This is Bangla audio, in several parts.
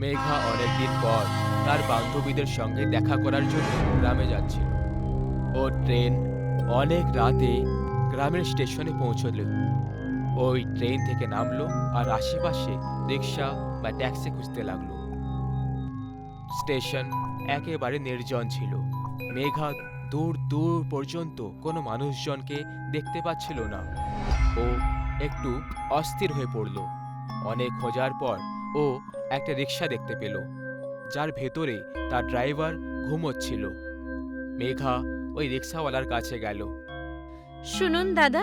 মেঘা অনেকদিন পর তার বান্ধবীদের সঙ্গে দেখা করার জন্য গ্রামে যাচ্ছিল। ও ট্রেন অনেক রাতে গ্রামের স্টেশনে পৌঁছল। ওই ট্রেন থেকে নামলো আর আশেপাশে রিক্সা বা ট্যাক্সি খুঁজতে লাগলো। স্টেশন একেবারে নির্জন ছিল। মেঘা দূর দূর পর্যন্ত কোনো মানুষজনকে দেখতে পাচ্ছিল না। ও একটু অস্থির হয়ে পড়ল। অনেক খোঁজার পর ও একটা রিক্সা দেখতে পেল, যার ভেতরে তার ড্রাইভার ঘুমোচ্ছিল। মেঘা ওই রিক্সাওয়ালার কাছে গেল। শুনুন দাদা,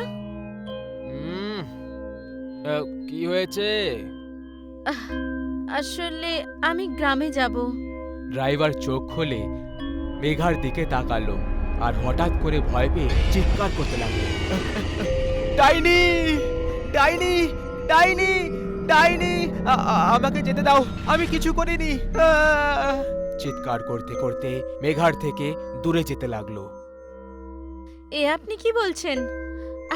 "হুম, কি হয়েছে?" আহ, আসলে আমি গ্রামে যাব। ড্রাইভার চোখ খুলে মেঘার দিকে তাকালো আর হঠাৎ করে ভয় পেয়ে চিৎকার করতে লাগলো, ডাইনি, ডাইনি, ডাইনি, ডাইনি, আমাকে যেতে দাও, আমি কিছু করিনি। চিৎকার করতে করতে মেঘার থেকে দূরে যেতে লাগলো। এ আপনি কি বলছেন?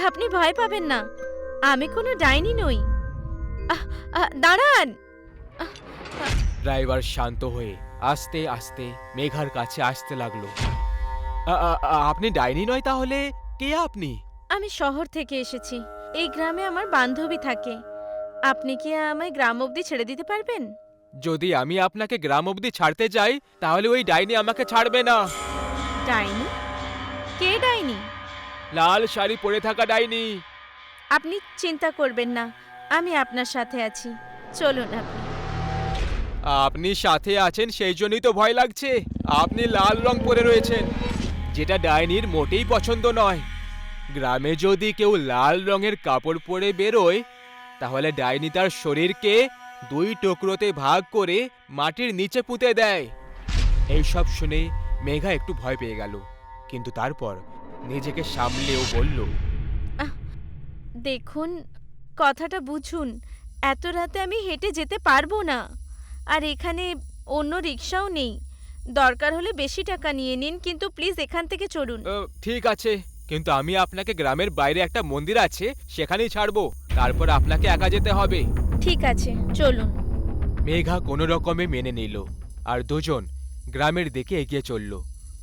আপনি ভয় পাবেন না, আমি কোনো ডাইনি নই। আহ, দাঁড়ান। আহ, আহ, ড্রাইভার শান্ত হয়ে আস্তে আস্তে মেঘার কাছে আসতে লাগলো। আপনি ডাইনি নয় তাহলে কে আপনি? আমি শহর থেকে এসেছি। এই গ্রামে আমার বান্ধবী থাকে। আপনি কি আমায় গ্রাম অবধি ছেড়ে দিতে পারবেন? যদি আমি আপনাকে গ্রাম অবধি ছাড়তে যাই তাহলে ওই ডাইনি আমাকে ছাড়বে না। ডাইনি? কে ডাইনি? লাল শাড়ি পরে থাকা ডাইনি। আপনি চিন্তা করবেন না, আমি আপনার সাথে আছি। চলুন আপনি। আপনি সাথে আছেন সেই জন্যই তো ভয় লাগছে। আপনি লাল রং পরে রয়েছেন, যেটা ডাইনির মোটেই পছন্দ নয়। গ্রামে যদি কেউ লাল রঙের কাপড় পরে বেরোয় তাহলে ডাইনি তার শরীরকে দুই টুকরোতে ভাগ করে মাটির নিচে পুঁতে দেয়। এইসব শুনে মেঘা একটু ভয় পেয়ে গেল, কিন্তু তারপর নিজেকে সামলেও বলল, দেখুন, কথাটা বুঝুন। এত রাতে আমি হেঁটে যেতে পারবো না। আর এখানে অন্য রিক্সাও নেই। দরকার হলে বেশি টাকা নিয়ে নিন, কিন্তু প্লিজ এখান থেকে চলুন। ঠিক আছে, কিন্তু আমি আপনাকে গ্রামের বাইরে একটা মন্দির আছে সেখানেই ছাড়বো, তারপর আপনাকে একা যেতে হবে। ঠিক আছে, চলুন। মেঘা কোনো রকমে মেনে নিল আর দুজন গ্রামের দিকে এগিয়ে চলল।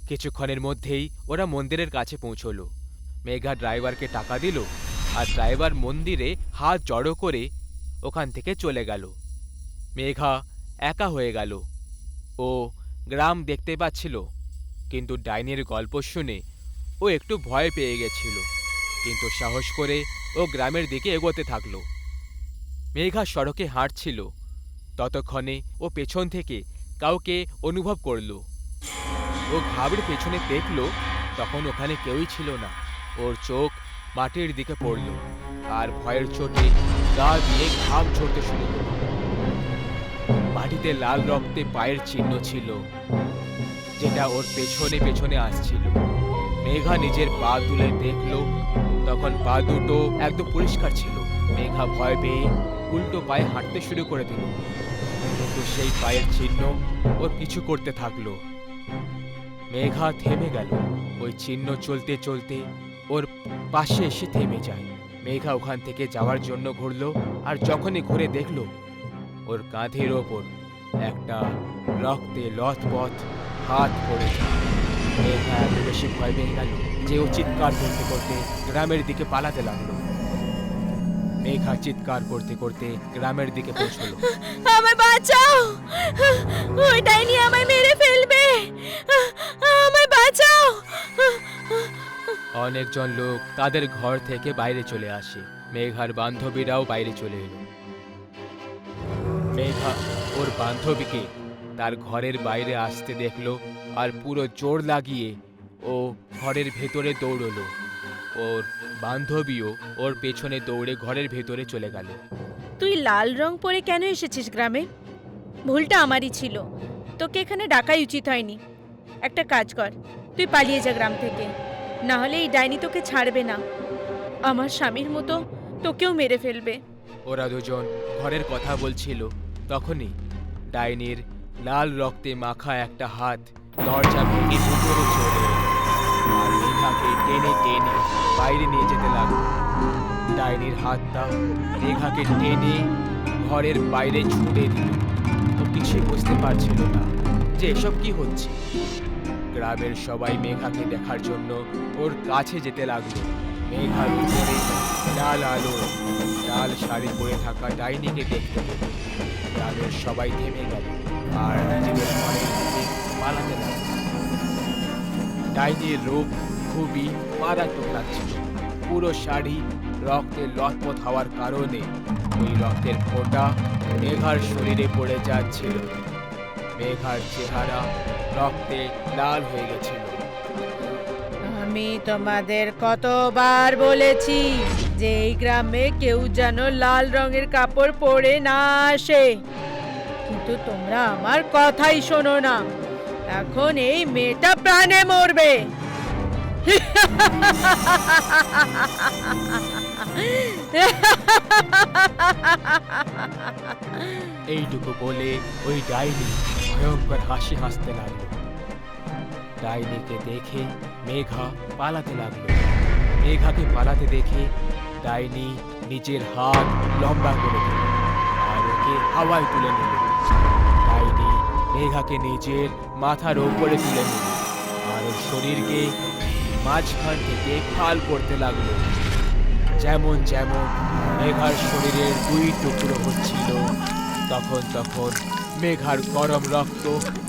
কিছুক্ষণের মধ্যেই ওরা মন্দিরের কাছে পৌঁছলো। মেঘা ড্রাইভারকে টাকা দিল আর ড্রাইভার মন্দিরে হাত জড়ো করে ওখান থেকে চলে গেল। মেঘা একা হয়ে গেল। ও গ্রাম দেখতে পাচ্ছিল, কিন্তু ডাইনির গল্প শুনে ও একটু ভয় পেয়ে গেছিল, কিন্তু সাহস করে ও গ্রামের দিকে এগোতে থাকলো। মেঘা সড়কে হাঁটছিল, ততক্ষণে ও পেছন থেকে কাউকে অনুভব করলো। ও ঘাবড়ে পেছনে দেখল, তখন ওখানে কেউই ছিল না। ওর চোখ মাটির দিকে পড়ল আর ভয়ের চোটে গা দিয়ে ঘাম ঝরতে শুরু হলো। মাটিতে লাল রক্তে পায়ের চিহ্ন ছিল, যেটা ওর পেছনে পেছনে আসছিল। মেঘা নিজের পা তুলে দেখল, তখন পা দুটো একদম পরিষ্কার ছিল। মেঘা ভয় পেয়ে উল্টো পায়ে হাঁটতে শুরু করে দিল, কিন্তু সেই পায়ের চিহ্ন ওর কিছু করতে থাকলো। মেঘা থেমে গেল। ওই চিহ্ন চলতে চলতে ওর পাশে এসে থেমে যায়। মেঘা ওখান থেকে যাওয়ার জন্য ঘুরলো, আর যখনই ঘুরে দেখলো ওর কাঁধের ওপর একটা রক্তে লথপথ হাত পড়েছে। মেঘা এত বেশি ভয় পেয়ে গেল যে ও চিৎকার করতে করতে গ্রামের দিকে পালাতে লাগলো। মেঘা চিৎকার করতে করতে গ্রামের দিকে পৌঁছলো। আমায় বাঁচাও! ওই ডাইনি আমায় মেরে ফেলবে! আমায় বাঁচাও! অনেকজন লোক তাদের ঘর থেকে বাইরে চলে আসে। মেঘার বান্ধবীরাও বাইরে চলে এলো। মেঘা ওর বান্ধবীকে তার ঘরের বাইরে আসতে দেখলো আর পুরো জোর লাগিয়ে ও ঘরের ভেতরে দৌড়লো। ওর বান্ধবীও ওর পেছনে দৌড়ে ঘরের ভেতরে চলে গেল। তুই লাল রং পরে কেন এসেছিস গ্রামে? ভুলটা আমারই ছিল, তোকে এখানে ডাকাই উচিত হয়নি। একটা কাজ কর, তুই পালিয়ে যা গ্রাম থেকে, না হলে এই ডাইনি তোকে ছাড়বে না। আমার স্বামীর মতো তোকেও মেরে ফেলবে। ওরা দুজন ঘরের কথা বলছিল, তখনই ডাইনির লাল রক্তে মাখা একটা হাত দরজা ভেঙে ভিতরে চলে এলো আর মেঘাকে টেনে টেনে বাইরে নিয়ে যেতে লাগলো। ডাইনির হাতটা মেঘাকে টেনে ঘরের বাইরে ছুটে দিল। ও কিছু সে বুঝতে পারছিল না যে এসব কি হচ্ছে। গ্রামের সবাই মেঘাকে দেখার জন্য ওর কাছে যেতে লাগলো। মেঘার উপরে লাল আলো, লাল শাড়ি পরে থাকা ডাইনিকে দেখতে পেল। গ্রামের সবাই থেমে গেল আর নিজেদের ঘরের দিকে পালাতে লাগলো। ডাইনির রূপ খুবই মারাত্মক লাগছিল। পুরো শাড়ি রক্তে লথপথ হওয়ার কারণে ওই রক্তের ফোঁটা মেঘার শরীরে পড়ে যাচ্ছিল। মেঘার চেহারা রক্তে লাল হয়ে গেছিল। আমি তোমাদের কতবার বলেছি যে এই গ্রামে কেউ যেন লাল রঙের কাপড় পরে না আসে, কিন্তু তোমরা আমার কথাই শোনো না। এখন এই মেয়েটা প্রাণে মরবে। এইটুকু বলে ওই ডাইনি ভয়ঙ্কর হাসি হাসতে লাগলো। ডাইনিকে দেখে মেঘা পালাতে লাগলো। মেঘাকে পালাতে দেখে ডাইনি নিজের হাত লম্বা করে দিল আর ওকে হাওয়ায় তুলে নিল। ডাইনি মেঘাকে নিজের মাথার ওপরে তুলে নিল আর ওর শরীরকে মাঝখান থেকে ফাল করতে লাগলো। যেমন যেমন মেঘার শরীরের দুই টুকরো হচ্ছিল, তখন তখন মেঘার গরম রক্ত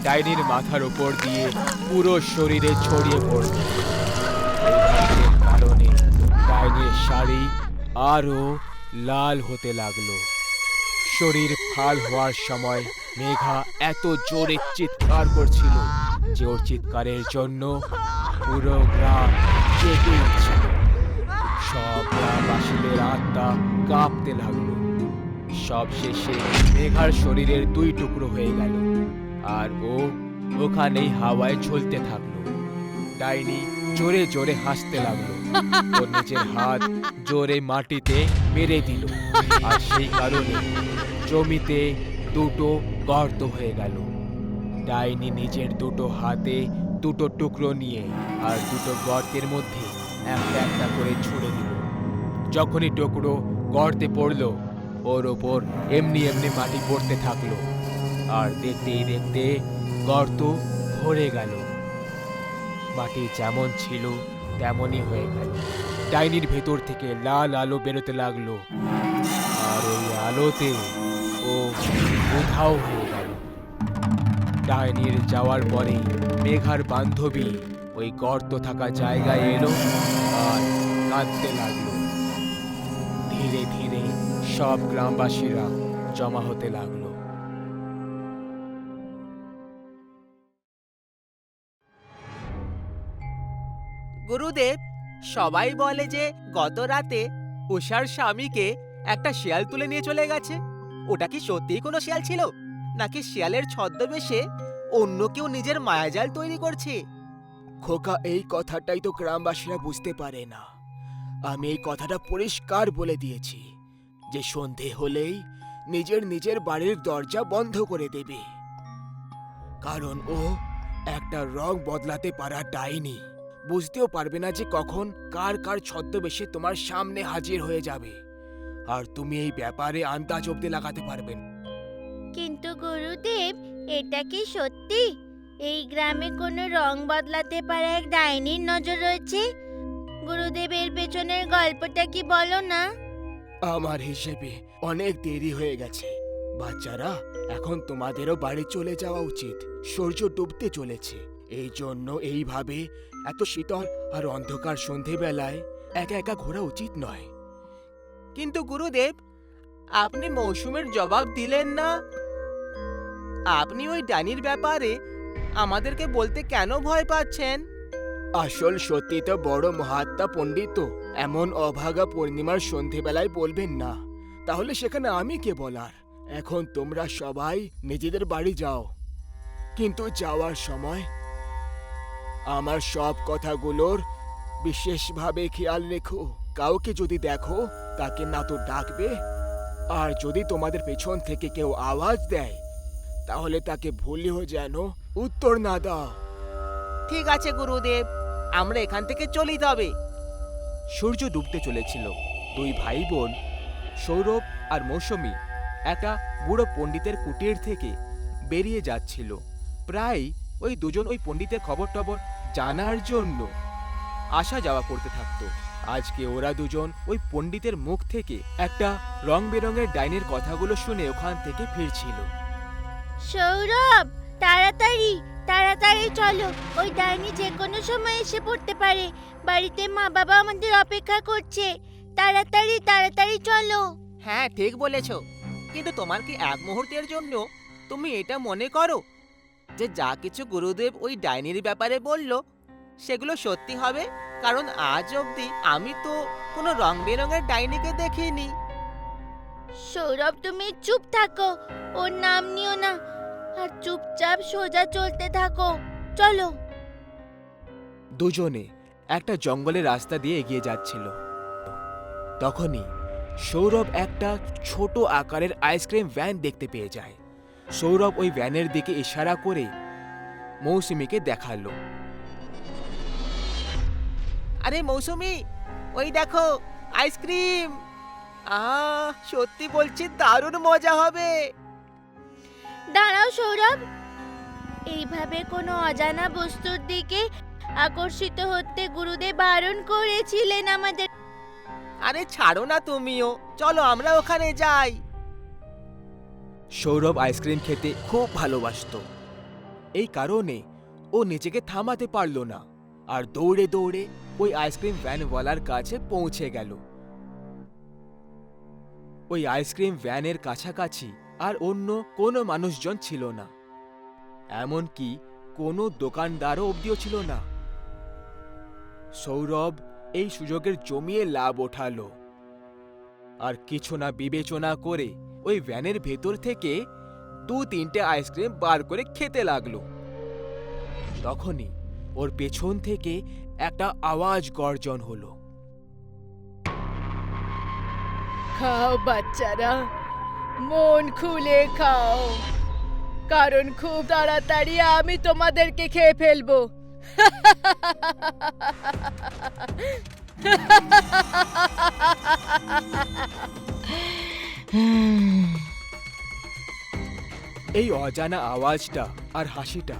ডাইনির মাথার উপর দিয়ে পুরো শরীরে ছড়িয়ে পড়ল। এই রক্তের কারণে ডাইনির শাড়ি আরো লাল হতে লাগলো। শরীর ফাল হওয়ার সময় মেঘা এত জোরে চিৎকার করছিল যে ওর চিৎকারের জন্য পুরো গ্রাম জেগে উঠছিল। সব গ্রামবাসীদের আত্মা কাঁপতে লাগলো। সব শেষে মেঘার শরীরের দুই টুকরো হয়ে গেল আর ও ওখানেই হাওয়ায় ঝুলতে থাকলো। ডাইনি জোরে জোরে হাসতে লাগলো। ওর নিজের হাত জোরে মাটিতে মেরে দিল আর সেই কারণে জমিতে দুটো গর্ত হয়ে গেল। ডাইনি নিজের দুটো হাতে দুটো টুকরো নিয়ে আর দুটো গর্তের মধ্যে একটা একটা করে ছুঁড়ে দিল। যখনই টুকরো গর্তে পড়লো ওর ওপর এমনি এমনি মাটি পড়তে থাকলো আর দেখতেই দেখতে গর্ত ভরে গেল। মাটি যেমন ছিল তেমনই হয়ে গেল। ডাইনির ভেতর থেকে লাল আলো বেরোতে লাগলো আর ওই আলোতে ও উধাও হয়ে গেল। ডাইনির যাওয়ার পরে মেঘার বান্ধবী ওই গর্ত থাকা জায়গায় এলো আর কাঁদতে লাগলো। ধীরে ধীরে সব গ্রামবাসীরা জমা হতে লাগলো। গুরুদেব, সবাই বলে যে গত রাতে উষার স্বামীকে একটা শিয়াল তুলে নিয়ে চলে গেছে। ওটা কি সত্যিই কোনো শিয়াল ছিল, নাকি শিয়ালের ছদ্মবেশে অন্য কেউ নিজের মায়াজাল তৈরি করছে? খোকা, এই কথাটাই তো গ্রামবাসীরা বুঝতে পারে না। আমি এই কথাটা পরিষ্কার বলে দিয়েছি যে সন্ধে হলেই নিজের নিজের বাড়ির দরজা বন্ধ করে দেবে, কারণ ও একটা রং বদলাতে পারা ডাইনি। বুঝতেও পারবে না যে কখন কার কার ছদ্মবেশে তোমার সামনে হাজির হয়ে যাবে, আর তুমি এই ব্যাপারে আন্দাজ অব্দি লাগাতে পারবেন। কিন্তু গুরুদেব, এটা কি সত্যি এই গ্রামে কোনো রং বদলাতে পারা এক ডাইনির নজর রয়েছে? গুরুদেব, এর পেছনের গল্পটা কি বলো না? আমার হিসেবে অনেক দেরি হয়ে গেছে। বাচ্চারা, এখন তোমাদেরও বাড়ি চলে যাওয়া উচিত। সূর্য ডুবতে চলেছে, এই জন্য এইভাবে এত শীতল আর অন্ধকার সন্ধেবেলায় একা একা ঘোরা উচিত নয়। কিন্তু গুরুদেব, আপনি মৌসুমের জবাব দিলেন না। আপনি ওই ডাইনির ব্যাপারে আমাদেরকে বলতে কেন ভয় পাচ্ছেন? আসল সত্যি তো বড় মহাত্মা পণ্ডিত এমন অভাগা পূর্ণিমার সন্ধেবেলায় বলবেন না, তাহলে সেখানে আমি কে বলার? এখন তোমরা সবাই নিজেদের বাড়ি যাও, কিন্তু যাওয়ার সময় আমার সব কথাগুলোর বিশেষভাবে খেয়াল রেখো। কাউকে যদি দেখো তাকে না তো ডাকবে, আর যদি তোমাদের পেছন থেকে কেউ আওয়াজ দেয় তাহলে তাকে ভুলেও যেন উত্তর না দাও। ঠিক আছে গুরুদেব, আমরা এখান থেকে চলি তবে। সূর্য ডুবতে চলেছিল। দুই ভাই বোন সৌরভ আর মৌসুমী একটা বুড়ো পণ্ডিতের কুটির থেকে বেরিয়ে যাচ্ছিল। প্রায় ওই দুজন ওই পণ্ডিতের খবর টবর জানার জন্য আসা যাওয়া করতে থাকতো। আজকে ওরা দুজন ওই পণ্ডিতের মুখ থেকে একটা রং বেরঙের ডাইনির কথাগুলো শুনে ওখান থেকে ফিরছিল। সৌরভ, তাড়াতাড়ি তাড়াতাড়ি চলো, ওই ডাইনি যে কোনো সময় এসে পড়তে পারে। বাড়িতে মা বাবা আমাদের অপেক্ষা করছে। তাড়াতাড়ি তাড়াতাড়ি চলো। হ্যাঁ, ঠিক বলেছো। কিন্তু তোমার কি এক মুহূর্তের জন্য তুমি এটা মনে করো যে যা কিছু গুরুদেব ওই ডাইনির ব্যাপারে বলল সেগুলো সত্যি হবে? কারণ আজ অবধি আমি তো কোনো রং বেরঙের ডাইনিকে দেখিনি। সৌরভ, তুমি চুপ থাকো, ওর নাম নিও না, আর চুপচাপ সোজা চলতে থাকো। চলো। দুজনে একটা জঙ্গলের রাস্তা দিয়ে এগিয়ে যাচ্ছিল। তখনই সৌরভ একটা ছোট আকারের আইসক্রিম ভ্যান দেখতে পেয়ে যায়। সৌরভ ওই ভ্যানের দিকে ইশারা করে মৌসুমীকে দেখালো। আরে মৌসুমী, ওই দেখো আইসক্রিম। সত্যি বলছি দারুণ মজা হবে। দাঁড়াও সৌরভ, এইভাবে কোনো অজানা বস্তুর দিকে আকর্ষিত হতে গুরুদেব বারণ করেছিলেন আমাদের। আরে ছাড়ো না তুমিও, চলো আমরা ওখানে যাই। সৌরভ আইসক্রিম খেতে খুব ভালোবাসতো। এই কারণে ও নিজেকে থামাতে পারল না আর দৌড়ে দৌড়ে ওই আইসক্রিম ভ্যানওয়ালার কাছে পৌঁছে গেল। ওই আইসক্রিম ভ্যানের কাছাকাছি আর অন্য কোনো মানুষজন ছিল না, এমনকি কোনো দোকানদারও অবধিও ছিল না। সৌরভ এই সুযোগের জমিয়ে লাভ ওঠালো আর কিছু না বিবেচনা করে ওই ভ্যানের ভেতর থেকে 2-3টে আইসক্রিম বার করে খেতে লাগলো। তখনই ওর পেছন থেকে একটা আওয়াজ গর্জন হলো। খাও বাচ্চারা, মন খুলে খাও, কারণ খুব তাড়াতাড়ি আমি তোমাদেরকে খেয়ে ফেলবো। এই অজানা আওয়াজটা আর হাসিটা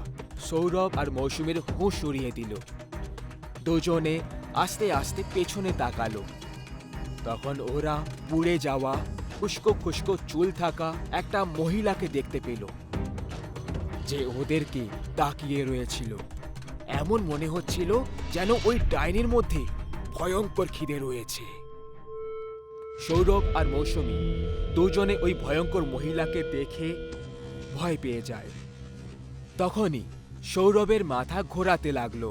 সৌরভ আর মৌসুমীর হুঁশ উড়িয়ে দিল। দুজনে আস্তে আস্তে পেছনে তাকালো। তখন ওরা পুড়ে যাওয়া খুস্কো খুস্কো চুল থাকা একটা মহিলাকে দেখতে পেল, যে ওদেরকে তাকিয়ে রয়েছিল। এমন মনে হচ্ছিল যেন ওই ডাইনির মধ্যে ভয়ঙ্কর খিদে রয়েছে। সৌরভ আর মৌসুমী দুজনে ওই ভয়ঙ্কর মহিলাকে দেখে ভয় পেয়ে যায়। তখনই সৌরভের মাথা ঘোরাতে লাগলো,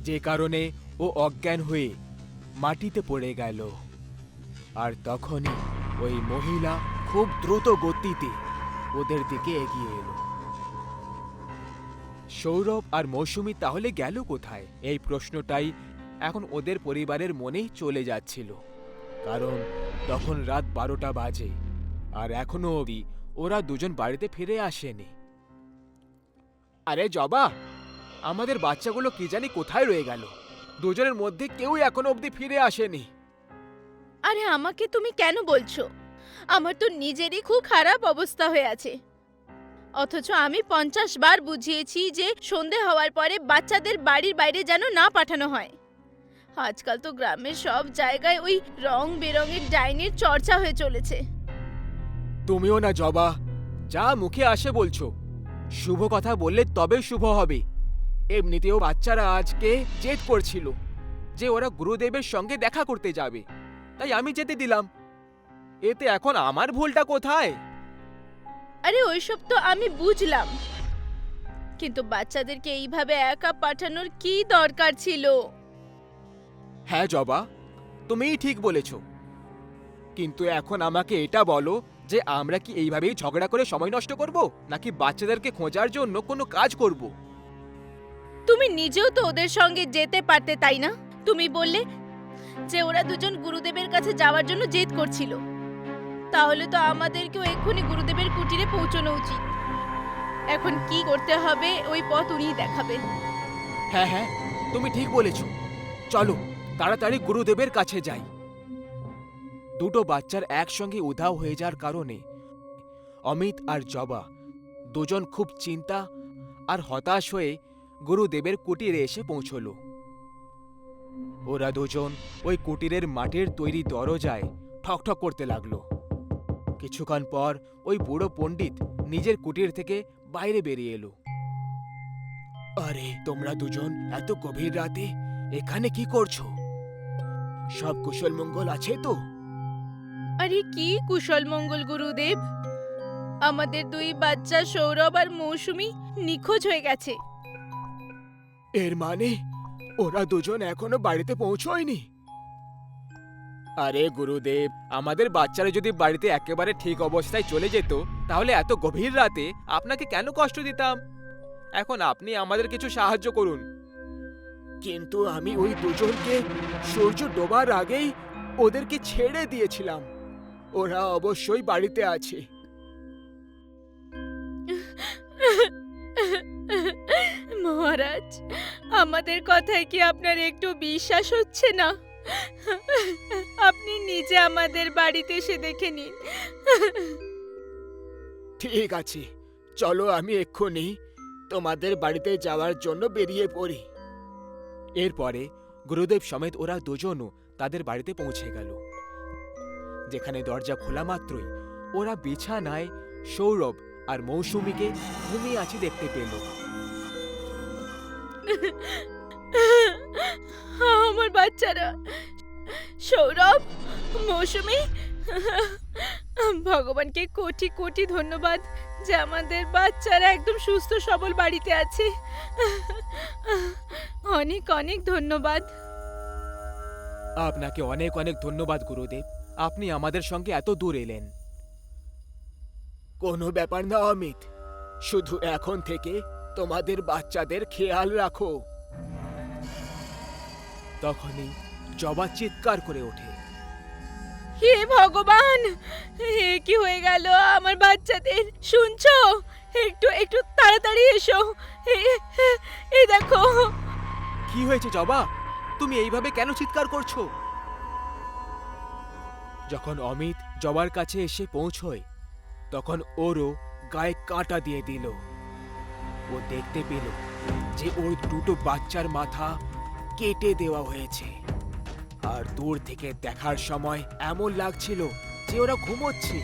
যে কারণে ও অজ্ঞান হয়ে মাটিতে পড়ে গেল। আর তখনই ওই মহিলা খুব দ্রুত গতিতে ওদের দিকে এগিয়ে এলো। সৌরভ আর মৌসুমী তাহলে গেল কোথায়? এই প্রশ্নটাই এখন ওদের পরিবারের মনেই চলে যাচ্ছিল, কারণ তখন রাত 12টা বাজে আর এখনো অবধি ওরা দুজন বাড়িতে ফিরে আসেনি। আরে জবা, আমাদের বাচ্চাগুলো কি জানি কোথায় রয়ে গেল? দুজনের মধ্যে কেউই এখনো অবধি ফিরে আসেনি। আরে আমাকে তুমি কেন বলছো? আমার তো নিজেরই খুব খারাপ অবস্থা হয়ে আছে। অথচ আমি 50 বার বুঝিয়েছি যে সন্ধে হওয়ার পরে বাচ্চাদের বাড়ির বাইরে যেন না পাঠানো হয়। আজকাল তো গ্রামের সব জায়গায় ওই রং বেরঙের ডাইনির চর্চা হয়ে চলেছে। তুমিও না জবা, যা মুখে আসে বলছো। শুভ কথা বললে তবে শুভ হবে। এমনিতেও বাচ্চারা আজকে জেদ করছিল যে ওরা গুরুদেবের সঙ্গে দেখা করতে যাবে, তাই আমি যেতে দিলাম। এতে এখন আমার ভুলটা কোথায়? আরে ওইসব তো আমি বুঝলাম, কিন্তু বাচ্চাদেরকে এইভাবে একা পাঠানোর কি দরকার ছিল? হ্যাঁ জবা, তুমিই ঠিক বলেছ। কিন্তু এখন আমাকে এটা বলো যে আমরা কি এইভাবেই ঝগড়া করে সময় নষ্ট করব, নাকি বাচ্চাদেরকে খোঁজার জন্য কোনো কাজ করব? তুমি নিজেও তো ওদের সঙ্গে যেতে পারতে, তাই না? তুমি বললে যে ওরা দুজন গুরুদেবের কাছে যাওয়ার জন্য জেদ করছিল। তাহলে তো আমাদেরকেও এক্ষুনি গুরুদেবের কুটিরে পৌঁছানো উচিত। এখন কি করতে হবে ওই পথ উনিই দেখাবেন। হ্যাঁ হ্যাঁ, তুমি ঠিক বলেছ। চলো তাড়াতাড়ি গুরুদেবের কাছে যাই। দুটো বাচ্চার একসঙ্গে উধাও হয়ে যাওয়ার কারণে অমিত আর জবা দুজন খুব চিন্তা আর হতাশ হয়ে গুরুদেবের কুটিরে এসে পৌঁছলো। ওরা দুজন ওই কুটিরের মাটির তৈরি দরজায় ঠকঠক করতে লাগলো। কিছুক্ষণ পর ওই বুড়ো পণ্ডিত নিজের কুটির থেকে বাইরে বেরিয়ে এলো। আরে তোমরা দুজন এত গভীর রাতে এখানে কি করছো? সব কুশল মঙ্গল আছে তো? আরে কি কুশল মঙ্গল গুরুদেব, আমাদের দুই বাচ্চা সৌরভ আর মৌসুমী নিখোঁজ হয়ে গেছে। এর মানে ওরা দুজন এখনো বাড়িতে পৌঁছয়নি? আরে গুরুদেব, আমাদের বাচ্চারা যদি বাড়িতে একেবারে ঠিক অবস্থায় চলে যেত তাহলে এত গভীর রাতে আপনাকে কেন কষ্ট দিতাম? এখন আপনি আমাদের কিছু সাহায্য করুন। কিন্তু আমি ওই দুজনকে সূর্য ডোবার আগেই ওদেরকে ছেড়ে দিয়েছিলাম। ওরা অবশ্যই বাড়িতে আছে। মহারাজ, আমাদের কথায় কি আপনার একটু বিশ্বাস হচ্ছে না? আপনি নিজে আমাদের বাড়িতে এসে দেখে নিন। ঠিক আছে, চলো আমি এক্ষুনি তোমাদের বাড়িতে যাওয়ার জন্য বেরিয়ে পড়ি। এরপরে গুরুদেব সমেত ওরা দুজনও তাদের বাড়িতে পৌঁছে গেল। যেখানে দরজা খোলা মাত্রই ওরা বিছানায় সৌরভ আর মৌসুমীকে ঘুমিয়ে আছে দেখতে পেল। আমার বাচ্চারা সৌরভ, মৌসুমী, ভগবানকে কোটি কোটি ধন্যবাদ যে আমাদের বাচ্চারা একদম সুস্থ সবল বাড়িতে আছে। অনেক অনেক ধন্যবাদ। আপনাকে অনেক অনেক ধন্যবাদ গুরুদেব, আপনি আমাদের সঙ্গে এত দূর এলেন। কোনো ব্যাপার না অমিত, শুধু এখন থেকে তোমাদের বাচ্চাদের খেয়াল রাখো। তখনই জবা চিৎকার করে ওঠে। হে ভগবান, হে কি হয়ে গেল আমার বাচ্চাদের? শুনছো? একটু একটু তাড়াতাড়ি এসো। এই দেখো। কি হয়েছে জবা? তুমি এইভাবে কেন চিৎকার করছো? যখন অমিত জবার কাছে এসে পৌঁছয় তখন ওরও গায়ে কাঁটা দিয়ে দিল। ও দেখতে পেল যে ওর দুটো বাচ্চার মাথা কেটে দেওয়া হয়েছে, আর দূর থেকে দেখার সময় এমন লাগছিল যে ওরা ঘুমোচ্ছে।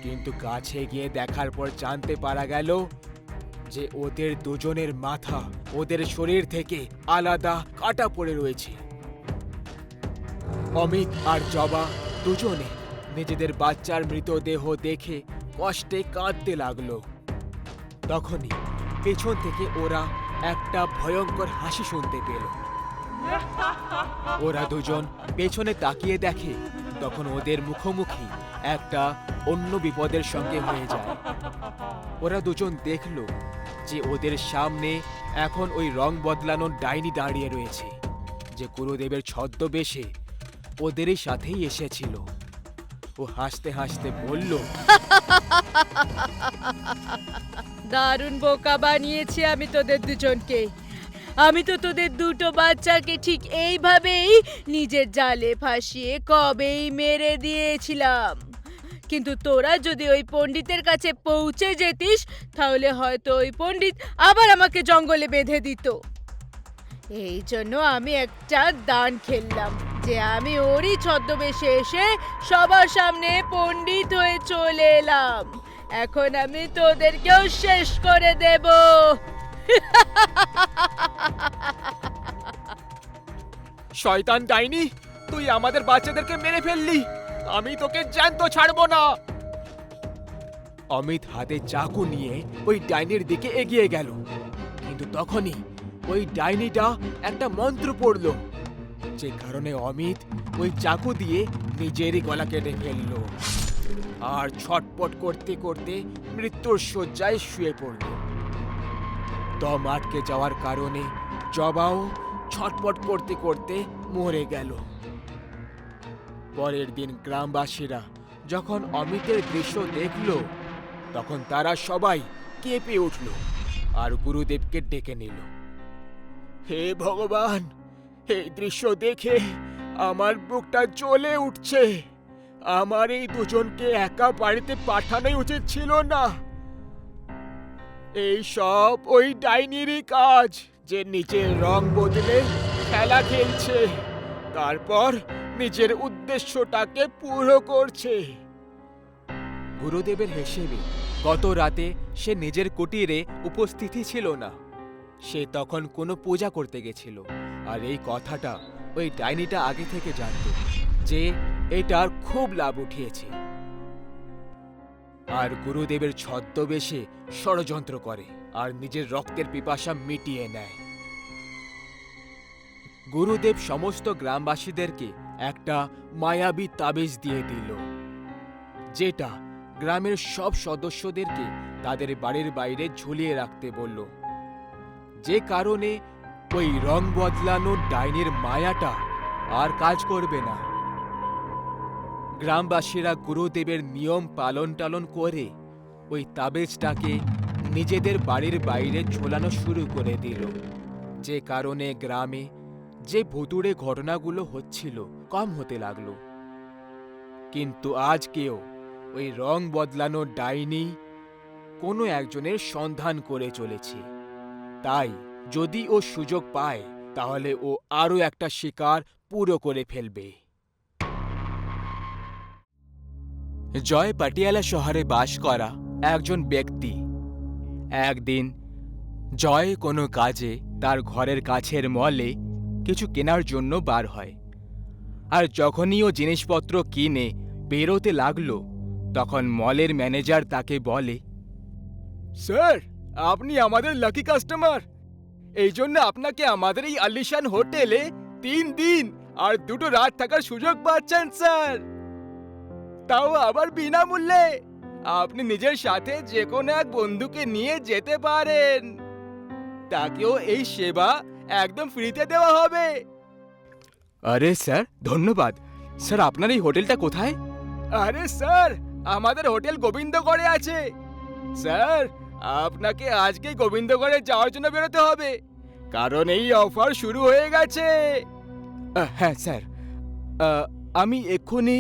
কিন্তু কাছে গিয়ে দেখার পর জানতে পারা গেল যে ওদের দুজনের মাথা ওদের শরীর থেকে আলাদা কাটা পড়ে রয়েছে। অমিত আর জবা দুজনে নিজেদের বাচ্চার মৃতদেহ দেখে কষ্টে কাঁদতে লাগলো। তখনই পেছন থেকে ওরা একটা ভয়ঙ্কর হাসি শুনতে পেল। ওরা দুজন পেছনে তাকিয়ে দেখে তখন ওদের মুখোমুখি একটা অন্য বিপদের সঙ্গে হয়ে যায়। ওরা দুজন দেখল যে ওদের সামনে এখন ওই রং বদলানোর ডাইনি দাঁড়িয়ে রয়েছে, যে গুরুদেবের ছদ্মবেশে ওদেরই সাথেই এসেছিল। ও হাসতে হাসতে বলল, দারুণ বোকা বানিয়েছি আমি তোদের দুজনকে। আমি তো তোদের দুটো বাচ্চাকে ঠিক এইভাবেই নিজের জালে ফাঁসিয়ে কবেই মেরে দিয়েছিলাম। কিন্তু তোরা যদি ওই পণ্ডিতের কাছে পৌঁছে যেতিস তাহলে হয়তো ওই পণ্ডিত আবার আমাকে জঙ্গলে বেঁধে দিত। এই জন্য আমি একটা দান খেললাম যে আমি ওরই ছদ্মবেশে এসে সবার সামনে পণ্ডিত হয়ে চলে এলাম। এখন আমি তোদেরকেও শেষ করে দেব। শয়তান ডাইনি, তুই আমাদের বাচ্চাদেরকে মেরে ফেললি, আমি তোকে জ্যান্ত ছাড়বো না। অমিত হাতে চাকু নিয়ে ওই ডাইনির দিকে এগিয়ে গেল, কিন্তু তখনই ওই ডাইনিটা একটা মন্ত্র পড়ল, যে কারণে অমিত ওই চাকু দিয়ে নিজেরই গলা কেটে ফেলল আর ছটপট করতে করতে মৃত্যুর শয্যায় শুয়ে পড়ল। দম আটকে যাওয়ার কারণে জবাও ছটপট করতে করতে মরে গেল। পরের দিন গ্রামবাসীরা যখন অমিতের দৃশ্য দেখল তখন তারা সবাই কেঁপে উঠল আর গুরুদেবকে ডেকে নিল। হে ভগবান, এই দৃশ্য দেখে আমার বুকটা জ্বলে উঠছে। আমার এই দুজনকে একা বাড়িতে পাঠানোই উচিত ছিল না। এই সব ওই ডাইনিরই কাজ, যে নিজের রং বদলে খেলা খেলছে, তারপর নিজের উদ্দেশ্যটাকে পুরো করছে। গুরুদেবের হিসেবে গত রাতে সে নিজের কুটিরে উপস্থিতই ছিল না। সে তখন কোনো পূজা করতে গেছিল, আর এই কথাটা ওই ডাইনিটা আগে থেকে জানতো যে এটার খুব লাভ উঠিয়েছে, আর গুরুদেবের ছদ্মবেশে ষড়যন্ত্র করে আর নিজের রক্তের পিপাসা মিটিয়ে নেয়। গুরুদেব সমস্ত গ্রামবাসীদেরকে একটা মায়াবী তাবিজ দিয়ে দিল, যেটা গ্রামের সব সদস্যদেরকে তাদের বাড়ির বাইরে ঝুলিয়ে রাখতে বলল, যে কারণে ওই রং বদলানো ডাইনির মায়াটা আর কাজ করবে না। গ্রামবাসীরা গুরুদেবের নিয়ম পালন টালন করে ওই তাবিজটাকে নিজেদের বাড়ির বাইরে ঝোলানো শুরু করে দিল, যে কারণে গ্রামে যে ভুতুড়ে ঘটনাগুলো হচ্ছিল কম হতে লাগলো। কিন্তু আজকেও ওই রং বদলানো ডাইনি কোনো একজনের সন্ধান করে চলেছে। তাই যদি ও সুযোগ পায় তাহলে ও আরও একটা শিকার পুরো করে ফেলবে। জয় পাটিয়ালা শহরে বাস করা একজন ব্যক্তি। একদিন জয় কোনো কাজে তার ঘরের কাছের মলে কিছু কেনার জন্য বার হয়, আর যখনই ও জিনিসপত্র কিনে বেরোতে লাগলো তখন মলের ম্যানেজার তাকে বলে, স্যার, আপনি আমাদের লাকি কাস্টমার। এই জন্য আপনাকে আমাদের এই আলিশান হোটেলে 3 দিন আর 2 রাত থাকার সুযোগ পাচ্ছেন স্যার, তাও আবার বিনামূল্যে। আপনি নিজের সাথে যে কোনো এক বন্ধুকে নিয়ে যেতে পারেন, তাকেও এই সেবা একদম ফ্রিতে দেওয়া হবে। আরে স্যার, ধন্যবাদ। স্যার, আপনার এই হোটেলটা কোথায়? আরে স্যার, আমাদের হোটেল গোবিন্দগড়ে আছে। স্যার, আপনাকে আজকে গোবিন্দগড়ে যাওয়ার জন্য বেরোতে হবে, কারণ এই অফার শুরু হয়ে গেছে। হ্যাঁ স্যার, আমি এক্ষুনি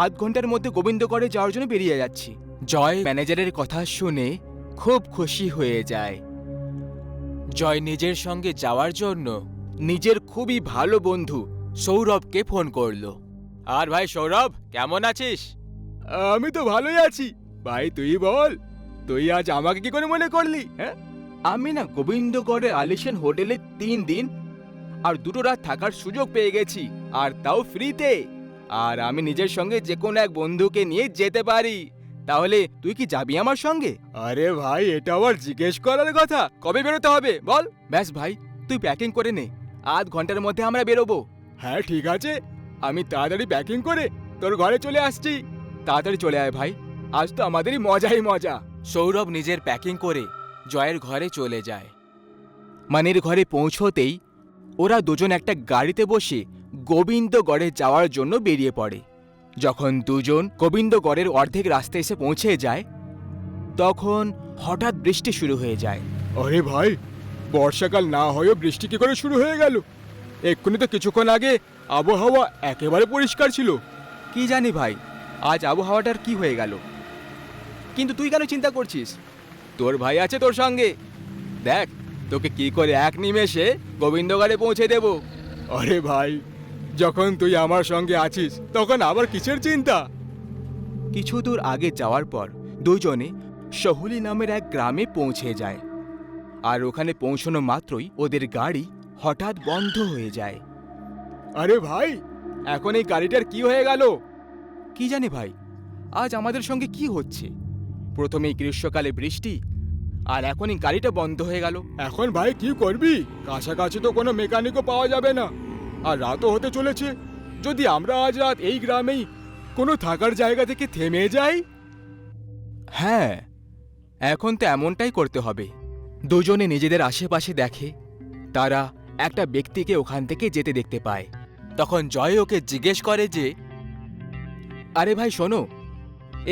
আধ ঘন্টার মধ্যে গোবিন্দগড়ে যাওয়ার জন্য বেরিয়ে যাচ্ছি। জয় ম্যানেজারের কথা শুনে খুব খুশি হয়ে যায়। জয় নিজের সঙ্গে যাওয়ার জন্য নিজের খুবই ভালো বন্ধু সৌরভকে ফোন করলো। আর ভাই সৌরভ, কেমন আছিস? আমি তো ভালোই আছি ভাই, তুই বল, তুই আজ আমাকে কি করে মনে করলি? হ্যাঁ, আমি না গোবিন্দগড়ের আলিশান হোটেলে 3 দিন আর 2 রাত থাকার সুযোগ পেয়ে গেছি, আর তাও ফ্রিতে। আর আমি নিজের সঙ্গে যে কোনো এক বন্ধুকে নিয়ে যেতে পারি। তাহলে তুই কি যাবি আমার সঙ্গে? আরে ভাই, এটা আবার জিজ্ঞেস করার কথা? কবে বেরোতে হবে বল? ব্যাস ভাই, তুই প্যাকিং করে নে, আধ ঘন্টার মধ্যে আমরা বেরোবো। হ্যাঁ ঠিক আছে, আমি তাড়াতাড়ি প্যাকিং করে তোর ঘরে চলে আসছি। তাড়াতাড়ি চলে আয় ভাই, আজ তো আমাদেরই মজাই মজা। সৌরভ নিজের প্যাকিং করে জয়ের ঘরে চলে যায়। মানির ঘরে পৌঁছতেই ওরা দুজন একটা গাড়িতে বসে গোবিন্দগড়ে যাওয়ার জন্য বেরিয়ে পড়ে। যখন দুজন গোবিন্দগড়ের অর্ধেক রাস্তায় এসে পৌঁছে যায় তখন হঠাৎ বৃষ্টি শুরু হয়ে যায়। আরে ভাই, বর্ষাকাল না হয়েও বৃষ্টি কি করে শুরু হয়ে গেল? এক্ষুনি তো কিছুক্ষণ আগে আবহাওয়া একেবারে পরিষ্কার ছিল। কি জানি ভাই, আজ আবহাওয়াটার কি হয়ে গেল। কিন্তু তুই কেন চিন্তা করছিস? তোর ভাই আছে তোর সঙ্গে, দেখ তোকে কি করে এক নিমেষে গোবিন্দগড়ে পৌঁছে দেব। আরে ভাই, যখন তুই আমার সঙ্গে আছিস তখন আবার কিসের চিন্তা? কিছু দূর আগে যাওয়ার পর দুজনে সহুলি নামের এক গ্রামে পৌঁছে যায়, আর ওখানে পৌঁছানো মাত্রই ওদের গাড়ি হঠাৎ বন্ধ হয়ে যায়। আরে ভাই, এখন এই গাড়িটার কি হয়ে গেল? কি জানি ভাই, আজ আমাদের সঙ্গে কি হচ্ছে। প্রথমেই গ্রীষ্মকালে বৃষ্টি, আর এখনই গাড়িটা বন্ধ হয়ে গেল। এখন ভাই কি করবি? কাছাকাছি তো কোনো মেকানিকও পাওয়া যাবে না, আর রাতও হতে চলেছে। যদি আমরা আজ রাত এই গ্রামেই কোনো থাকার জায়গা থেকে থেমে যাই? হ্যাঁ, এখন তো এমনটাই করতে হবে। দুজনে নিজেদের আশেপাশে দেখে তারা একটা ব্যক্তিকে ওখান থেকে যেতে দেখতে পায়। তখন জয় ওকে জিজ্ঞেস করে যে, আরে ভাই শোনো,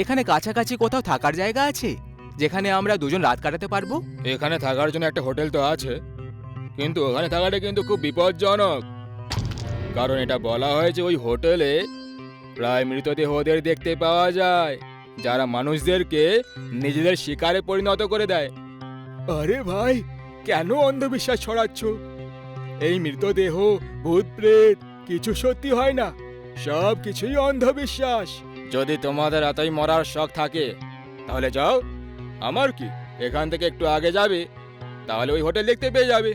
এখানে কাছাকাছি কোথাও থাকার জায়গা আছে যেখানে আমরা দুজন রাত কাটাতে পারবো? এখানে থাকার জন্য একটা হোটেল তো আছে, কিন্তু ওখানে থাকাটা কিন্তু খুব বিপজ্জনক, কারণ এটা বলা হয়েছে ওই হোটেলে প্রায় মৃতদেহদের দেখতে পাওয়া যায়, যারা মানুষদেরকে নিজেদের শিকারে পরিণত করে দেয়। আরে ভাই, কেন অন্ধবিশ্বাস ছড়াচ্ছ? এই মৃতদেহ, ভূত প্রেত কিছু সত্যি হয় না, সব কিছুই অন্ধবিশ্বাস। যদি তোমাদের এতই মরার শখ থাকে তাহলে যাও, আমার কি, এখান থেকে একটু আগে যাবে, তাহলে ওই হোটেল দেখতে পেয়ে যাবে।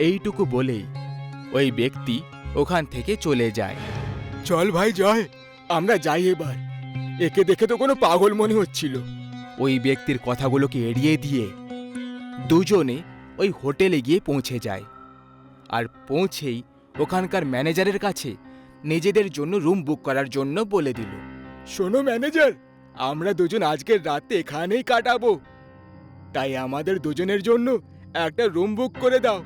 এইটুকু বলেই ওই ব্যক্তি ওখান থেকে চলে যায়। চল ভাই জয়, আমরা যাই এবার। একে দেখে তো কোনো পাগল মনে হচ্ছিল। ওই ব্যক্তির কথাগুলোকে এড়িয়ে দিয়ে দুজনে ওই হোটেলে গিয়ে পৌঁছে যায়। আর পৌঁছেই ওখানকার ম্যানেজারের কাছে নিজেদের জন্য রুম বুক করার জন্য বলে দিল। শোনো ম্যানেজার, আমরা দুজন আজকের রাতে এখানেই কাটাবো, তাই আমাদের দুজনের জন্য একটা রুম বুক করে দাও।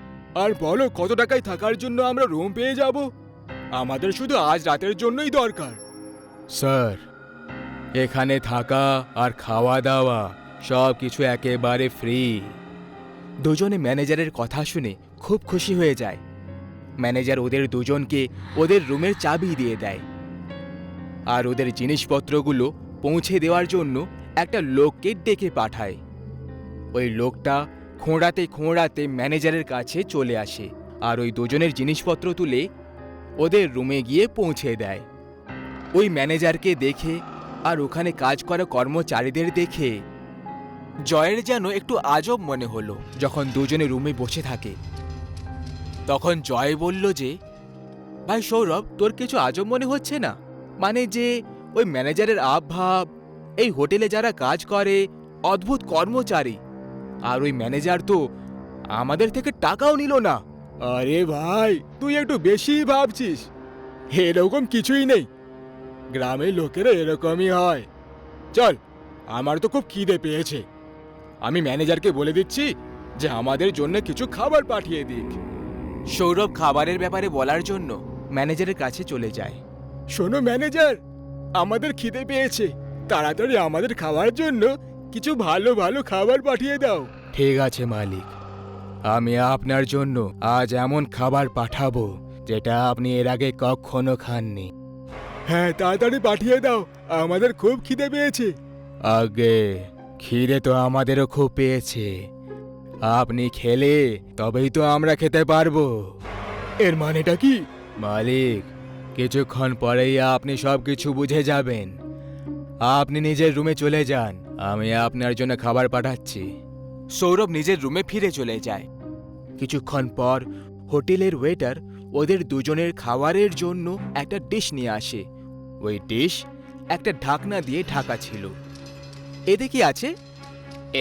আর বলো কত টাকায় থাকার জন্য আমরা রুম পেয়ে যাব? আমাদের শুধু আজ রাতের জন্যই দরকার। স্যার, এখানে থাকা আর খাওয়া দাওয়া সব কিছু একেবারে ফ্রি। দুজনে ম্যানেজারের কথা শুনে খুব খুশি হয়ে যায়। ম্যানেজার ওদের দুজনকে ওদের রুমের চাবি দিয়ে দেয় আর ওদের জিনিসপত্রগুলো পৌঁছে দেওয়ার জন্য একটা লোককে ডেকে পাঠায়। ওই লোকটা খোঁড়াতে খোঁড়াতে ম্যানেজারের কাছে চলে আসে আর ওই দুজনের জিনিসপত্র তুলে ওদের রুমে গিয়ে পৌঁছে দেয়। ওই ম্যানেজারকে দেখে আর ওখানে কাজ করা কর্মচারীদের দেখে জয়ের যেন একটু আজব মনে হলো। যখন দুজনে রুমে বসে থাকে তখন জয় বলল যে, ভাই সৌরভ, তোর কিছু আজব মনে হচ্ছে না? মানে যে ওই ম্যানেজারের আবভাব, এই হোটেলে যারা কাজ করে অদ্ভুত কর্মচারী, আর ওই ম্যানেজার তো আমাদের থেকে টাকাও নিল না। আরে ভাই, তুই একটু বেশি ভাবছিস। এরকম কিছুই নেই, গ্রামের লোকেরা এরকমই হয়। চল, আমার তো খুব খিদে পেয়েছে, আমি ম্যানেজারকে বলে দিচ্ছি যে আমাদের জন্য কিছু খাবার পাঠিয়ে দিক। সৌরভ খাবারের ব্যাপারে বলার জন্য ম্যানেজারের কাছে চলে যায়। শোনো ম্যানেজার, আমাদের খিদে পেয়েছে, তাড়াতাড়ি আমাদের খাওয়ার জন্য কিছু ভালো ভালো খাবার পাঠিয়ে দাও। ঠিক আছে মালিক, আমি আপনার জন্য আজ এমন খাবার পাঠাবো যেটা আপনি এর আগে কখনো খাননি। হ্যাঁ, তাড়াতাড়ি পাঠিয়ে দাও, আমাদের খুব খিদে পেয়েছে। আগে খিদে তো আমাদেরও খুব পেয়েছে, আপনি খেলে তবেই তো আমরা খেতে পারবো। এর মানেটা কি? মালিক, কিছুক্ষণ পরেই আপনি সবকিছু বুঝে যাবেন। আপনি নিজের রুমে চলে যান, আমি আপনার জন্য খাবার পাঠাচ্ছি। সৌরভ নিজের রুমে ফিরে চলে যায়। কিছুক্ষণ পর হোটেলের ওয়েটার ওদের দুজনের খাবারের জন্য একটা ডিশ নিয়ে আসে। ওই ডিশ একটা ঢাকনা দিয়ে ঢাকা ছিল। এতে কি আছে?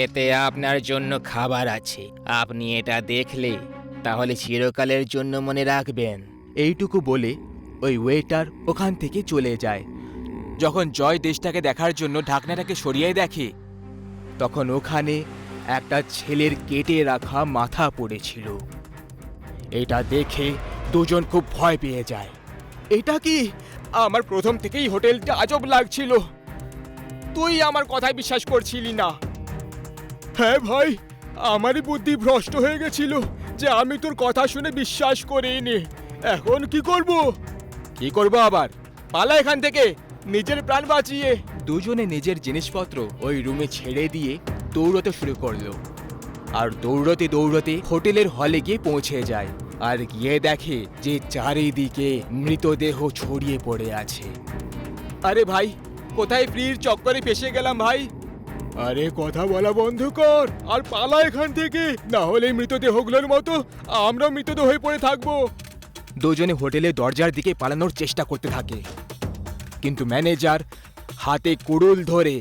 এতে আপনার জন্য খাবার আছে, আপনি এটা দেখলে তাহলে চিরকালের জন্য মনে রাখবেন। এইটুকু বলে ওই ওয়েটার ওখান থেকে চলে যায়। যখন জয় দেশটাকে দেখার জন্য ঢাকনাটাকে সরিয়ে দেখে তখন ওখানে একটা ছেলের কেটে রাখা মাথা পড়েছিল। এটা দেখে দুজন খুব ভয় পেয়ে যায়। এটা কি? আমার প্রথম থেকেই হোটেলটা আজব লাগছিল, তুই আমার কথায় বিশ্বাস করছিলি না। হ্যাঁ ভাই, আমারই বুদ্ধি ভ্রষ্ট হয়ে গেছিল যে আমি তোর কথা শুনে বিশ্বাস করিনি। এখন কি করব? কি করব আবার? পালা এখান থেকে, নিজের প্রাণ বাঁচিয়ে। দুজনে নিজের জিনিসপত্র ওই রুমে ছেড়ে দিয়ে দৌড়তে শুরু করলো। আর দৌড়তে দৌড়তে হোটেলের হলে গিয়ে পৌঁছে যায় আর গিয়ে দেখে যে চারিদিকে মৃতদেহ ছড়িয়ে পড়ে আছে। আরে ভাই, কোথায় ফ্রির চক্করে ফেসে গেলাম ভাই। আরে কথা বলা বন্ধ কর আর পালা এখান থেকে, না হলে এই মৃতদেহগুলোর মতো আমরা মৃতদেহ হয়ে পড়ে থাকবো। দুজনে হোটেলের দরজার দিকে পালানোর চেষ্টা করতে থাকে, কিন্তু ম্যানেজার হাতে কুড়ুল ধরে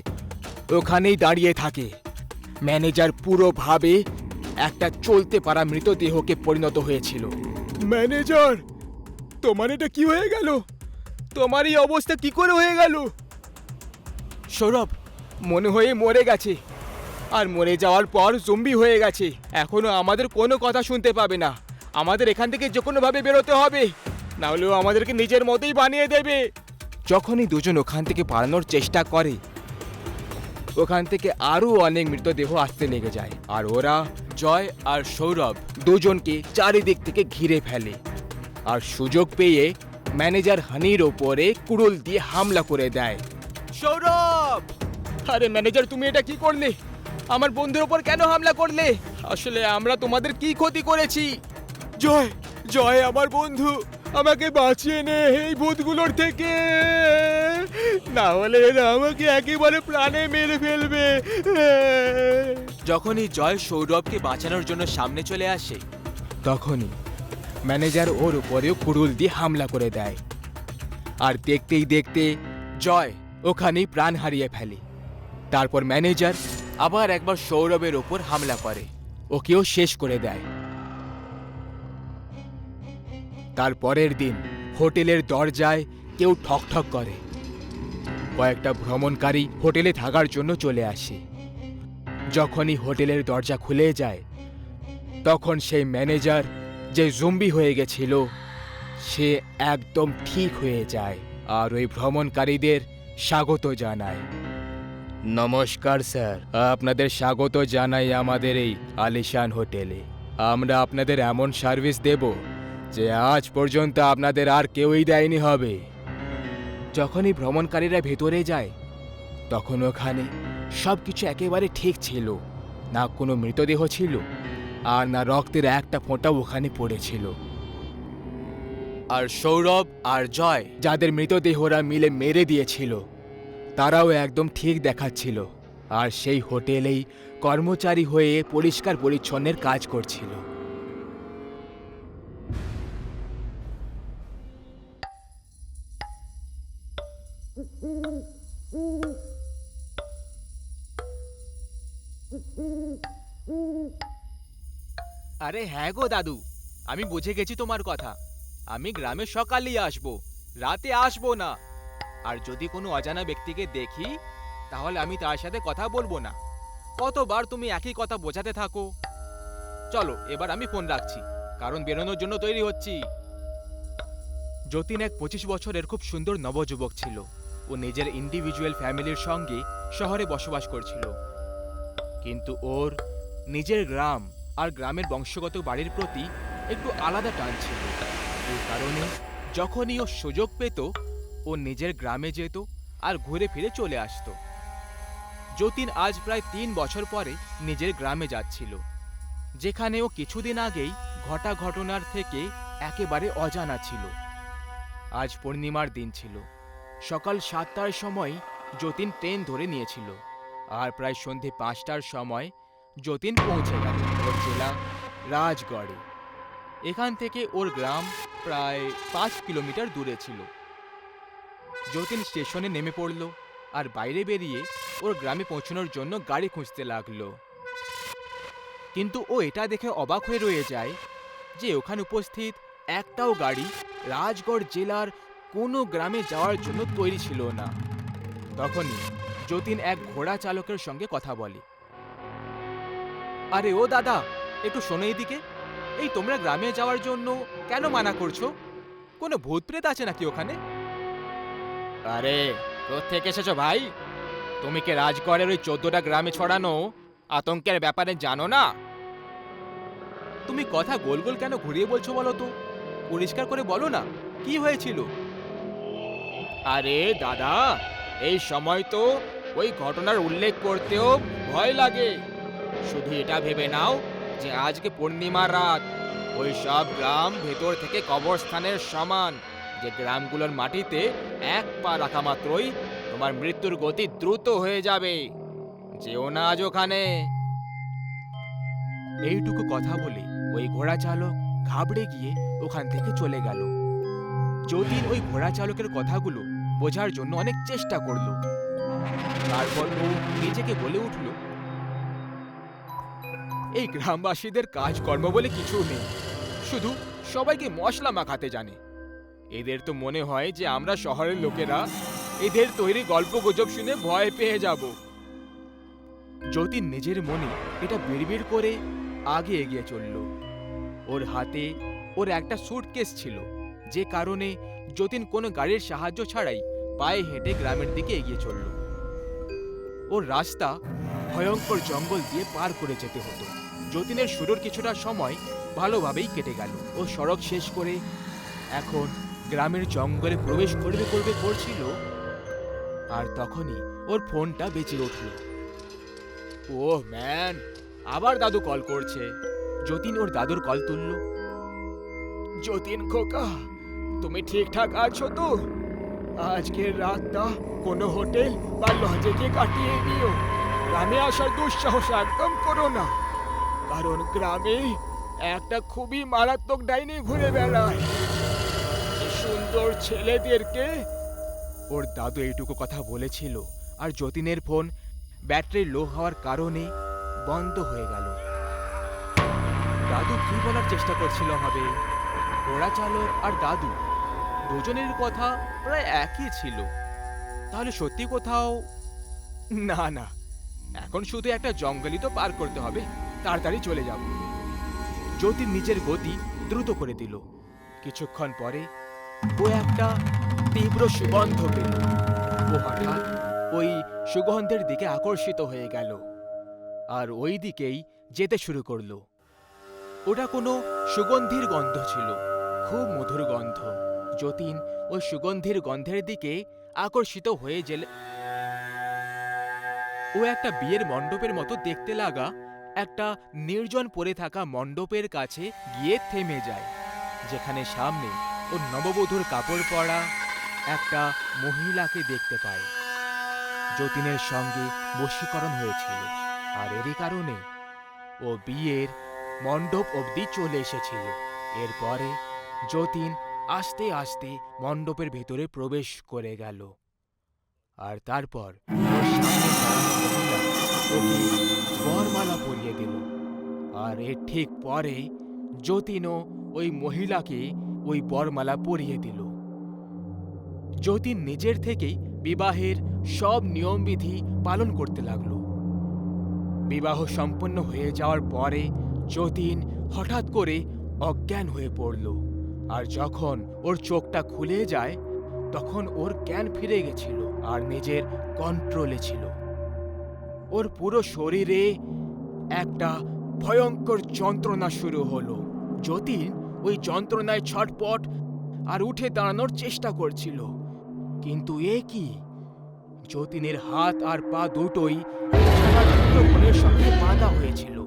ওখানেই দাঁড়িয়ে থাকে। ম্যানেজার পুরোভাবে একটা চলতে পারা মৃতদেহকে পরিণত হয়েছিল। ম্যানেজার, তোমার এটা কি হয়ে গেল? তোমার এই অবস্থা কি করে হয়ে গেল? সৌরভ মনে হয়ে মরে গেছে, আর মরে যাওয়ার পর জম্বি হয়ে গেছে। এখনো আমাদের কোনো কথা শুনতে পাবে না। আমাদের এখান থেকে যে কোনোভাবে বেরোতে হবে, না হলেও আমাদেরকে নিজের মতোই বানিয়ে দেবে। যখনই দুজন ওখান থেকে পালানোর চেষ্টা করে ওখান থেকে আরো অনেক মৃতদেহ আসতে লেগে যায়, আর ওরা জয় আর সৌরভ দুজনকে চারিদিক থেকে ঘিরে ফেলে। আর সুযোগ পেয়ে ম্যানেজার হানির ওপরে কুড়ুল দিয়ে হামলা করে দেয়। সৌরভ! আরে ম্যানেজার, তুমি এটা কি করলে? আমার বন্ধুর ওপর কেন হামলা করলে? আসলে আমরা তোমাদের কি ক্ষতি করেছি? জয়, জয় আমার বন্ধু, আমাকে বাঁচিয়ে নে এই ভূতগুলোর থেকে, না হলে এরা আমাকে একেবারে প্রাণে মেরে ফেলবে। যখনই জয় সৌরভকে বাঁচানোর জন্য সামনে চলে আসে, তখনই ম্যানেজার ওর উপরেও কুড়ুল দিয়ে হামলা করে দেয়, আর দেখতেই দেখতে জয় ওখানেই প্রাণ হারিয়ে ফেলে। তারপর ম্যানেজার আবার একবার সৌরভের ওপর হামলা করে। ওকেও শেষ করে দেয়। তারপরের দিন হোটেলের দরজায় কেউ ঠকঠক করে। কয়েকটা ভ্রমণকারী হোটেলে থাকার জন্য চলে আসে। যখনই হোটেলের দরজা খুলে যায়, তখন সেই ম্যানেজার যে জম্বি হয়ে গেছিল সে একদম ঠিক হয়ে যায় আর ওই ভ্রমণকারীদের স্বাগত জানায়। নমস্কার স্যার, আপনাদের স্বাগত জানাই আমাদের এই আলিশান হোটেলে। আমরা আপনাদের এমন সার্ভিস দেব যে আজ পর্যন্ত আপনাদের আর কেউই দেয়নি হবে। যখনই ভ্রমণকারীরা ভেতরে যায়, তখন ওখানে সবকিছু একেবারে ঠিক ছিল। না কোনো মৃতদেহ ছিল, আর না রক্তের একটা ফোঁটাও ওখানে পড়েছিল। আর সৌরভ আর জয় যাদের মৃতদেহরা মিলে মেরে দিয়েছিল তারাও একদম ঠিক দেখাচ্ছিল, আর সেই হোটেলেই কর্মচারী হয়ে পরিষ্কার পরিচ্ছন্নের কাজ করছিল। আরে হ্যাঁ গো দাদু, আমি বুঝে গেছি তোমার কথা। আমি গ্রামে সকালেই আসবো, রাতে আসবো না। আর যদি কোনো অজানা ব্যক্তিকে দেখি তাহলে আমি তার সাথে কথা বলবো না। কতবার তুমি একই কথা বোঝাতে থাকো। চলো এবার আমি ফোন রাখছি, কারণ বেরোনোর জন্য তৈরি হচ্ছি। যতীন এক 25 বছরের খুব সুন্দর নবযুবক ছিল। ও নিজের ইন্ডিভিজুয়াল ফ্যামিলির সঙ্গে শহরে বসবাস করছিল, কিন্তু ওর নিজের গ্রাম আর গ্রামের বংশগত বাড়ির প্রতি একটু আলাদা টান ছিল। এই কারণে যখনই ও সুযোগ পেত ও নিজের গ্রামে যেত আর ঘুরে ফিরে চলে আসতো। যতীন আজ প্রায় 3 বছর পরে নিজের গ্রামে যাচ্ছিল, যেখানে ও কিছুদিন আগেই ঘটা ঘটনার থেকে একেবারে অজানা ছিল। আজ পূর্ণিমার দিন ছিল। সকাল 7টার সময় যতীন ট্রেন ধরে নিয়েছিল, আর প্রায় সন্ধে 5টার সময় যতীন পৌঁছে গেল ওর জেলা রাজগড়ে। এখান থেকে ওর গ্রাম প্রায় 5 কিলোমিটার দূরে ছিল। যতীন স্টেশনে নেমে পড়ল আর বাইরে বেরিয়ে ওর গ্রামে পৌঁছানোর জন্য গাড়ি খুঁজতে লাগলো। কিন্তু ও এটা দেখে অবাক হয়ে রয়ে যায় যে ওখানে উপস্থিত একটাও গাড়ি রাজগড় জেলার কোনো গ্রামে যাওয়ার জন্য তৈরি ছিল না। তখনই যতীন এক ঘোড়া চালকের সঙ্গে কথা বলে। আরে ও দাদা, একটু শোনো এদিকে। এই তোমরা গ্রামে যাওয়ার জন্য কেন মানা করছো? কোনো ভূত প্রেত আছে নাকি ওখানে? আরে কোত্থেকে এসেছো ভাই? তুমি কি রাজগড়ের ওই 14টা গ্রামে ছড়ানো আতঙ্কের ব্যাপারে জানো না? তুমি কথা গোল গোল কেন ঘুরিয়ে বলছো বলো তো? পরিষ্কার করে বলো না, কি হয়েছিল? আরে দাদা, এই সময় তো ওই ঘটনার উল্লেখ করতেও ভয় লাগে। শুধু এটা ভেবে নাও যে আজকে পূর্ণিমার রাত। ওই সব গ্রাম ভেতর থেকে কবরস্থানের সমান, যে গ্রামগুলোর মাটিতে এক পা রাখা মাত্রই তোমার মৃত্যুর গতি দ্রুত হয়ে যাবে। যেও না আজ ওখানে। এইটুকু কথা বলে ওই ঘোড়া চালক ঘাবড়ে গিয়ে ওখান থেকে চলে গেল। যতীন ওই ঘোড়া চালকের কথাগুলো বোঝার জন্য অনেক চেষ্টা করল। তারপর ও নিজেকে বলে উঠল, এই গ্রামবাসীদের কাজকর্ম বলে কিছু নেই, শুধু সবাইকে মশলা মাখাতে জানে। এদের তো মনে হয় যে আমরা শহরের লোকেরা এদের তৈরি গল্প গুজব শুনে ভয় পেয়ে যাব। যতীন নিজের মনে এটা বিড়বিড় করে আগে এগিয়ে চলল। ওর হাতে ওর একটা সুটকেস ছিল, যে কারণে যতীন কোনো গাড়ির সাহায্য ছাড়াই পায়ে হেঁটে গ্রামের দিকে এগিয়ে চলল। ওর রাস্তা ভয়ঙ্কর জঙ্গল দিয়ে পার করে যেতে হতো। যতীনের শুরুর কিছুটা সময় ভালোভাবেই কেটে গেল। ও সড়ক শেষ করে এখন গ্রামের জঙ্গলে প্রবেশ করছিল, আর তখনই ওর ফোনটা বেজে উঠল। ওহ ম্যান, আবার দাদু কল করছে। যতীন ওর দাদুর কল তুলল। যতীন খোকা, তুমি ঠিকঠাক আছো তো? আজকের রাতটা কোনো হোটেল বা লজে গিয়ে কাটিয়ে দিও। গ্রামে আসার দুঃসাহস একদম করো না, কারণ গ্রামে একটা খুবই মারাত্মক ডাইনি ঘুরে বেড়ায়। এই সুন্দর ছেলেদেরকে। ওর দাদু এইটুকু কথা বলেছিল, আর যতীনের ফোন ব্যাটারি লো হওয়ার কারণে বন্ধ হয়ে গেল। দাদু কি বলার চেষ্টা করছিল হবে? ঘোড়া চালক আর দাদু দুজনের কথা প্রায় একই ছিল। তাহলে সত্যি কোথাও না না, এখন শুধু একটা জঙ্গলই তো পার করতে হবে, তাড়াতাড়ি চলে যাব। যতীন নিজের গতি দ্রুত করে দিল। কিছুক্ষণ পরে ও একটা তীব্র সুগন্ধ পেল। ও হঠাৎ ওই সুগন্ধের দিকে আকর্ষিত হয়ে গেল আর ওই দিকেই যেতে শুরু করলো। ওটা কোনো সুগন্ধির গন্ধ ছিল, খুব মধুর গন্ধ। যতীন ওই সুগন্ধির গন্ধের দিকে আকর্ষিত হয়ে গেলে ও একটা বিয়ের মণ্ডপের মতো দেখতে লাগা একটা নির্জন পড়ে থাকা মণ্ডপের কাছে গিয়ে থেমে যায়, যেখানে সামনে ও নববধূর কাপড় পরা একটা মহিলাকে দেখতে পায়। যতীনের সঙ্গে বশীকরণ হয়েছিল, আর এরই কারণে ও বিয়ের মণ্ডপ অবধি চলে এসেছিল। এরপরে যতীন আস্তে আস্তে মণ্ডপের ভেতরে প্রবেশ করে গেল, আর তারপর ওর সামনে দাঁড়ানো মহিলা ওকে বরমালা পরিয়ে দিল। আর এর ঠিক পরে যতীনও ওই মহিলাকে ওই বরমালা পরিয়ে দিল। যতীন নিজের থেকেই বিবাহের সব নিয়মবিধি পালন করতে লাগলো। বিবাহ সম্পন্ন হয়ে যাওয়ার পরে যতীন হঠাৎ করে অজ্ঞান হয়ে পড়ল, আর যখন ওর চোখটা খুলে যায় তখন ওর জ্ঞান ফিরে গেছিল আর নিজের কন্ট্রোলে ছিল। ওর পুরো শরীরে একটা ভয়ঙ্কর যন্ত্রণা শুরু হলো। যতীন ওই যন্ত্রণায় ছটপট আর উঠে দাঁড়ানোর চেষ্টা করছিল, কিন্তু এ কি, যতীনের হাত আর পা দুটোই বোনের সঙ্গে বাঁধা হয়েছিল।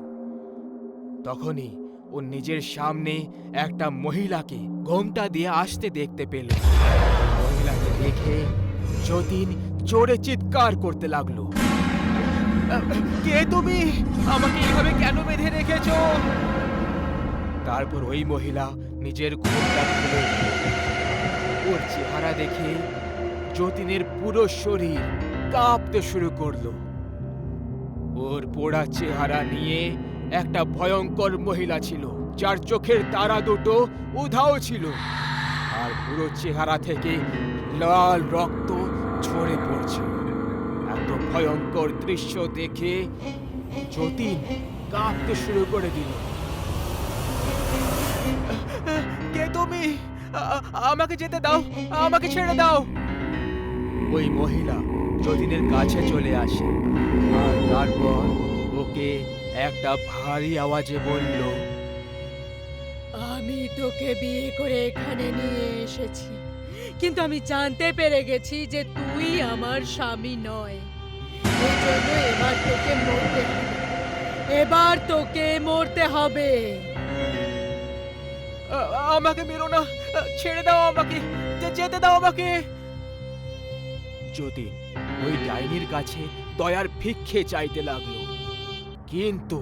তখনই ও নিজের সামনে একটা মহিলাকে ঘোমটা দিয়ে আসতে দেখতে পেল। মহিলাকে দেখে যতীন জোরে চিৎকার করতে লাগলো, কে তুমি? আমাকে এইভাবে কেন বেঁধে রেখেছো? তারপর ওই মহিলা নিজের ঘোমটা খুলে দিল। ওর চেহারা দেখে যতীনের পুরো শরীর কাঁপতে শুরু করলো। ওর পোড়া চেহারা নিয়ে একটা ভয়ঙ্কর মহিলা ছিল, যার চোখের তারা দুটো উধাও ছিল, আর পুরো চেহারা থেকে লাল রক্ত ঝরে পড়ছিল। এত ভয়ঙ্কর দৃশ্য দেখে যতীন কাঁপতে শুরু করে দিল। কে তুমি? আমাকে যেতে দাও, আমাকে ছেড়ে দাও। ওই মহিলা যতীনের কাছে চলে আসে, আর তারপর ওকে একটা ভারী আওয়াজে বলল, আমি তোকে বিয়ে করে এখানে নিয়ে এসেছি, কিন্তু আমি জানতে পেরে গেছি যে তুই আমার স্বামী নয়। এই জন্য এবার তোকে মরতে হবে, এবার তোকে মরতে হবে। আমাকে মেরো না, ছেড়ে দাও আমাকে, যেতে দাও আমাকে। যতীন ওই ডাইনির কাছে দয়ার ভিক্ষে চাইতে লাগলো, কিন্তু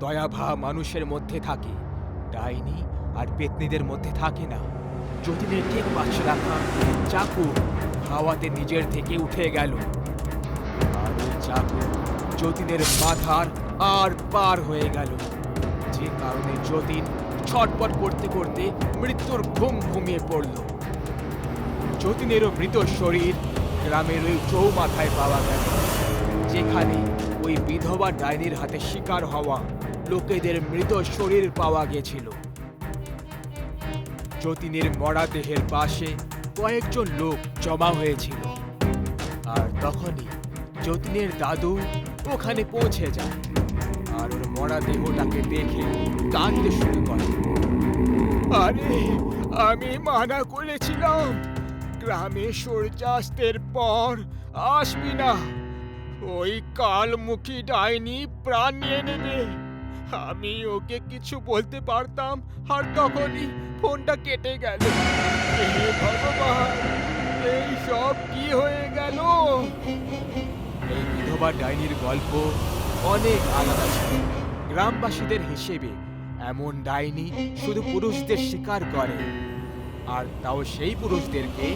দয়াভাব মানুষের মধ্যে থাকে, ডাইনি আর পেতনিদের মধ্যে থাকে না। যতীনের ঠিক পাশে রাখা চাকু হাওয়াতে নিজের থেকে উঠে গেল, আর ওই চাকু যতীনের মাথার আর পার হয়ে গেল, যে কারণে যতীন ছটপট করতে করতে মৃত্যুর ঘুম ঘুমিয়ে পড়ল। যতীনেরও মৃত শরীর গ্রামের ওই চৌমাথায় পাওয়া গেল, যেখানে ওই বিধবা ডাইনির হাতে শিকার হওয়া লোকেদের মৃত শরীর পাওয়া গেছিল। যতীনের মরা দেহের পাশে কয়েকজন লোক জমা হয়েছিল, আর তখনই যতীনের দাদু ওখানে পৌঁছে যায়, আর ওর মরা দেহটাকে দেখে কাঁদতে শুরু করে। আরে, আমি মানা করেছিলাম গ্রামে সূর্যাস্তের পর আসবি না। ওই কালমুখী ডাইনি প্রাণ নিয়ে নেবে। আমি ওকে কিছু বলতে পারতাম আর তখনই ফোনটা কেটে গেল। হে ভগবান, এই সব কি হয়ে গেল? এই বিধবা ডাইনির গল্প অনেক আলাদা ছিল। গ্রামবাসীদের হিসেবে এমন ডাইনি শুধু পুরুষদের শিকার করে, আর তাও সেই পুরুষদেরকে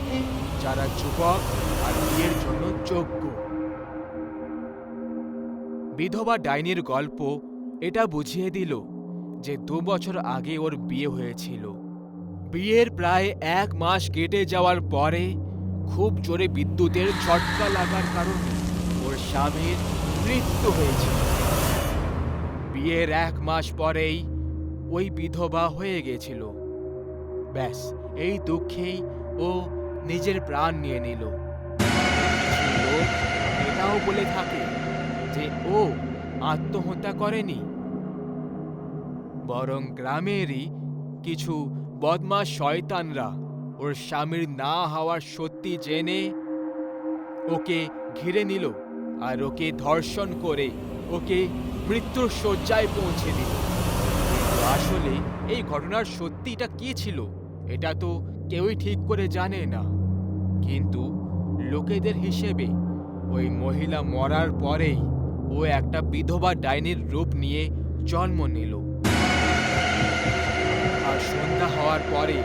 যারা যুবক আর বিয়ের জন্য যোগ্য। বিধবা ডাইনির গল্প এটা বুঝিয়ে দিল যে 2 বছর আগে ওর বিয়ে হয়েছিল। বিয়ের প্রায় 1 মাস কেটে যাওয়ার পরে খুব জোরে বিদ্যুতের ঝটকা লাগার কারণে ওর স্বামীর মৃত্যু হয়েছিল। বিয়ের 1 মাস পরেই ওই বিধবা হয়ে গেছিল। ব্যাস, এই দুঃখেই ও নিজের প্রাণ নিয়ে নিল। কিছু লোক এটাও বলে থাকে যে ও আত্মহত্যা করেনি, বরং গ্রামেরই কিছু বদমাশ শয়তানরা ওর স্বামীর না হওয়ার সত্যি জেনে ওকে ঘিরে নিল আর ওকে ধর্ষণ করে ওকে মৃত্যুর শয্যায় পৌঁছে দিল। কিন্তু আসলে এই ঘটনার সত্যিটা কি ছিল এটা তো কেউই ঠিক করে জানে না। কিন্তু লোকেদের হিসেবে ওই মহিলা মরার পরেই ও একটা বিধবা ডাইনির রূপ নিয়ে জন্ম নিল। আর সন্ধ্যা হওয়ার পরে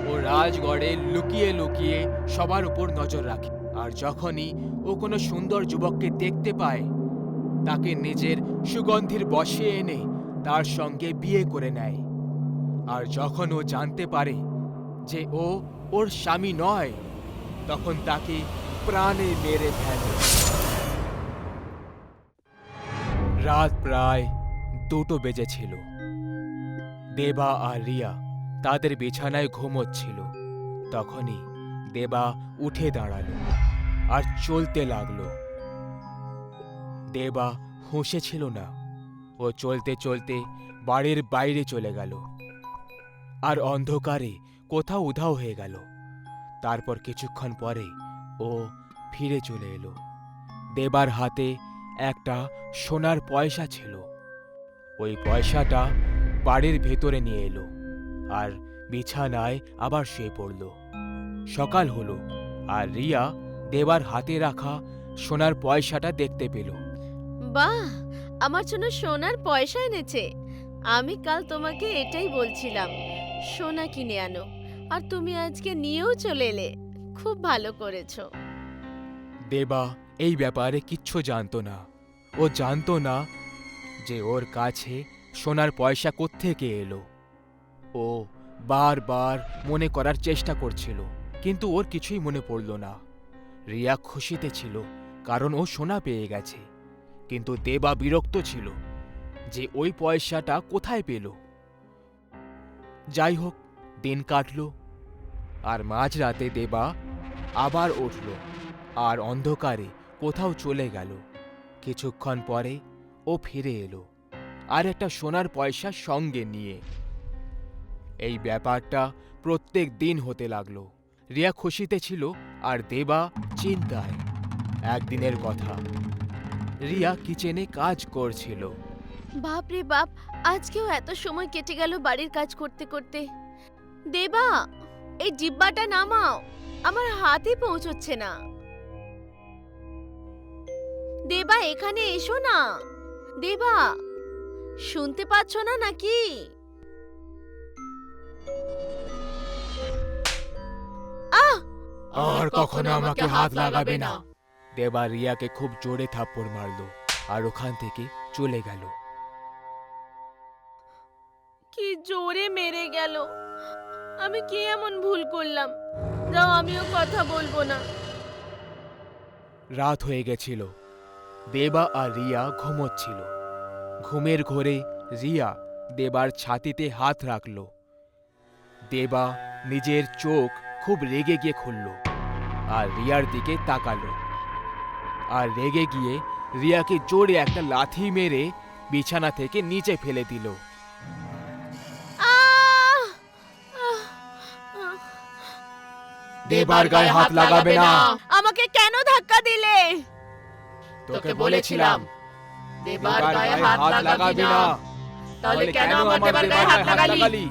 ও রাজগড়ে লুকিয়ে লুকিয়ে সবার উপর নজর রাখে। আর যখনই ও কোনো সুন্দর যুবককে দেখতে পায়, তাকে নিজের সুগন্ধির বশে এনে তার সঙ্গে বিয়ে করে নেয়। আর যখন ও জানতে পারে যে ও ওর স্বামী নয়, তখন তাকে প্রাণে মেরে ফেলে। রাত প্রায় 2টো বেজেছিল। দেবা আর রিয়া তাদের বিছানায় ঘুমোচ্ছিল। তখনই দেবা উঠে দাঁড়ালো আর চলতে লাগলো। দেবা হুঁশে ছিল না। ও চলতে চলতে বাড়ির বাইরে চলে গেল আর অন্ধকারে কোথাও উধাও হয়ে গেল। তারপর কিছুক্ষণ পরে ও ফিরে চলে এলো। দেবার হাতে একটা সোনার পয়সা ছিল। ওই পয়সাটা বাড়ির ভেতরে নিয়ে এলো আর বিছানায় আবার শুয়ে পড়ল। সকাল হলো আর রিয়া দেবার হাতে রাখা সোনার পয়সাটা দেখতে পেল। বাহ, আমার জন্য সোনার পয়সা এনেছে। আমি কাল তোমাকে এটাই বলছিলাম, সোনা কিনে আনো, আর তুমি আজকে নিয়েও চলে এলে। খুব ভালো করেছো। দেবা এই ব্যাপারে কিচ্ছু জানতো না। ও জানতো না যে ওর কাছে সোনার পয়সা কোত্থেকে এলো। ও বারবার মনে করার চেষ্টা করছিল, কিন্তু ওর কিছুই মনে পড়ল না। রিয়া খুশিতে ছিল কারণ ও সোনা পেয়ে গেছে, কিন্তু দেবা বিরক্ত ছিল যে ওই পয়সাটা কোথায় পেল। যাই হোক, দিন কাটল আর মাঝরাতে দেবা আবার উঠল আর অন্ধকারে কোথাও চলে গেল। কিছুক্ষণ পরে ও ফিরে এলো আর একটা সোনার পয়সা সঙ্গে নিয়ে। এই ব্যাপারটা প্রত্যেক দিন হতে লাগলো। রিয়া খুশিতে ছিল আর দেবা চিন্তায়। একদিনের কথা, রিয়া কিচেনে কাজ করছিল। বাপ রে বাপ, আজকেও এত সময় কেটে গেল বাড়ির কাজ করতে করতে। দেবা, এই ডিব্বাটা নামাও, আমার হাতে পৌঁছচ্ছে না। দেবা, এখানে এসো না। দেবা, শুনতে পাচ্ছ না নাকি? আহ! আর কখনো আমাকে হাত লাগাবে না। দেবা রিয়াকে খুব জোরে থাপ্পড় মারলো আর ওখান থেকে চলে গেল। কি জোরে মেরে গেল। আমি কি এমন ভুল করলাম? যাও, আমিও কথা বলবো না। রাত হয়ে গেছিল। দেবা আর রিয়া ঘুমোচ্ছিল। ঘুমের ঘোরে রিয়া দেবার ছাতিতে হাত রাখল। দেবা নিজের চোখ খুব রেগে গিয়ে খুলল আর রিয়ার দিকে তাকালো, আর রেগে গিয়ে রিয়াকে জোরে একটা লাথি মেরে বিছানা থেকে নিচে ফেলে দিল। আহ! আহ! আহ! দেবার গায়ে হাত লাগাবে না। আমাকে কেন ধাক্কা দিলে? তোকে বলেছিলাম দেবার গায়ে হাত লাগাবি না। তাহলে কেন আমার দেবার গায়ে হাত লাগালি?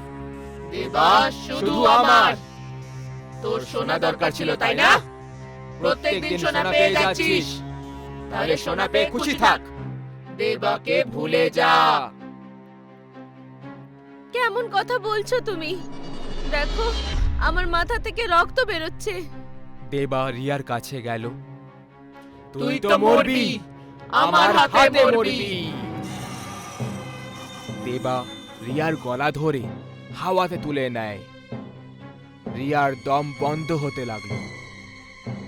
দেবা শুধু আমার। তোর সোনা দরকার ছিল তাই না? প্রত্যেকদিন সোনা পেয়ে যাচ্ছিস, তাহলে সোনা পেয়ে খুশি থাক। দেবাকে ভুলে যা। কেমন কথা বলছো তুমি? দেখো, আমার মাথা থেকে রক্ত বেরোচ্ছে। দেবা রিয়ার কাছে গেল। তুই তো মরবি, আমার হাতে মরবি। দেবা রিয়ার গলা ধরে হাওয়াতে তুলে নেয়। রিয়ার দম বন্ধ হতে লাগলো।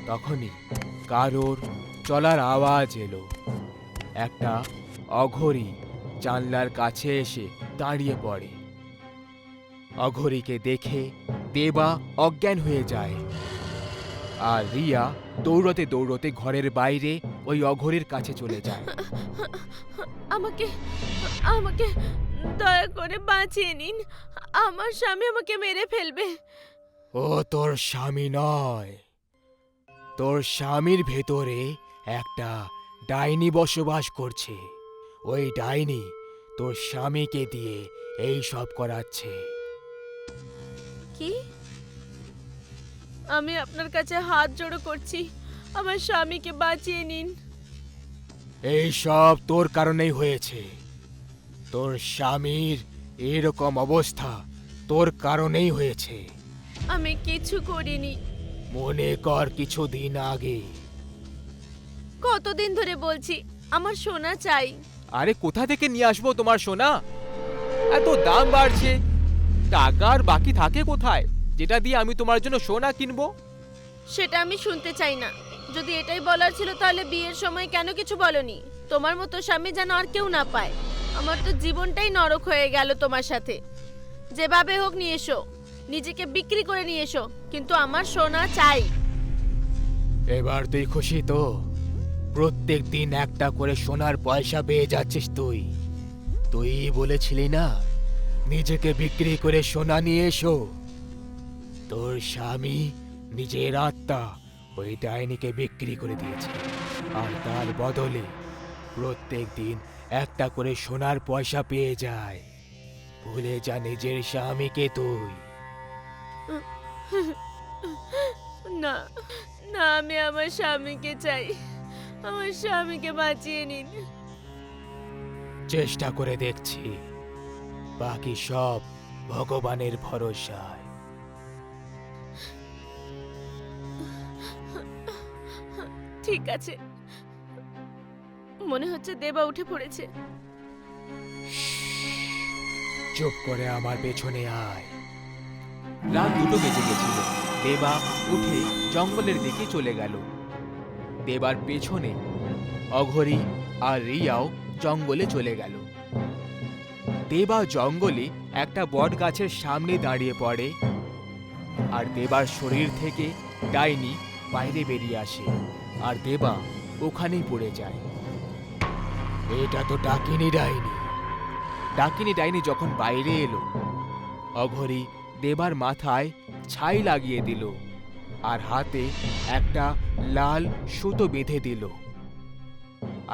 তখনই কারোর চলার আওয়াজ এলো। একটা অঘরী জানলার কাছে এসে দাঁড়িয়ে পড়ে। অঘরীকে দেখে দেবা অজ্ঞান হয়ে যায়। আর রিয়া দৌড়তে দৌড়তে ঘরের বাইরে ওই অঘরীর কাছে চলে যায়। আমাকে আমাকে দয়া করে বাঁচিয়ে নিন। আমার স্বামী আমাকে মেরে ফেলবে। ও তোর স্বামী নয়, তোর স্বামীর ভেতরে একটা ডাইনি বসবাস করছে। ওই ডাইনি তোর স্বামীকে দিয়ে এই সব করাচ্ছে। কি? আমি আপনার কাছে হাত জোড়ো করছি, আমার স্বামীকে বাঁচিয়ে নিন। এই সব তোর কারণেই হয়েছে। তোর স্বামীর এরকম অবস্থা তোর কারণেই হয়েছে। আমি কিছু করিনি। মনে কর কিছুদিন আগে। কতদিন ধরে বলছি আমার সোনা চাই। আরে কোথা থেকে নিয়ে আসবো তোমার সোনা? এত দাম বাড়ছে, টাকার বাকি থাকে কোথায় যেটা দিয়ে আমি তোমার জন্য সোনা কিনবো? সেটা আমি শুনতে চাই না। যদি এটাই বলার ছিল তাহলে বিয়ের সময় কেন কিছু বলনি? তোমার মতো স্বামী যেন আর কেউ না পায়। আমার তো জীবনটাই নরক হয়ে গেল তোমার সাথে। যেভাবে হোক নিয়ে এসো, নিজেকে বিক্রি করে নিয়ে এসো, কিন্তু আমার সোনা চাই। এবার তুই খুশি তো? প্রত্যেক দিন একটা করে সোনার পয়সা পেয়ে যাচ্ছিস তুই। তুই বলেছিলি না নিজেকে বিক্রি করে সোনা নিয়ে এসো। তোর স্বামী নিজের আত্মা ওই ডাইনিকে বিক্রি করে দিয়েছে, আর তার বদলে প্রত্যেক দিন একটা করে সোনার পয়সা পেয়ে যায়। ভুলে যা নিজের স্বামীকে তুই। না না, আমি আমার স্বামীকে চাই। আমার স্বামীকে বাঁচিয়ে নিন। চেষ্টা করে দেখছি, বাকি সব ভগবানের ভরসায়। ঠিক আছে, মনে হচ্ছে দেবা উঠে পড়েছে। চুপ করে আমার পেছনে আয়। রাত 2টো বেজে গেছিল। দেবা উঠে জঙ্গলের দিকে চলে গেল। দেবার পেছনে অঘরী আর রিয়াও জঙ্গলে চলে গেল। দেবা জঙ্গলে একটা বট গাছের সামনে দাঁড়িয়ে পড়ে, আর দেবার শরীর থেকে ডাইনি বাইরে বেরিয়ে আসে, আর দেবা ওখানেই পড়ে যায়। এটা তো ডাকিনি ডাইনি। ডাকিনি ডাইনি যখন বাইরে এলো, অঘরী দেবার মাথায় ছাই লাগিয়ে দিল আর হাতে একটা লাল সুতো বেঁধে দিল,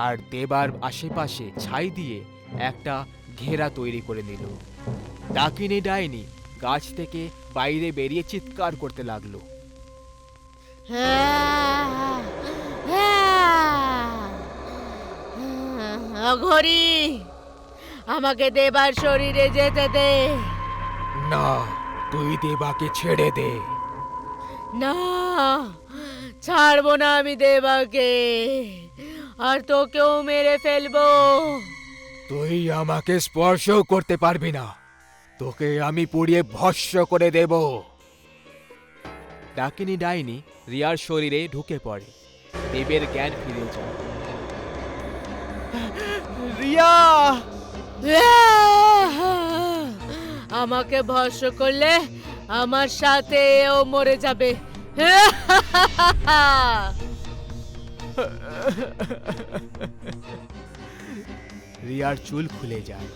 আর দেবার আশেপাশে ছাই দিয়ে একটা ঘেরা তৈরি করে নিল। ডাকিনি ডাইনি গাছ থেকে বাইরে বেরিয়ে চিৎকার করতে লাগলো। অঘরী, আমাকে দেবার শরীরে যেতে দে। না, তুই দেবাকে ছেড়ে দে। না, ছাড়বো না আমি দেবাকে, আর তোকেও মেরে ফেলবো। তুই আমাকে স্পর্শ করতে পারবি না, তোকে আমি পুড়িয়ে ভস্ম করে দেব। ডাকিনি ডাইনি রিয়ার শরীরে ঢুকে পড়ে। দেবের জ্ঞান ফিরে যায়। রিয়া! আমাকে ভস্ম করলে আমার সাথে ও মরে যাবে। রিয়ার চুল খুলে যায়,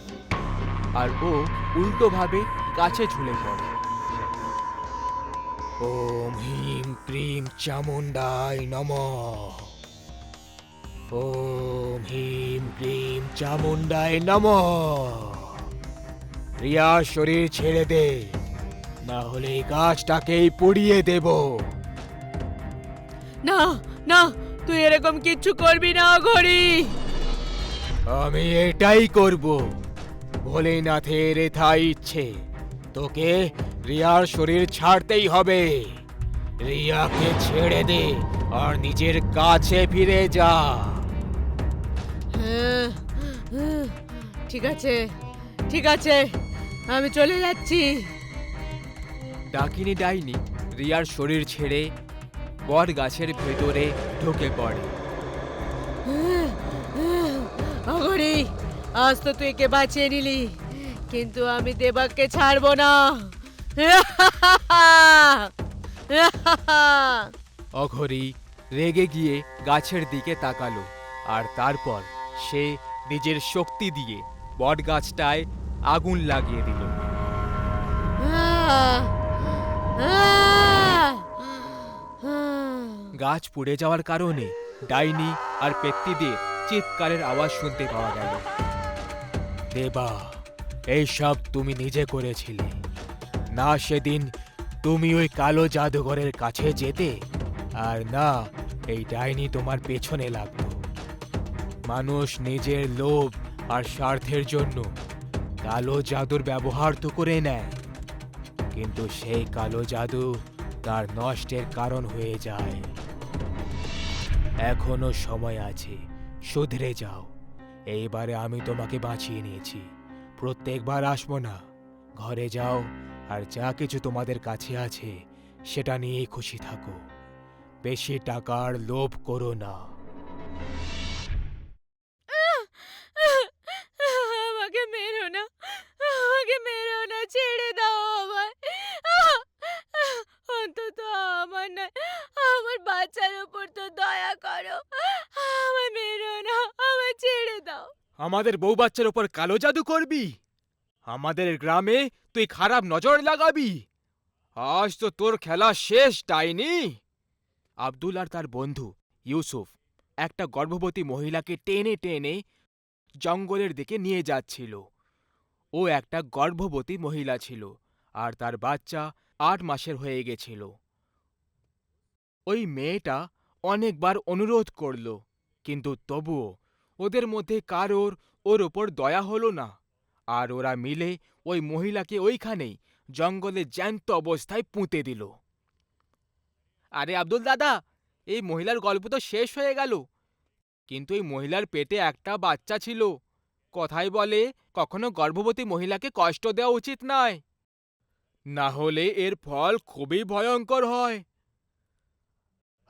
আর ও উল্টো ভাবে গাছে ঝুলে পড়ে। ওম হিম ক্রিম চামুন্ডায় নমঃ। ওম হিম ক্রিম চামুন্ডায় নমঃ। রিয়ার শরীর ছেড়ে দে, না হলে এই গাছটাকেই পুড়িয়ে দেব। না না, তুই এরকম কিচ্ছু করবি না ঘড়ি। আমি এটাই করব। ভোলেনাথের এথাই ইচ্ছে, তোকে রিয়ার শরীর ছাড়তেই হবে। রিয়াকে ছেড়ে দে আর নিজের কাছে ফিরে যা। ঠিক আছে, ঠিক আছে, আমি চলে যাচ্ছি। ডাকিনী ডাইনি রিয়ার শরীর ছেড়ে বট গাছের ভেতরে ঢুকে পড়ে। অঘরি, আজ তো তুই কে বাঁচিয়ে নিলি, কিন্তু আমি দেবাককে ছাড়বো না। অঘরি রেগে গিয়ে গাছের দিকে তাকালো, আর তারপর সে নিজের শক্তি দিয়ে বট গাছটায় আগুন লাগিয়ে দিল। গাছ পুড়ে যাওয়ার কারণে ডাইনি আর পেত্তিদের চিৎকারের আওয়াজ শুনতে পাওয়া গেল। দেবা, এইসব তুমি নিজে করেছিলে না? সেদিন তুমি ওই কালো জাদুঘরের কাছে যেতে, আর না এই ডাইনি তোমার পেছনে লাগতো। মানুষ নিজের লোভ আর স্বার্থের জন্য কালো জাদুর ব্যবহার তো করে নেয়, কিন্তু সেই কালো জাদু তার নষ্টের কারণ হয়ে যায়। এখনো সময় আছে, শুধরে যাও। এইবারে আমি তোমাকে বাঁচিয়ে নিয়েছি, প্রত্যেকবার আসবো না। ঘরে যাও, আর যা কিছু তোমাদের কাছে আছে সেটা নিয়েই খুশি থাকো। বেশি টাকার লোভ করো না। আমাকে মেরো না, আমাকে মেরো না, ছেড়ে দাও আমায়। অন্তত আমার নয়, আমার বাচ্চার উপর তো দয়া করো। আমায় মেরো না, আমায় ছেড়ে দাও। আমাদের বউ বাচ্চার ওপর কালো জাদু করবি? আমাদের গ্রামে তুই খারাপ নজর লাগাবি? আজ তো তোর খেলা শেষ, ডাইনি। আব্দুল আর তার বন্ধু ইউসুফ একটা গর্ভবতী মহিলাকে টেনে টেনে জঙ্গলের দিকে নিয়ে যাচ্ছিল। ও একটা গর্ভবতী মহিলা ছিল, আর তার বাচ্চা ৮ মাসের হয়ে গেছিল। ওই মেয়েটা অনেকবার অনুরোধ করল, কিন্তু তবুও ওদের মধ্যে কারোর ওর ওপর দয়া হলো না, আর ওরা মিলে ওই মহিলাকে ওইখানেই জঙ্গলে জ্যান্ত অবস্থায় পুঁতে দিল। আরে আব্দুল দাদা, এই মহিলার গল্প তো শেষ হয়ে গেল, কিন্তু এই মহিলার পেটে একটা বাচ্চা ছিল। কথায় বলে কখনো গর্ভবতী মহিলাকে কষ্ট দেওয়া উচিত নয়, না হলে এর ফল খুবই ভয়ঙ্কর হয়।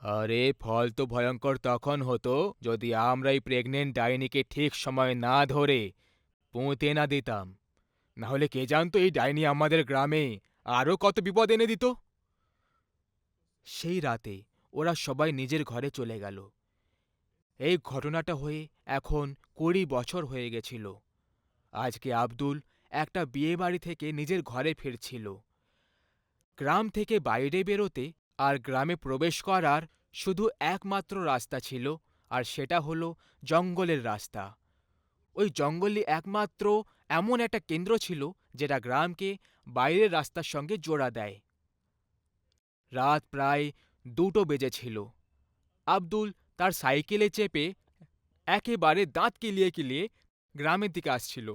আরে ফল তো ভয়ঙ্কর তখন হতো যদি আমরা এই প্রেগনেন্ট ডাইনিকে ঠিক সময় না ধরে পুঁতে না দিতাম। না হলে কে জানতো এই ডাইনি আমাদের গ্রামে আরও কত বিপদ এনে দিত। সেই রাতে ওরা সবাই নিজের ঘরে চলে গেল। এই ঘটনাটা হয়ে এখন ২০ বছর হয়ে গেছিল। আজকে আব্দুল একটা বিয়েবাড়ি থেকে নিজের ঘরে ফিরছিল। গ্রাম থেকে বাইরে বেরোতে আর গ্রামে প্রবেশ করার শুধু একমাত্র রাস্তা ছিল, আর সেটা হলো জঙ্গলের রাস্তা। ওই জঙ্গলই একমাত্র এমন একটা কেন্দ্র ছিল যেটা গ্রামকে বাইরের রাস্তার সঙ্গে জোড়া দেয়। রাত প্রায় ২টো বেজেছিল। আব্দুল তার সাইকেলে চেপে একেবারে দাঁত কিলিয়ে কিলিয়ে গ্রামের দিকে আসছিল,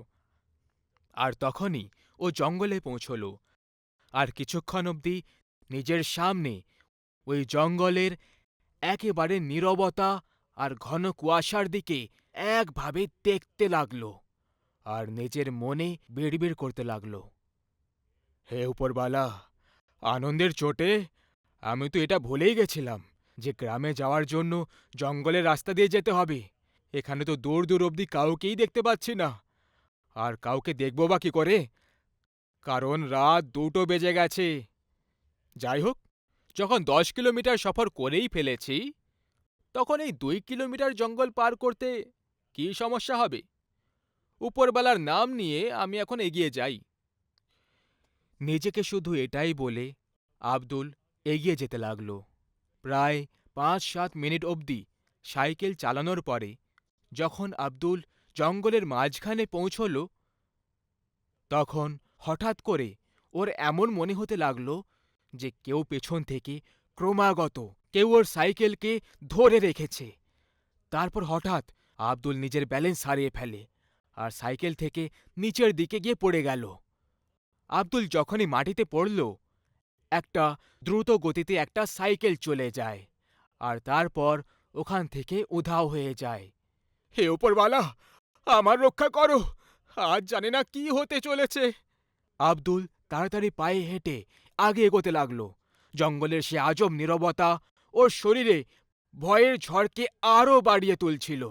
আর তখনই ও জঙ্গলে পৌঁছল। আর কিছুক্ষণ অবধি নিজের সামনে ওই জঙ্গলের একেবারে নীরবতা আর ঘন কুয়াশার দিকে একভাবে দেখতে লাগল, আর নিজের মনে বিড়বিড় করতে লাগল, হে উপরবালা, আনন্দের চোটে আমি তো এটা ভুলেই গেছিলাম যে গ্রামে যাওয়ার জন্য জঙ্গলের রাস্তা দিয়ে যেতে হবে। এখানে তো দূর দূর অবধি কাউকেই দেখতে পাচ্ছি না, আর কাউকে দেখব বা কি করে, কারণ রাত ২টো বেজে গেছে। যাই হোক, যখন ১০ কিলোমিটার সফর করেই ফেলেছি, তখন এই ২ কিলোমিটার জঙ্গল পার করতে কী সমস্যা হবে? উপরবেলার নাম নিয়ে আমি এখন এগিয়ে যাই। নিজেকে শুধু এটাই বলে আব্দুল এগিয়ে যেতে লাগল। প্রায় ৫-৭ মিনিট অবধি সাইকেল চালানোর পরে যখন আব্দুল জঙ্গলের মাঝখানে পৌঁছল, তখন হঠাৎ করে ওর এমন মনে হতে লাগলো যে কেউ পেছন থেকে ক্রমাগত কেউ ওর সাইকেলকে ধরে রেখেছে। তারপর হঠাৎ আব্দুল নিজের ব্যালেন্স হারিয়ে ফেলে আর সাইকেল থেকে নিচের দিকে গিয়ে পড়ে গেল। আব্দুল যখনই মাটিতে পড়ল, একটা দ্রুত গতিতে একটা সাইকেল চলে যায় আর তারপর ওখান থেকে উধাও হয়ে যায়। হে ওপরওয়ালা, আমার রক্ষা করো, আজ জানি না কি হতে চলেছে। আব্দুল তাড়াতাড়ি পায়ে হেঁটে আগে এগোতে লাগলো। জঙ্গলের সে আজব নীরবতা ওর শরীরে ভয়ের ঝড়কে আরও বাড়িয়ে তুলছিল।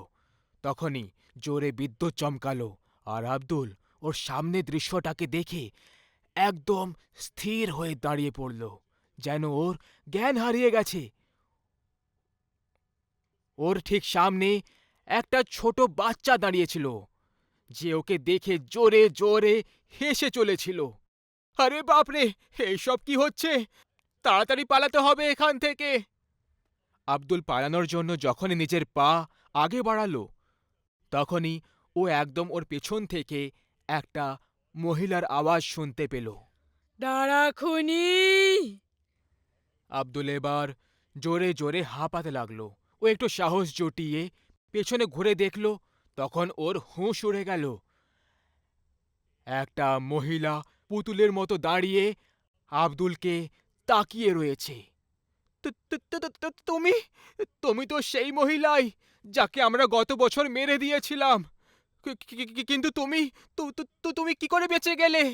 তখনই জোরে বিদ্যুৎ চমকালো আর আব্দুল ওর সামনে দৃশ্যটাকে দেখে একদম স্থির হয়ে দাঁড়িয়ে পড়ল, যেন ওর জ্ঞান হারিয়ে গেছে। ওর ঠিক সামনে একটা ছোট বাচ্চা দাঁড়িয়েছিল, যে ওকে দেখে জোরে জোরে হেসে চলেছিল। আরে বাপরে, এইসব কি হচ্ছে? তাড়াতাড়ি পালাতে হবে এখান থেকে। আব্দুল পালানোর জন্য যখনই নিজের পা আগে বাড়ালো, তখনই ও একদম ওর পেছন থেকে একটা মহিলার আওয়াজ শুনতে পেল। দাঁড়া খুনি! আব্দুল এবার জোরে জোরে হাঁপাতে লাগলো। ও একটু সাহস জুটিয়ে পেছনে ঘুরে দেখল, তখন ওর হুঁশ উড়ে গেল। একটা মহিলা পুতুলের মতো দাঁড়িয়ে আব্দুলকে তাকিয়ে রয়েছে। তুমি তুমি তো সেই মহিলাই যাকে আমরা গত বছর মেরে দিয়েছিলাম। কিন্তু তুমি তুমি কি করে বেঁচে গেলে?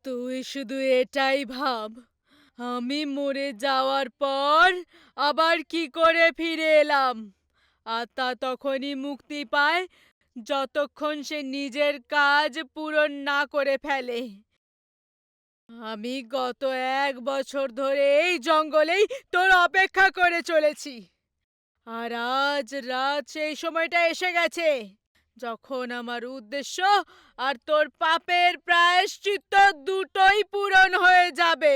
তুই শুধু এটাই ভাব, আমি মরে যাওয়ার পর আবার কি করে ফিরে এলাম। আত্মা তখনই মুক্তি পায় যতক্ষণ সে নিজের কাজ পূরণ না করে ফেলে। আমি গত 1 বছর ধরে এই জঙ্গলেই তোর অপেক্ষা করে চলেছি, আর আজ রাত সেই সময়টা এসে গেছে যখন আমার উদ্দেশ্য আর তোর পাপের প্রায়শ্চিত্ত দুটোই পূরণ হয়ে যাবে।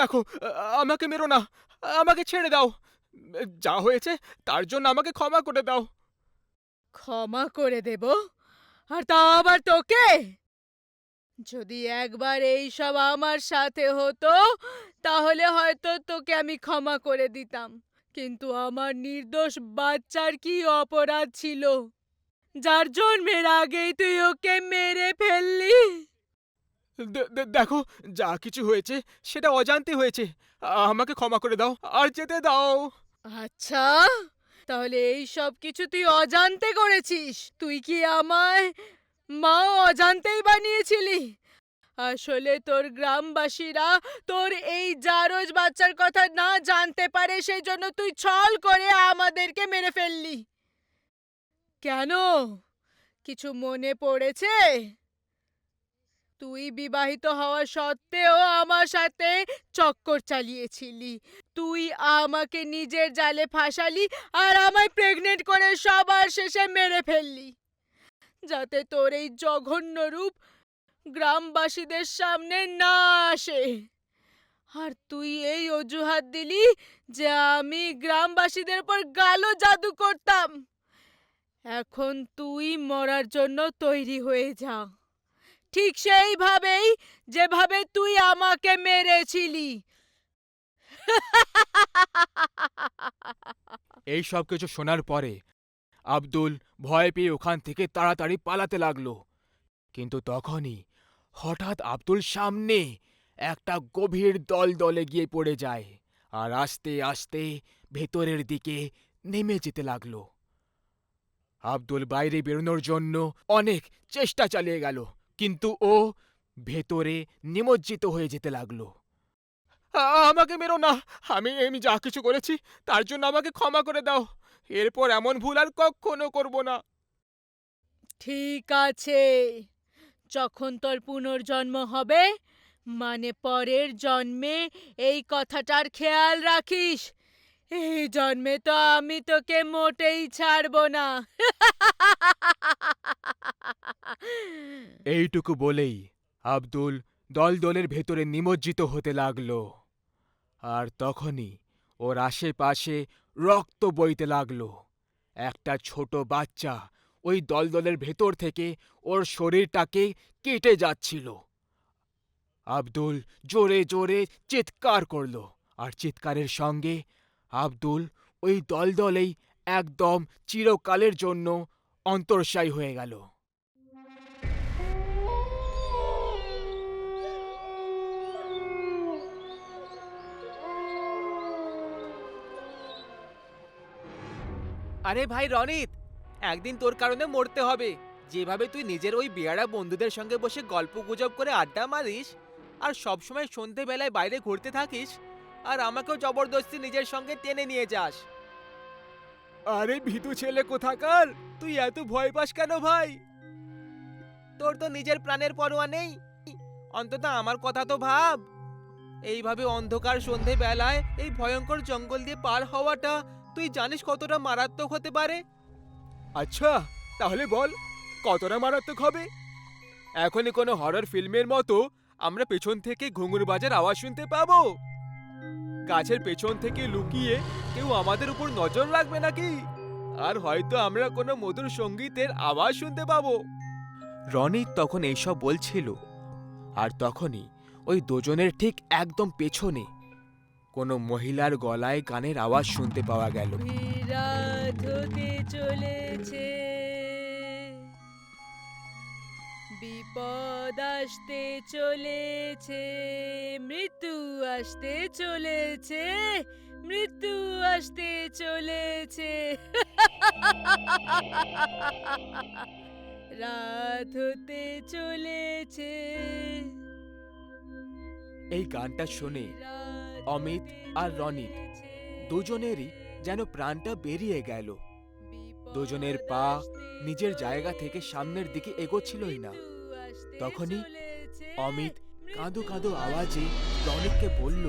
দেখো, আমাকে মেরো না, আমাকে ছেড়ে দাও। যা হয়েছে তার জন্য আমাকে ক্ষমা করে দাও। ক্ষমা করে দেব? আর তা আবার তোকে? যদি একবার এই সব আমার সাথে হতো তাহলে হয়তো তোকে আমি ক্ষমা করে দিতাম, কিন্তু আমার নির্দোষ বাচ্চার কি অপরাধ ছিল, যার জন্মের আগেই তুই ওকে মেরে ফেললি? দেখো, যা কিছু হয়েছে সেটা অজান্তে হয়েছে। আমাকে ক্ষমা করে দাও আর যেতে দাও। আচ্ছা, তাহলে এই সব কিছু তুই অজান্তে করেছিস? তুই কি আমায় মা অজান্তেই বানিয়েছিলি? আসলে তোর গ্রামবাসীরা তোর এই জারজ বাচ্চার কথা না জানতে পারে, সেই জন্য তুই ছল করে আমাদেরকে মেরে ফেললি। কেন? কিছু মনে পড়েছে? তুই বিবাহিত হওয়া সত্ত্বেও আমার সাথে চক্কর চালিয়েছিলি। তুই আমাকে নিজের জালে ফাঁসালি আর আমায় প্রেগনেন্ট করে সবার শেষে মেরে ফেললি, যাতে তোর এই জঘন্য রূপ গ্রামবাসীদের সামনে না আসে। আর তুই এই অজুহাত দিলি যে আমি গ্রামবাসীদের উপর গালো জাদু করতাম। এখন তুই মরার জন্য তৈরি হয়ে যা, ঠিক সেইভাবেই যেভাবে তুই আমাকে মেরেছিলি। এই সব কিছু শোনার পরে আব্দুল ভয় পেয়ে ওখান থেকে তাড়াতাড়ি পালাতে লাগলো। কিন্তু তখনই হঠাৎ আব্দুল সামনে একটা গভীর দলদলে গিয়ে পড়ে যায় আর আস্তে আস্তে ভেতরের দিকে নেমে যেতে লাগলো। আব্দুল বাইরে বেরোনোর জন্য অনেক চেষ্টা চালিয়ে গেল, কিন্তু ও ভেতরে নিমজ্জিত হয়ে যেতে লাগলো। আমাকে মেরো না, আমি আমি যা কিছু করেছি তার জন্য আমাকে ক্ষমা করে দাও। এরপর এমন ভুল আর কখনো করব না। ঠিক আছে, যখন তোর পুনর্জন্ম হবে, মানে পরের জন্মে, এই কথাটার খেয়াল রাখিস। এই জন্মে তো আমি তোকে মোটেই ছাড়বো না। এইটুকু বলেই আব্দুল দলদলের ভেতরে নিমজ্জিত হতে লাগলো। আর তখনই ওর আশেপাশে রক্ত বইতে লাগলো। একটা ছোট বাচ্চা ওই দলদলের ভেতর থেকে ওর শরীরটাকে কেটে যাচ্ছিল। আব্দুল জোরে জোরে চিৎকার করলো, আর চিৎকারের সঙ্গে আব্দুল ওই দলদলেই একদম চিরকালের জন্য অন্তর্শায়ী হয়ে গেল। আরে ভাই রনিত, একদিন তোর কারণে মরতে হবে। যেভাবে তুই নিজের ওই বেয়াড়া বন্ধুদের সঙ্গে বসে গল্প গুজব করে আড্ডা মারিস, আর সবসময় সন্ধেবেলায় বাইরে ঘুরতে থাকিস, আর আমাকেও জবরদস্তি নিজের সঙ্গে টেনে নিয়ে যাস। আরে ভীতু ছেলে কোথাকার, তুই এত ভয় পাস কেন ভাই? তোর তো নিজের প্রাণের পরোয়া নেই, অন্তত আমার কথা তো ভাব। এইভাবে অন্ধকার সন্ধেবেলায় এই ভয়ঙ্কর জঙ্গল দিয়ে পার হওয়াটা তুই জানিস কতটা মারাত্মক হতে পারে? আচ্ছা, তাহলে বল কতটা মারাত্মক হবে? এখনই কোনো হরর ফিল্মের মতো আমরা পেছন থেকে ঘুঙুর বাজার আওয়াজ শুনতে পাবো? গাছের পেছন থেকে লুকিয়ে কেউ আমাদের উপর নজর রাখবে নাকি? আর হয়তো আমরা কোনো মধুর সঙ্গীতের আওয়াজ শুনতে পাবো। রনিত তখন এইসব বলছিল, আর তখনই ওই দুজনের ঠিক একদম পেছনে কোনো মহিলার গলায় গানের আওয়াজ শুনতে পাওয়া গেল। রাত হতে চলেছে, বিপদ আসতে চলেছে, মৃত্যু আসতে চলেছে, মৃত্যু আসতে চলেছে। রাত হতে চলেছে। এই গানটা শুনে অমিত আর রনিত দুজনেরই যেন প্রাণটা বেরিয়ে গেল। দুজনের পা নিজের জায়গা থেকে সামনের দিকে এগোচ্ছিলই না। তখনই অমিত কাঁদো কাঁদো আওয়াজে রনিতকে বলল,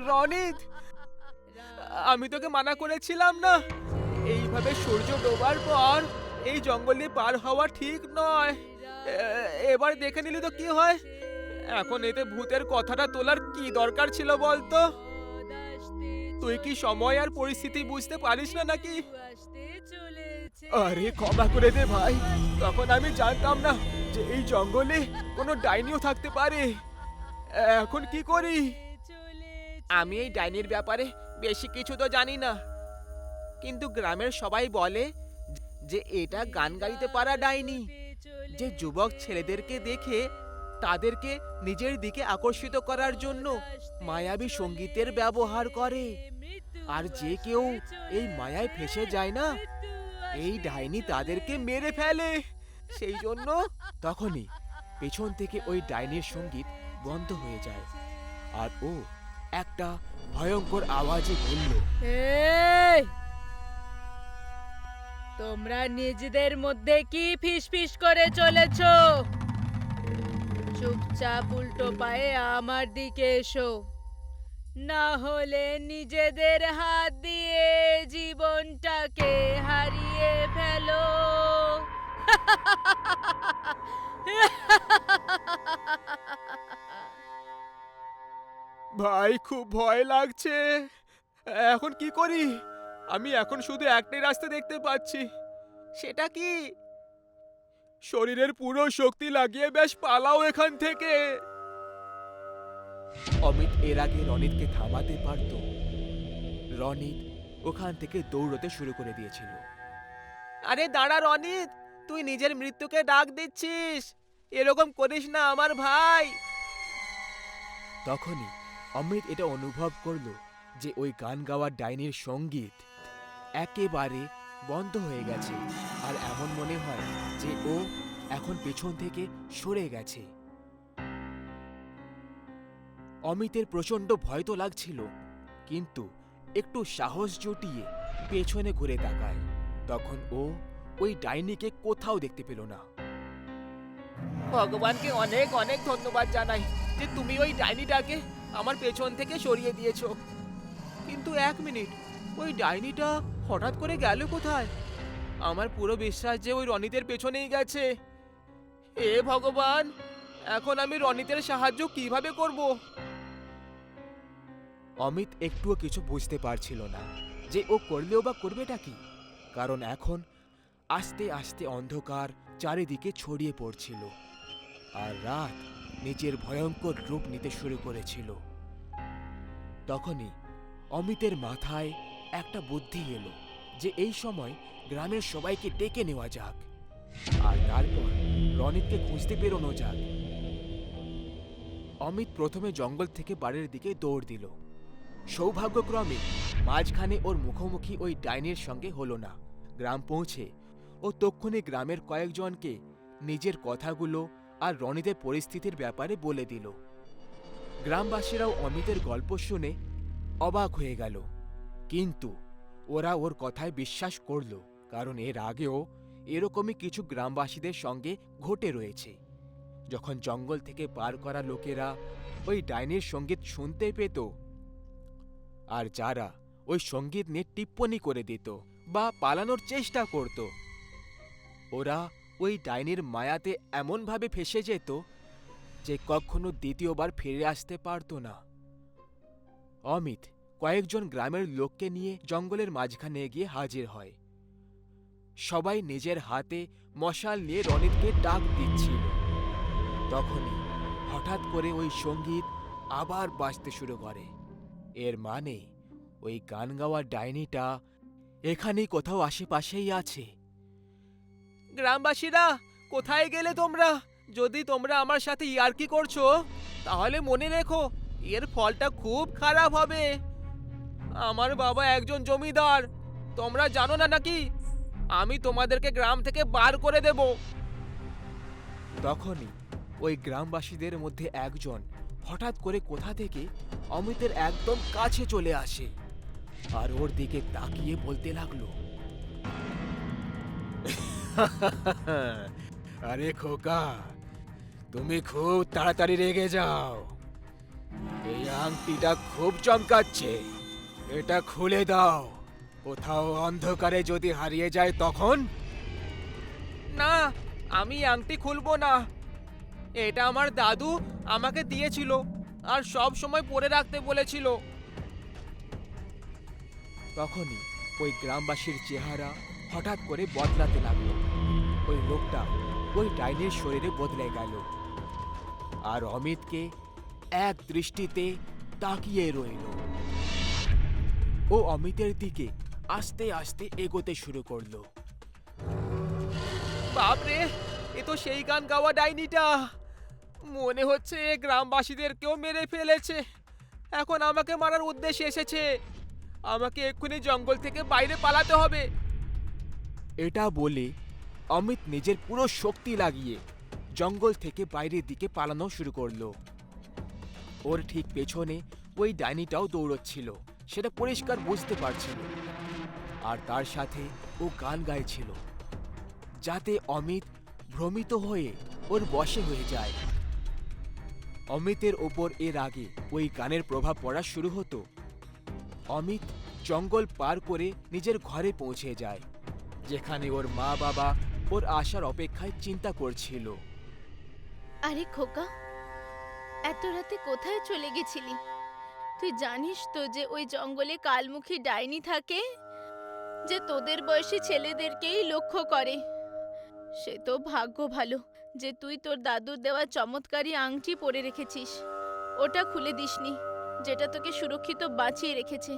রনিত, আমি তোকে মানা করেছিলাম না, এইভাবে সূর্য ডোবার পর এই জঙ্গল দিয়ে পার হওয়া ঠিক নয়। এবার দেখে নিলি তো কি হয়। এখন এতে ভূতের কথাটা তোলার কি দরকার ছিল বলতো? তুই কি সময় আর পরিস্থিতি বুঝতে পারিস না নাকি? আরে ক্ষমা করে দে ভাই, তখন আমি জানতাম না যে এই জঙ্গলে কোনো ডাইনিও থাকতে পারে। এখন কি করি? আমি এই ডাইনির ব্যাপারে বেশি কিছু তো জানি না, কিন্তু গ্রামের সবাই বলে যে এটা গান গাইতে পারা ডাইনি, যে যুবক ছেলেদেরকে দেখে তাদেরকে নিজের দিকে আকর্ষিত করার জন্য মায়াবী সঙ্গীতের ব্যবহার করে। আর যে কেউ এই মায়ায় ফেসে যায় না, এই ডাইনি তাদেরকে মেরে ফেলে। সেই জন্য তখনই পেছন থেকে ওই ডাইনির সঙ্গীত বন্ধ হয়ে যায়, আর ও একটা ভয়ঙ্কর আওয়াজে বলল, এই, তোমরা নিজেদের মধ্যে কি ফিসফিস করে চলেছ? চুপচাপ উল্টো পায়ে আমার দিকে এসো, না হলে নিজেদের হাত দিয়ে জীবনটাকে হারিয়ে ফেলো। ভাই খুব ভয় লাগছে, এখন কি করি? আমি এখন শুধু একটাই রাস্তা দেখতে পাচ্ছি। সেটা কি? শরীরের পুরো শক্তি লাগিয়ে বেশ পালাও এখান থেকে। অমিত এর আগে রনিতকে থামাতে পারত। রনিত ওখান থেকে দৌড়তে শুরু করে দিয়েছিল। আরে দাঁড়া রনিত, তুই নিজের মৃত্যুকে ডাক দিচ্ছিস। এরকম করিস না আমার ভাই। তখনই অমিত এটা অনুভব করলো যে ওই গান গাওয়ার ডাইনির সঙ্গীত একেবারে বন্ধ হয়ে গেছে, আর এমন মনে হয় যে ও এখন পেছন থেকে সরে গেছে। অমিতের প্রচন্ড ভয় তো লাগছিল, কিন্তু একটু সাহস জুটিয়ে পেছনে ঘুরে তাকায়। তখন ও ওই ডাইনিকে কোথাও দেখতে পেল না। ভগবানকে অনেক অনেক ধন্যবাদ জানাই যে তুমি ওই ডাইনিটাকে আমার পেছন থেকে সরিয়ে দিয়েছো। কিন্তু এক মিনিট, ওই ডাইনিটা হঠাৎ করে গেল কোথায়? আমার পুরো বিশ্বাস যে ওই রনিতের পেছনেই গেছে। এ ভগবান, এখন আমি রনিতের সাহায্য কিভাবে করব? অমিত একটুও কিছু বুঝতে পারছিল না যে ও করলেও বা করবেটা কি, কারণ এখন আস্তে আস্তে অন্ধকার চারিদিকে ছড়িয়ে পড়ছিল আর রাত নিজের ভয়ঙ্কর রূপ নিতে শুরু করেছিল। তখনই অমিতের মাথায় একটা বুদ্ধি এলো যে এই সময় গ্রামের সবাইকে ডেকে নেওয়া যাক আর তারপর রনিতকে খুঁজতে বেরোনো যাক। অমিত প্রথমে জঙ্গল থেকে বাড়ির দিকে দৌড় দিল। সৌভাগ্যক্রমে মাঝখানে ওর মুখোমুখি ওই ডাইনির সঙ্গে হলো না। গ্রাম পৌঁছে ও তক্ষুনি গ্রামের কয়েকজনকে নিজের কথাগুলো আর রনিতের পরিস্থিতির ব্যাপারে বলে দিল। গ্রামবাসীরাও অমিতের গল্প শুনে অবাক হয়ে গেল, কিন্তু ওরা ওর কথায় বিশ্বাস করল, কারণ এর আগেও এরকমই কিছু গ্রামবাসীদের সঙ্গে ঘটে রয়েছে। যখন জঙ্গল থেকে পার করা লোকেরা ওই ডাইনির সঙ্গীত শুনতে পেত আর যারা ওই সঙ্গীত নিয়ে টিপ্পনি করে দিত বা পালানোর চেষ্টা করত, ওরা ওই ডাইনির মায়াতে এমনভাবে ফেসে যেত যে কখনো দ্বিতীয়বার ফিরে আসতে পারত না। অমিত কয়েকজন গ্রামের লোককে নিয়ে জঙ্গলের মাঝখানে গিয়ে হাজির হয়। সবাই নিজের হাতে মশাল নিয়ে রনিতকে ডাক দিচ্ছিল। তখনই হঠাৎ করে ওই সঙ্গীত আবার বাজতে শুরু করে। এর মানে ওই গান গাওয়া ডাইনিটা এখানেই কোথাও আশেপাশেই আছে। গ্রামবাসীরা, কোথায় গেলে তোমরা? যদি তোমরা আমার সাথে ইয়ার্কি করছো তাহলে মনে রেখো এর ফলটা খুব খারাপ হবে। আমার বাবা একজন জমিদার, তোমরা জানো না নাকি? আমি তোমাদেরকে গ্রাম থেকে বার করে দেব। তখনই ওই গ্রামবাসীদের মধ্যে একজন হঠাৎ করে কোথা থেকে অমিতের একদম কাছে চলে আসে আর ওর দিকে তাকিয়ে বলতে লাগলো, আরে খোকা, তুমি খুব তাড়াতাড়ি রেগে যাও। এই আংটিটা খুব চমকাচ্ছে, এটা খুলে দাও। কোথাও অন্ধকারে যদি হারিয়ে যায় তখন? না, আমি আংটি খুলবো না। এটা আমার দাদু আমাকে দিয়েছিল আর সব সময় পরে রাখতে বলেছিল। তখনই ওই গ্রামবাসীর চেহারা হঠাৎ করে বদলাতে লাগলো। ওই লোকটা ওই ডাইনির শরীরে বদলে গেল আর অমিতকে এক দৃষ্টিতে তাকিয়ে রইল। ও অমিতের দিকে আস্তে আস্তে এগোতে শুরু করলো। বাপরে, এ তো সেই গান গাওয়া ডাইনিটা। মনে হচ্ছে এ গ্রামবাসীদেরকেও মেরে ফেলেছে। এখন আমাকে মারার উদ্দেশ্যে এসেছে। আমাকে এক্ষুনি জঙ্গল থেকে বাইরে পালাতে হবে। এটা বলে অমিত নিজের পুরো শক্তি লাগিয়ে জঙ্গল থেকে বাইরের দিকে পালানো শুরু করলো। ওর ঠিক পেছনে ওই ডাইনিটাও দৌড়চ্ছিল, সেটা পরিষ্কার বুঝতে পারছিল। আর তার সাথে ও গান গাইছিল, যাতে অমিত ভ্রমিত হয়ে ওর বশে হয়ে যায়। অমিতের ওপর এর আগে ওই গানের প্রভাব পড়া শুরু হতো। অমিত জঙ্গল পার করে নিজের ঘরে পৌঁছে যায়, যেখানে ওর মা বাবা ওর আসার অপেক্ষায় চিন্তা করছিল। আরে খোকা, এত রাতে কোথায় চলে গেছিলি? তুই জানিস তো যে ওই জঙ্গলে কালমুখী ডাইনি থাকে, যে তোদের বয়সী ছেলেদেরকেই লক্ষ্য করে। সে তো ভাগ্য ভালো যে তুই তোর দাদুর দেওয়া চমৎকারী আংটি পরে রেখেছিস। ওটা খুলে দিসনি, যেটা তোকে সুরক্ষিত বাঁচিয়ে রেখেছে।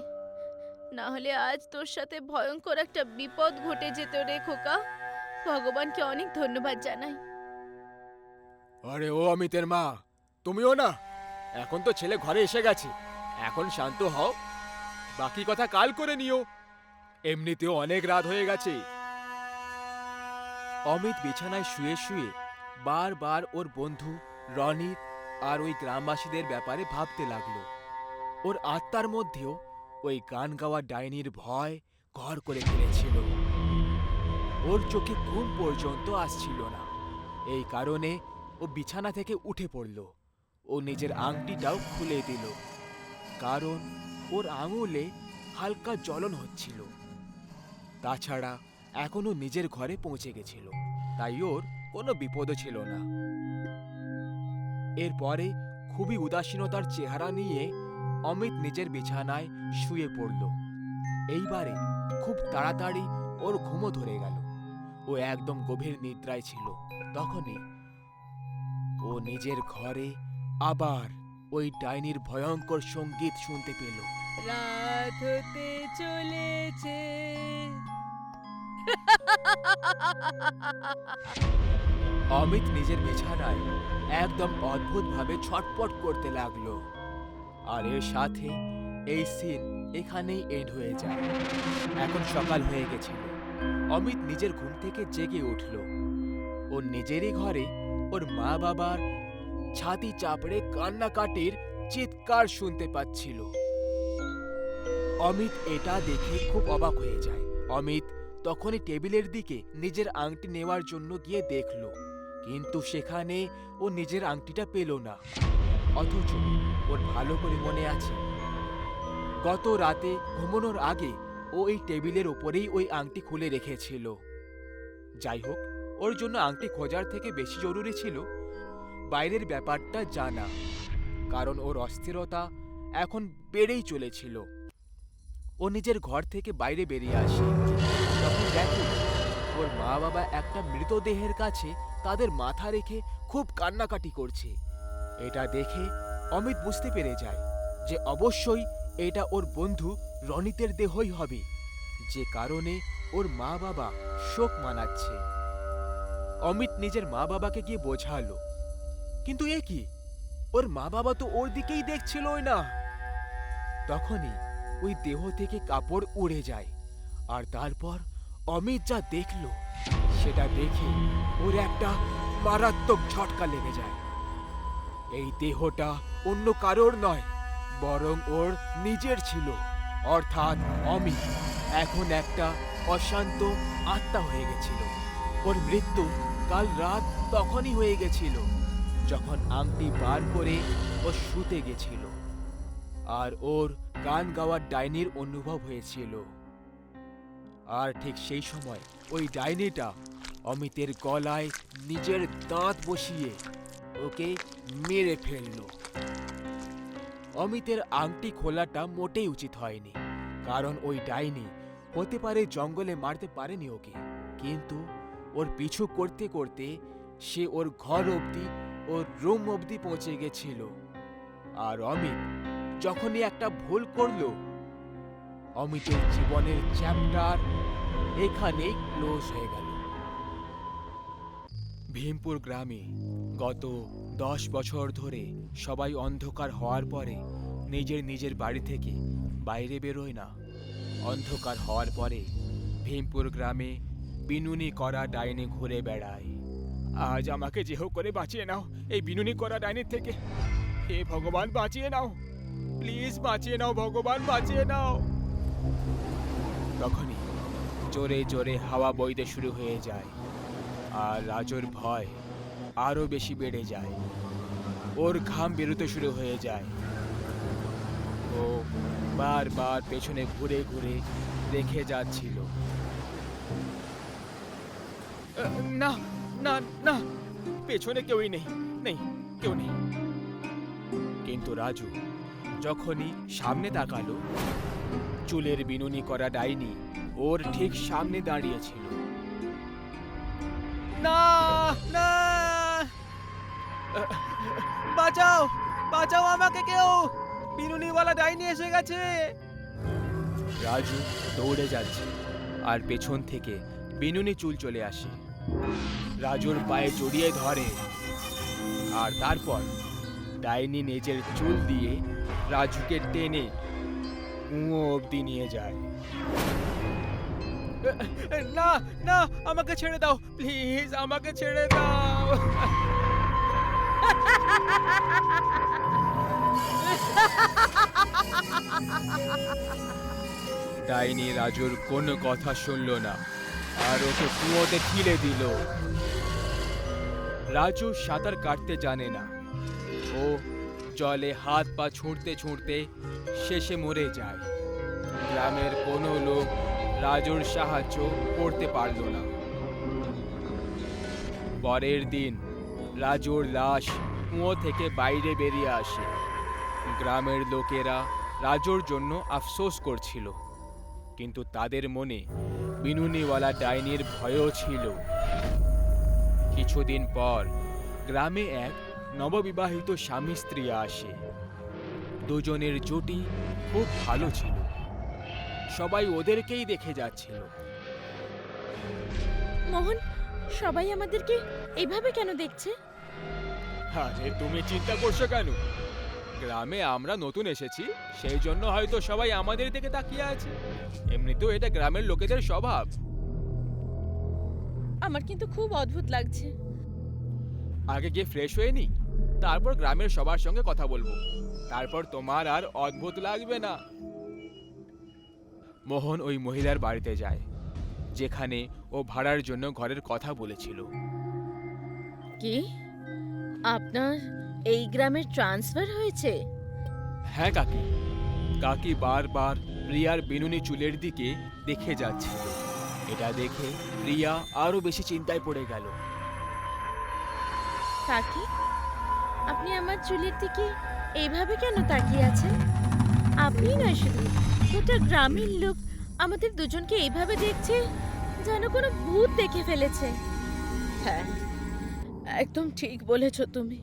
না হলে আজ তোর সাথে ভয়ঙ্কর একটা বিপদ ঘটে যেত রে খোকা। ভগবানকে অনেক ধন্যবাদ জানাই। আরে ও অমিতের মা, তুমিও না? এখন তো ছেলে ঘরে এসে গেছে, এখন শান্ত হও। বাকি কথা কাল করে নিও, এমনিতেও অনেক রাত হয়ে গেছে। অমিত বিছানায় শুয়ে শুয়ে বারবার ওর বন্ধু রনিত আর ওই গ্রামবাসীদের ব্যাপারে ভাবতে লাগলো। ওর আত্মার মধ্যেও ওই গান গাওয়া ডাইনির ভয় ঘর করে ফেলেছিল। ওর চোখে ঘুম পর্যন্ত আসছিল না। এই কারণে ও বিছানা থেকে উঠে পড়ল। ও নিজের আংটিটাও খুলে দিল, কারণ ওর আঙুলে হালকা জ্বলন হচ্ছিল। তাছাড়া এখনো নিজের ঘরে পৌঁছে গেছিল, তাই ওর কোনো বিপদও ছিল না। এরপরে খুবই উদাসীনতার চেহারা নিয়ে অমিত নিজের বিছানায় শুয়ে পড়ল। এইবারে খুব তাড়াতাড়ি ওর ঘুমও ধরে গেল। ও একদম গভীর নিদ্রায় ছিল। তখনই ও নিজের ঘরে আবার ওই ডাইনির ভয়ঙ্কর সঙ্গীত শুনতে পেল। রাত হতে চলেছে। অমিত নিজের বিছানায় একদম অদ্ভুতভাবে ছটপট করতে লাগলো। আর এর সাথে এই সিন এখানেই এন্ড হয়ে যায়। এখন সকাল হয়ে গেছিল। অমিত নিজের ঘুম থেকে জেগে উঠল। ওর নিজেরই ঘরে ওর মা বাবার ছাতি চাপড়ে কান্নাকাটির চিৎকার শুনতে পাচ্ছিল। অমিত এটা দেখে খুব অবাক হয়ে যায়। অমিত তখনই টেবিলের দিকে নিজের আংটি নেওয়ার জন্য গিয়ে দেখল, কিন্তু সেখানে ও নিজের আংটিটা পেল না। অথচ ওর ভালো করে মনে আছে, গত রাতে ঘুমানোর আগে ও এই টেবিলের ওপরেই ওই আংটি খুলে রেখেছিল। যাই হোক, ওর জন্য আংটি খোঁজার থেকে বেশি জরুরি ছিল বাইরের ব্যাপারটা জানা, কারণ ওর অস্থিরতা এখন বেড়েই চলেছিল। ও নিজের ঘর থেকে বাইরে বেরিয়ে আসে। তখন দেখে ওর মা বাবা একটা মৃতদেহের কাছে তাদের মাথা রেখে খুব কান্নাকাটি করছে। এটা দেখে অমিত বুঝতে পেরে যায় যে অবশ্যই এটা ওর বন্ধু রনিতের দেহই হবে, যে কারণে ওর মা বাবা শোক মানাচ্ছে। অমিত নিজের মা বাবাকে গিয়ে বোঝালো, কিন্তু এ কি, ওর মা বাবা তো ওর দিকেই দেখছিলই না। তখনই ওই দেহ থেকে কাপড় উড়ে যায়। আর তারপর অমিত যা দেখল সেটা দেখে ওর একটা মারাত্মক ঝটকা লেগে যায়। এই দেহটা অন্য কারোর নয়, বরং ওর নিজের ছিল। অর্থাৎ অমিত এখন একটা অশান্ত আত্মা হয়ে গেছিল। ওর মৃত্যু কাল রাত তখনই হয়ে গেছিল যখন আংটি বার করে ও শুতে গেছিল, আর ওর গান গাওয়ার ডাইনির অনুভব হয়েছিল। আর ঠিক সেই সময় ওই ডাইনিটা অমিতের গলায় নিজের দাঁত বসিয়ে ওকে মেরে ফেলল। অমিতের আংটি খোলাটা মোটেই উচিত হয়নি, কারণ ওই ডাইনি হতে পারে জঙ্গলে মারতে পারেনি ওকে, কিন্তু ওর পিছু করতে করতে সে ওর ঘর অবধি, ওর রুম অবধি পৌঁছে গেছিল। আর অমিত যখনই একটা ভুল করল, অমিতের জীবনের চ্যাপ্টার এখানেই ক্লোজ হয়ে গেল। ভীমপুর গ্রামে গত 10 বছর ধরে সবাই অন্ধকার হওয়ার পরে নিজের নিজের বাড়ি থেকে বাইরে বেরোয় না। অন্ধকার হওয়ার পরে ভীমপুর গ্রামে বিনুনি করা ডাইনি ঘুরে বেড়ায়। আজ আমাকে যে হোক করে বাঁচিয়ে নাও এই বিনুনি করা ডাইনির থেকে। হে ভগবান, বাঁচিয়ে নাও, প্লিজ বাঁচিয়ে নাও, ভগবান বাঁচিয়ে নাও। তখনই জোরে জোরে হাওয়া বইতে শুরু হয়ে যায়, আর রাজুর ভয় আরো বেশি বেড়ে যায়। ওর ঘাম বেরোতে শুরু হয়ে যায়। ও বারবার পেছনে ঘুরে ঘুরে দেখে যাচ্ছিল। না না না, পেছনে কেউই নেই, নেই, কেউ নেই। কিন্তু রাজু যখনই সামনে তাকালো, চুলের বিনুনি করা ডাইনি ওর ঠিক সামনে দাঁড়িয়েছিল। না না, বাঁচাও, বাঁচাও আমাকে কেউ, বিনুনিওয়ালা ডাইনি এসে গেছে। রাজু দৌড়ে যাচ্ছে, আর পেছন থেকে বিনুনি চুল চলে আসে, রাজুর পায়ে জড়িয়ে ধরে, আর তারপর ডাইনি নিজের চুল দিয়ে রাজুকে টেনে কুয়ো অবধি নিয়ে যায়। না না, আমাকে ছেড়ে দাও, প্লিজ আমাকে ছেড়ে দাও। ডাইনি রাজুর কোনো কথা শুনল না, আর ওকে কুয়োতে ঠেলে দিল। রাজু সাঁতার কাটতে জানে না। ও জলে হাত পা ছুঁড়তে ছুঁড়তে শেষে মরে যায়। গ্রামের কোনো লোক রাজুর সাহায্য করতে পারল না। পরের দিন রাজুর লাশ কুয়ো থেকে বাইরে বেরিয়ে আসে। গ্রামের লোকেরা রাজুর জন্য আফসোস করছিল, কিন্তু তাদের মনে বিনুনিওয়ালা ডাইনির ভয়ও ছিল। কিছুদিন পর গ্রামে এক নববিবাহিত স্বামী স্ত্রী আসে। দুজনের জুটি খুব ভালো ছিল, সবাই ওদেরকেই দেখে যাচ্ছিল। মোহন, সবাই আমাদেরকে এইভাবে কেন দেখছে? আরে তুমি চিন্তা করছো কেন? গ্রামে আমরা নতুন এসেছি, সেই জন্য হয়তো সবাই আমাদের দিকে তাকিয়ে আছে। এমনিতেও এটা গ্রামের লোকেদের স্বভাব। আমার কিন্তু খুব অদ্ভুত লাগছে। আগে গিয়ে ফ্রেশ হয়ে নি, তারপর গ্রামের সবার সঙ্গে কথা বলবো, তারপর তোমার আর অদ্ভুত লাগবে না। মোহন ওই মহিলার বাড়িতে যায়, যেখানে ও ভাড়ার জন্য ঘরের কথা বলেছিল। কি আপনার এই গ্রামের ট্রান্সফার হয়েছে? হ্যাঁ কাকি। কাকি বারবার প্রিয়ার বিনুনি চুলের দিকে দেখে যাচ্ছিল। এটা দেখে প্রিয়া আরো বেশি চিন্তায় পড়ে গেল। কাকি, আপনি আমার চুলের দিকে এইভাবে কেন তাকিয়ে আছেন? আপনি নয়, শুধু গোটা গ্রামের লোক আমাদের দুজনকে এইভাবে দেখছে যেন কোনো ভূত দেখে ফেলেছে। হ্যাঁ, একদম ঠিক বলেছো তুমি।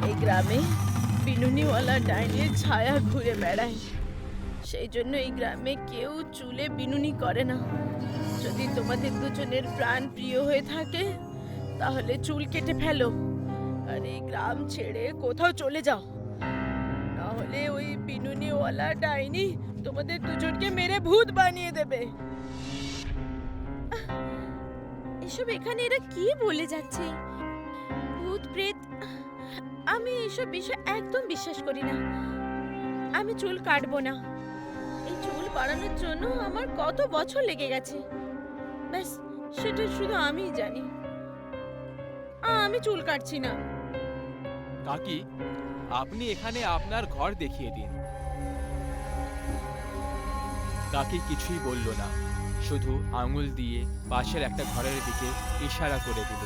এই গ্রামে বিনুনিওয়ালা ডাইনির ছায়া ঘুরে বেড়ায়, সেই জন্য এই গ্রামে কেউ চুলে বিনুনি করে না। যদি তোমাদের দুজনের প্রাণ প্রিয় হয়ে থাকে তাহলে চুল কেটে ফেলো আর এই গ্রাম ছেড়ে কোথাও চলে যাও, না হলে ওই বিনুনিওয়ালা ডাইনি তোমাদের দুজনকে মেরে ভূত বানিয়ে দেবে। এসব এখানে এরা কি বলে যাচ্ছে? ভূত প্রেত, আমি এসব বিষয় একদম বিশ্বাস করি না। আমি চুল কাটবো না। এই চুল বাড়ানোর জন্য আমার কত বছর লেগে গেছে, ব্যাস সেটা শুধু আমিই জানি। আমি চুল কাটছি না। কাকি, আপনি এখানে আপনার ঘর দেখিয়ে দিন। কাকি কিছুই বলল না, শুধু আঙুল দিয়ে পাশের একটা ঘরের দিকে ইশারা করে দিল।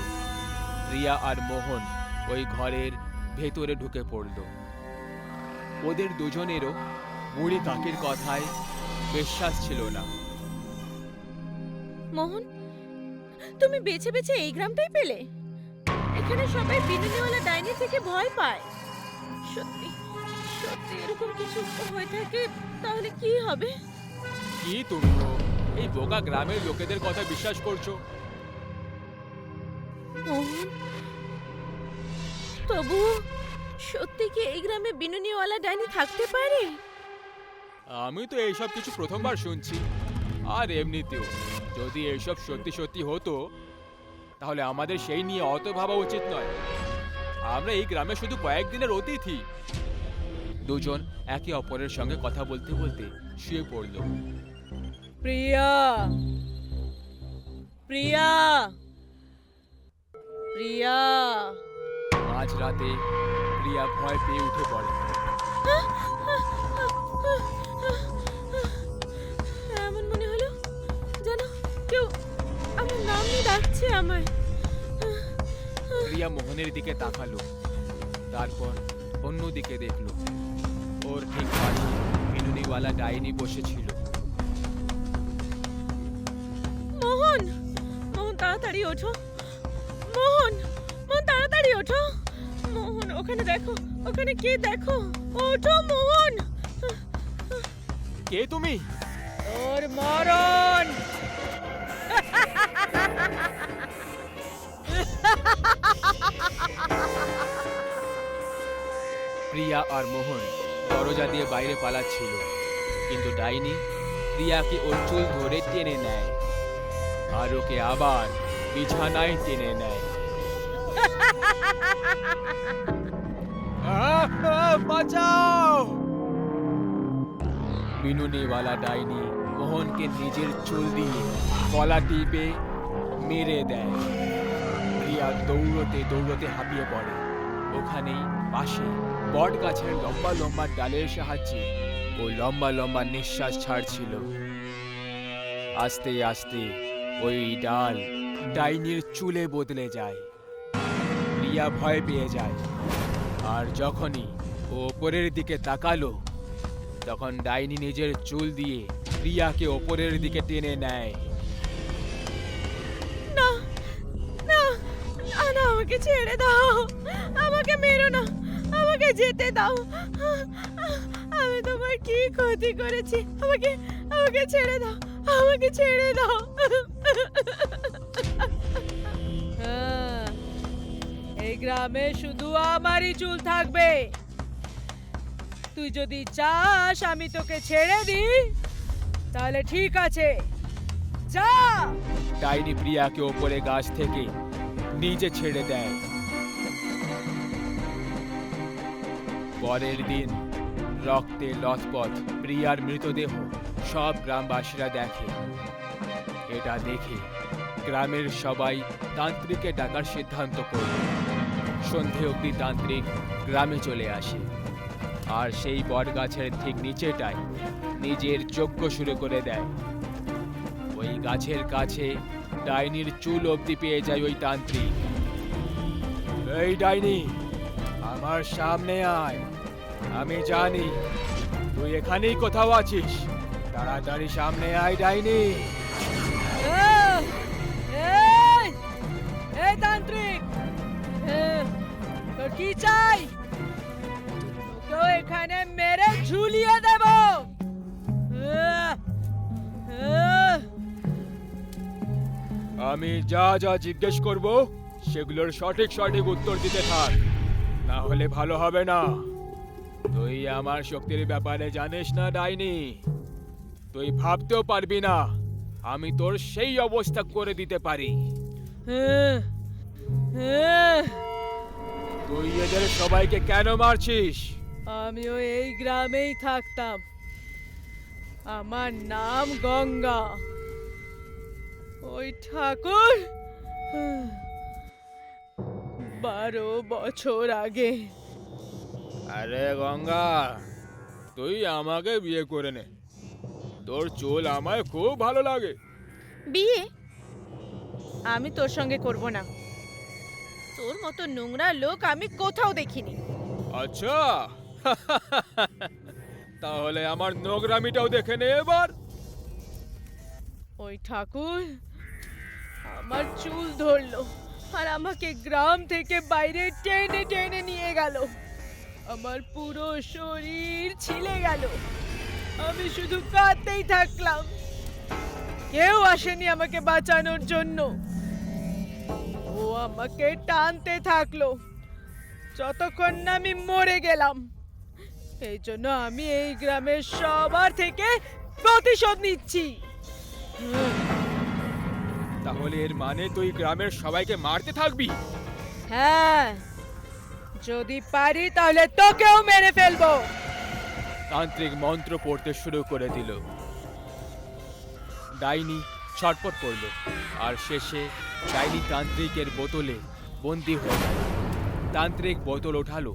রিয়া আর মোহন ওই ঘরের ভেতরে ঢুকে পড়ল। ওদের দুজনেরও বুড়ি কাকির কথায় বিশ্বাস ছিল না। মোহন, তুমি বেছে বেছে এই গ্রামটাই পেলে? এখানে সবাই বিনুনিওয়ালা ডাইনি থেকে ভয় পায়। সত্যি সত্যি এরকম কিছু হয়ে থাকে তাহলে কি হবে? কি তুমিও এই বোকা গ্রামের লোকেদের কথা বিশ্বাস করছো? মোহন, তবু সত্যি কি এই গ্রামে বিনুনিওয়ালা ডাইনি থাকতে পারে? আমি তো এইসব কিছু প্রথমবার শুনছি। আর এমনিতেও যদি এইসব সত্যি সত্যি হতো তাহলে আমাদের সেই নিয়ে অত ভাবা উচিত নয়। আমরা এই গ্রামে শুধু কয়েকদিনের অতিথি। দুজন একে অপরের সঙ্গে কথা বলতে বলতে শুয়ে পড়ল। প্রিয়া, প্রিয়া, প্রিয়া। মাঝরাতে প্রিয়া ভয় পেয়ে উঠে পড়ে। এমন মনে হলো যেন কেউ আমার নাম নিয়ে ডাকছে আমায়। প্রিয়া মোহনের দিকে তাকালো, তারপর অন্য দিকে দেখলো। ওর ঠিক পাশে বিনুনিওয়ালা ডাইনি বসেছিল। মোহন, মোহন তাড়াতাড়ি ওঠো। মোহন, মোহন তাড়াতাড়ি ওঠো। মোহন, ওখানে দেখো, ওখানে কে দেখো। ওঠো মোহন। কে তুমি? তোর মরণ। প্রিয়া আর মোহন দরজা দিয়ে বাইরে পালাচ্ছিল, কিন্তু ডাইনি প্রিয়াকে ওর চুল ধরে টেনে নেয় আর ওকে আবার বিছানায় টেনে নেয়। বাঁচাও! বিনুনিওয়ালা ডাইনি মোহনকে নিজের চুল দিয়ে গলা টিপে মেরে দেয়। প্রিয়া দৌড়তে দৌড়তে হাঁপিয়ে পড়ে। ওখানেই পাশে বট গাছের লম্বা লম্বা ডালের সাহায্যে ও লম্বা লম্বা নিঃশ্বাস ছাড়ছিল। আস্তে আস্তে ওই ডাল ডাইনির চুলে বদলে যায়। প্রিয়া ভয় পেয়ে যায়, আর যখনই ও ওপরের দিকে তাকালো, তখন ডাইনি নিজের চুল দিয়ে প্রিয়াকে ওপরের দিকে টেনে নেয়। না না না না, আমাকে ছেড়ে দাও, আমাকে মেরো না, আমাকে যেতে দাও। আমি তোমার কি ক্ষতি করেছি? আমাকে আমাকে ছেড়ে দাও, আমাকে ছেড়ে দাও। হ্যাঁ, এই গ্রামে শুধু আমারই চুল থাকবে। তুই যদি চাস আমি তোকে ছেড়ে দিই তাহলে ঠিক আছে, যা। ডাইনি প্রিয়াকে ওপরে গাছ থেকে নিচে ছেড়ে দেয়। পরের দিন রক্তে লথপথ প্রিয়ার মৃতদেহ সব গ্রামবাসীরা দেখে। এটা দেখে গ্রামের সবাই তান্ত্রিককে ডাকার সিদ্ধান্ত করল। সন্ধে অবধি তান্ত্রিক গ্রামে চলে আসে, আর সেই বটগাছের ঠিক নিচেটায় নিজের যজ্ঞ শুরু করে দেয়। ওই গাছের কাছে ডাইনির চুল অবধি পেয়ে যায় ওই তান্ত্রিক। এই ডাইনি, আমার সামনে আয়, আমি জানি তুই এখানেই কোথাও আছিস। তাড়াতাড়ি সামনে আয় ডাইনি। এই তান্ত্রিক, তোর কি চাই? তোকে এখানে মেরে ঝুলিয়ে দেব। আমি যা যা জিজ্ঞেস করব সেগুলোর সঠিক সঠিক উত্তর দিতে থাক, না হলে ভালো হবে না। তুই আমার শক্তির ব্যাপারে জানিস না ডাইনি, তুই ভাবতেও পারবি না আমি তোর সেই অবস্থা করে দিতে পারি। তুই এদের সবাইকে কেন মারছিস? আমিও এই গ্রামেই থাকতাম, আমার নাম গঙ্গা। ওই ঠাকুর 12 বছর আগে। আরে গঙ্গা, তুই আমাকে বিয়ে করে নে, তোর চুল আমায় খুব ভালো লাগে। বিয়ে আমি তোর সঙ্গে করব না, তোর মতো নোংরা লোক আমি কোথাও দেখিনি। আচ্ছা, তাহলে আমার নোংরামিটাও দেখে নে এবার। ওই ঠাকুর আমার চুল ধরলো আর আমাকে গ্রাম থেকে বাইরে টেনে টেনে নিয়ে গেল। আমার পুরো শরীর ছিলে গেল, আমি শুধু কাঁদতেই থাকলাম। কেউ আসেনি আমাকে বাঁচানোর জন্য। ও আমাকে টানতে থাকলো যতক্ষণ না আমি মরে গেলাম। এই জন্য আমি এই গ্রামের সবার থেকে প্রতিশোধ নিচ্ছি। তাহলে এর মানে তুই গ্রামের সবাইকে মারতে থাকবি? হ্যাঁ, যদি পারি তাহলে তোকেও মেরে ফেলবো। তান্ত্রিক মন্ত্র পড়তে শুরু করে দিল। ডাইনি ছটপট করল, আর শেষে ডাইনি তান্ত্রিকের বোতলে বন্দী হয়ে গেল। তান্ত্রিক বোতল ওঠালো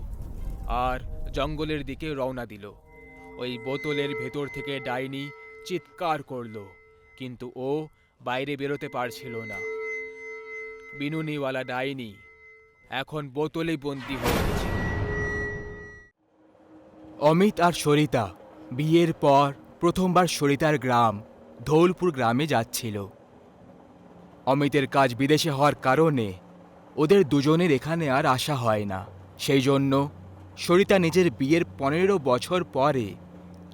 আর জঙ্গলের দিকে রওনা দিল। ওই বোতলের ভেতর থেকে ডাইনি চিৎকার করলো, কিন্তু ও বাইরে বেরোতে পারছিল না। বিনুনিওয়ালা ডাইনি এখন বোতলে বন্দী হয়ে গেছে। অমিত আর সরিতা বিয়ের পর প্রথমবার সরিতার গ্রাম ধৌলপুর গ্রামে যাচ্ছিল। অমিতের কাজ বিদেশে হওয়ার কারণে ওদের দুজনের এখানে আর আসা হয় না। সেই জন্য সরিতা নিজের বিয়ের 15 বছর পরে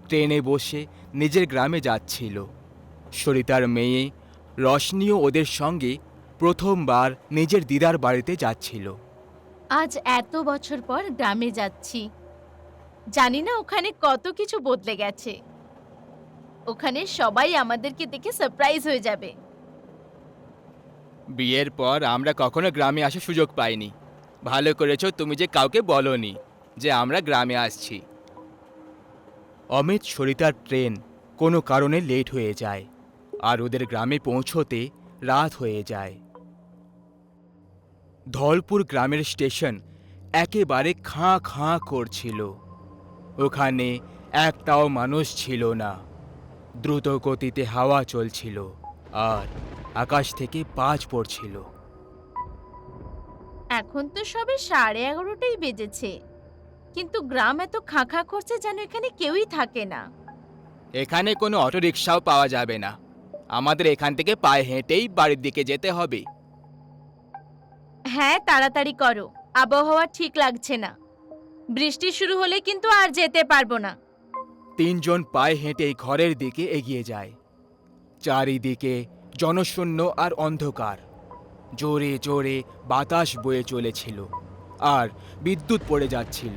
ট্রেনে বসে নিজের গ্রামে যাচ্ছিল। সরিতার মেয়ে রশনিও ওদের সঙ্গে প্রথমবার নিজের দিদার বাড়িতে যাচ্ছিল। আজ এত বছর পর গ্রামে যাচ্ছি, জানি না ওখানে কত কিছু বদলে গেছে। ওখানে সবাই আমাদেরকে দেখে সারপ্রাইজ হয়ে যাবে। বিয়ের পর আমরা কখনো গ্রামে আসার সুযোগ পাইনি। ভালো করেছো তুমি যে কাউকে বলোনি যে আমরা গ্রামে আসছি। অমিত সরিতার ট্রেন কোনো কারণে লেট হয়ে যায়, আর ওদের গ্রামে পৌঁছোতে রাত হয়ে যায়। ধলপুর গ্রামের স্টেশন একেবারে খাঁ খাঁ করছিল। ওখানে একটাও মানুষ ছিল না। দ্রুত গতিতে হাওয়া চলছিল আর আকাশ থেকে বাজ পড়ছিল। এখন তো সবে 11:30টাই বেজেছে। কিন্তু গ্রাম এত খাঁ করছে যেন এখানে কেউই থাকে না। এখানে কোনো অটো রিক্সাও পাওয়া যাবে না। আমাদের এখান থেকে পায়ে হেঁটেই বাড়ির দিকে যেতে হবে। হ্যাঁ, তাড়াতাড়ি করো, আবহাওয়া ঠিক লাগছে না। বৃষ্টি শুরু হলে কিন্তু আর যেতে পারবো না। তিনজন পায়ে হেঁটেই ঘরের দিকে এগিয়ে যায়। চারিদিকে জনশূন্য আর অন্ধকার। জোরে জোরে বাতাস বয়ে চলেছিল আর বিদ্যুৎ পড়ে যাচ্ছিল।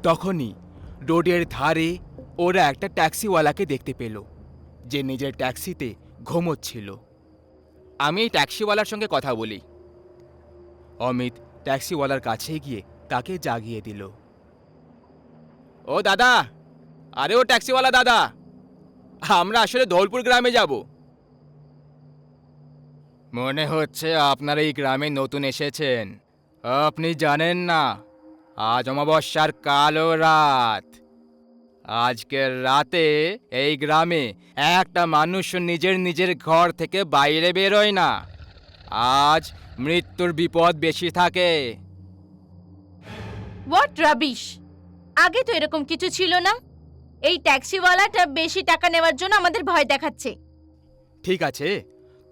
তখনই রোডের ধারে ওরা একটা ট্যাক্সিওয়ালাকে দেখতে পেল, যে নিজের ট্যাক্সিতে ঘুমোচ্ছিল। আমি এই ট্যাক্সিওয়ালার সঙ্গে কথা বলি। অমিত ট্যাক্সিওয়ালার কাছে গিয়ে তাকে জাগিয়ে দিল। ও দাদা, আরে ও ট্যাক্সিওয়ালা দাদা, আমরা আসলে ধৌলপুর গ্রামে যাব। মনে হচ্ছে আপনারা এই গ্রামে নতুন এসেছেন। আপনি জানেন না, আজ অমাবস্যার কালো রাত। আজকের রাতে এই গ্রামে একটা মানুষ নিজের নিজের ঘর থেকে বাইরে বেরোয় না। আজ মৃত্যুর বিপদ বেশি থাকে। What rubbish! আগে তো এরকম কিছু ছিল না। এই ট্যাক্সিওয়ালাটা বেশি টাকা নেওয়ার জন্য আমাদের ভয় দেখাচ্ছে। ঠিক আছে,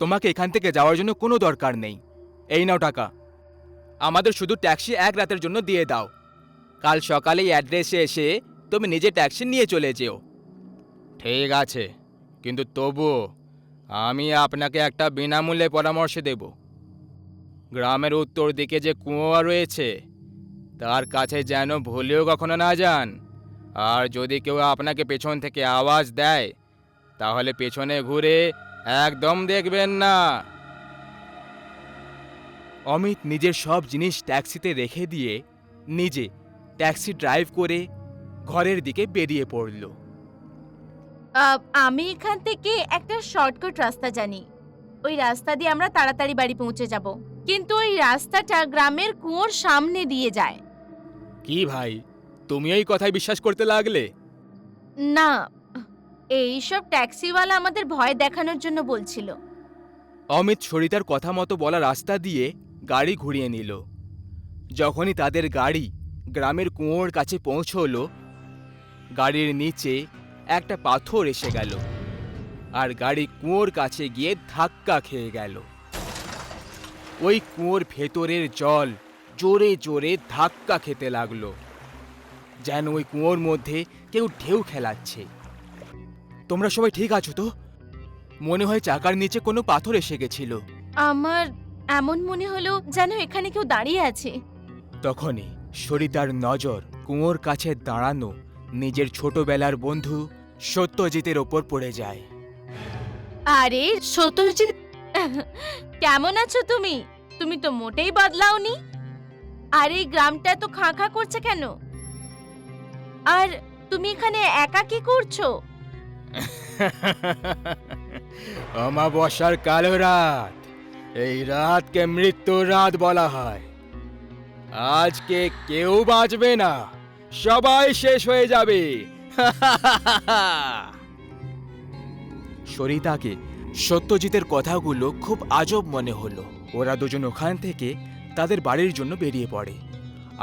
তোমাকে এখান থেকে যাওয়ার জন্য কোনো দরকার নেই। এই নাও টাকা। আমাদের শুধু ট্যাক্সি এক রাতের জন্য দিয়ে দাও। কাল সকালে এই অ্যাড্রেসে এসে তুমি নিজে ট্যাক্সি নিয়ে চলে যেও। ঠিক আছে, কিন্তু তবুও আমি আপনাকে একটা বিনামূল্যে পরামর্শ দেব। গ্রামের উত্তর দিকে যে কুয়ো রয়েছে তার কাছে যেন ভুলেও কখনো না যান। আর যদি কেউ আপনাকে পেছন থেকে আওয়াজ দেয় তাহলে পেছনে ঘুরে একদম দেখবেন না। অমিত নিজের সব জিনিস ট্যাক্সিতে রেখে দিয়ে নিজে ট্যাক্সি ড্রাইভ করে ঘরের দিকে বেরিয়ে পড়ল। আমি এখান থেকে একটা শর্টকাট রাস্তা জানি। ওই রাস্তা দিয়ে আমরা তাড়াতাড়ি বাড়ি পৌঁছে যাব। কিন্তু ওই রাস্তাটা গ্রামের কুয়োর সামনে দিয়ে যায়। কি ভাই, তুমি এই কথায় বিশ্বাস করতে লাগলে? না, এইসব ট্যাক্সিওয়ালা আমাদের ভয় দেখানোর জন্য বলছিল। অমিত সরিতার কথা মতো বলা রাস্তা দিয়ে গাড়ি ঘুরিয়ে নিল। যখনই তাদের গাড়ি গ্রামের কুয়োর কাছে পৌঁছলো, গাড়ির নিচে একটা পাথর এসে গেল আর গাড়ি কুয়োর কাছে গিয়ে ধাক্কা খেয়ে গেল। ওই কুয়োর ভেতরের জল জোরে জোরে ধাক্কা খেতে লাগলো, যেন ওই কুয়োর মধ্যে কেউ ঢেউ খেলাচ্ছে। তোমরা সবাই ঠিক আছো তো? মনে হয় চাকার নিচে কোনো পাথর এসে গেছিল। আমার এমন মনে হলো যেন এখানে কেউ দাঁড়িয়ে আছে। তখনই সরিতার নজর কুয়োর কাছে দাঁড়ানো নিজের ছোটবেলার বন্ধু সত্যজিতের ওপর পড়ে যায়। আরে সত্যজিৎ, কেমন আছো তুমি? তুমি তো মোটেই বদলাওনি। আর এই গ্রামটা তো খাঁ করছে কেন? আর তুমি এখানে একা কি করছো? অমাবস্যার কালো রাত, এই রাতকে মৃত্যুর রাত বলা হয়। আজকে কেউ বাঁচবে না, সবাই শেষ হয়ে যাবে। সরিতাকে সত্যজিতের কথাগুলো খুব আজব মনে হলো। ওরা দুজন ওখান থেকে তাদের বাড়ির জন্য বেরিয়ে পড়ে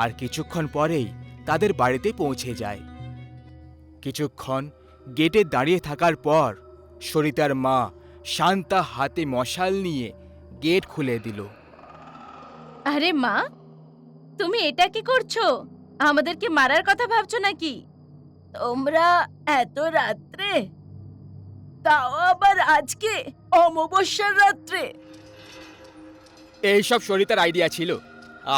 আর কিছুক্ষণ পরেই তাদের বাড়িতে পৌঁছে যায়। কিছুক্ষণ গেটে দাঁড়িয়ে থাকার পর সরিতার মা শান্তা হাতে মশাল নিয়ে গেট খুলে দিল। আরে মা, তুমি এটা কি করছো? আমাদেরকে মারার কথা ভাবছো নাকি? তোমরা এত রাত্রে, তাও আবার আজকে অমাবস্যার রাত্রে? এইসব সরিতার আইডিয়া ছিল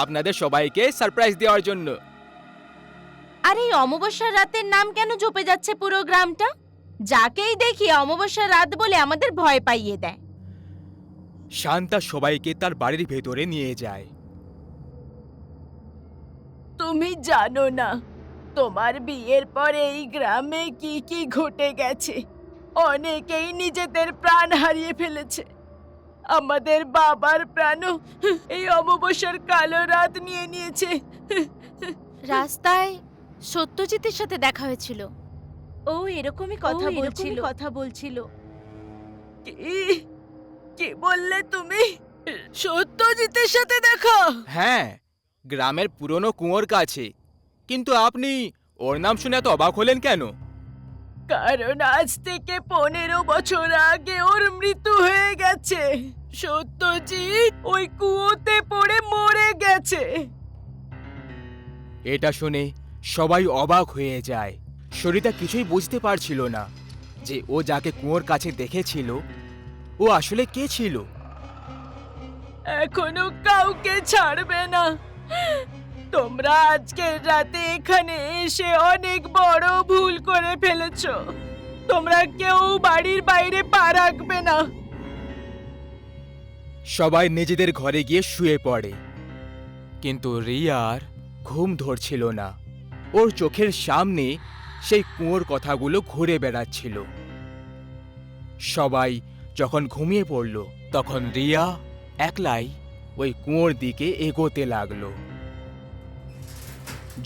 আপনাদের সবাইকে সারপ্রাইজ দেওয়ার জন্য। আর এই অমাবস্যার রাতের নাম কেন জপে যাচ্ছে পুরো গ্রামটা? যাকেই দেখি অমাবস্যার রাত বলে আমাদের ভয় পাইয়ে দেয়। শান্তা সবাইকে তার বাড়ির ভেতরে নিয়ে যায়। তুমি জানো না তোমার বিয়ের পরে এই গ্রামে কি কি ঘটে গেছে। অনেকেই নিজেদের প্রাণ হারিয়ে ফেলেছে। আমাদের বাবার প্রাণও এই অমাবস্যার কালো রাত নিয়ে নিয়েছে। রাস্তায় সত্যজিতের সাথে দেখা হয়েছিল। ও এরকমই কথা বলছিল। কি বললে তুমি? সত্যজিতের সাথে দেখা? হ্যাঁ, গ্রামের পুরনো কুয়োর কাছে কিন্তু আপনি ওর নাম শুনে এত অবাক হলেন কেন? কারণ আজ থেকে 15 বছর আগে ওর মৃত্যু হয়ে গেছে। সত্যজিৎ ওই কুয়োতে পড়ে মরে গেছে। এটা শুনে সবাই অবাক হয়ে যায়। সরিতা কিছুই বুঝতে পারছিল না যে ও যাকে কুয়োর কাছে দেখেছিল ও আসলে কে ছিল। এখনো কাউকে ছাড়বে না। তোমরা আজকের রাতে এখানে এসে অনেক বড় ভুল করে ফেলেছো। তোমরা কেউ বাড়ির বাইরে পা রাখবে না। সবাই নিজেদের ঘরে গিয়ে শুয়ে পড়ে, কিন্তু রিয়ার ঘুম ধরছিল না। ওর চোখের সামনে সেই কুয়োর কথাগুলো ঘুরে বেড়াচ্ছিল। সবাই যখন ঘুমিয়ে পড়ল তখন রিয়া একলাই ওই কুয়োর দিকে এগোতে লাগলো।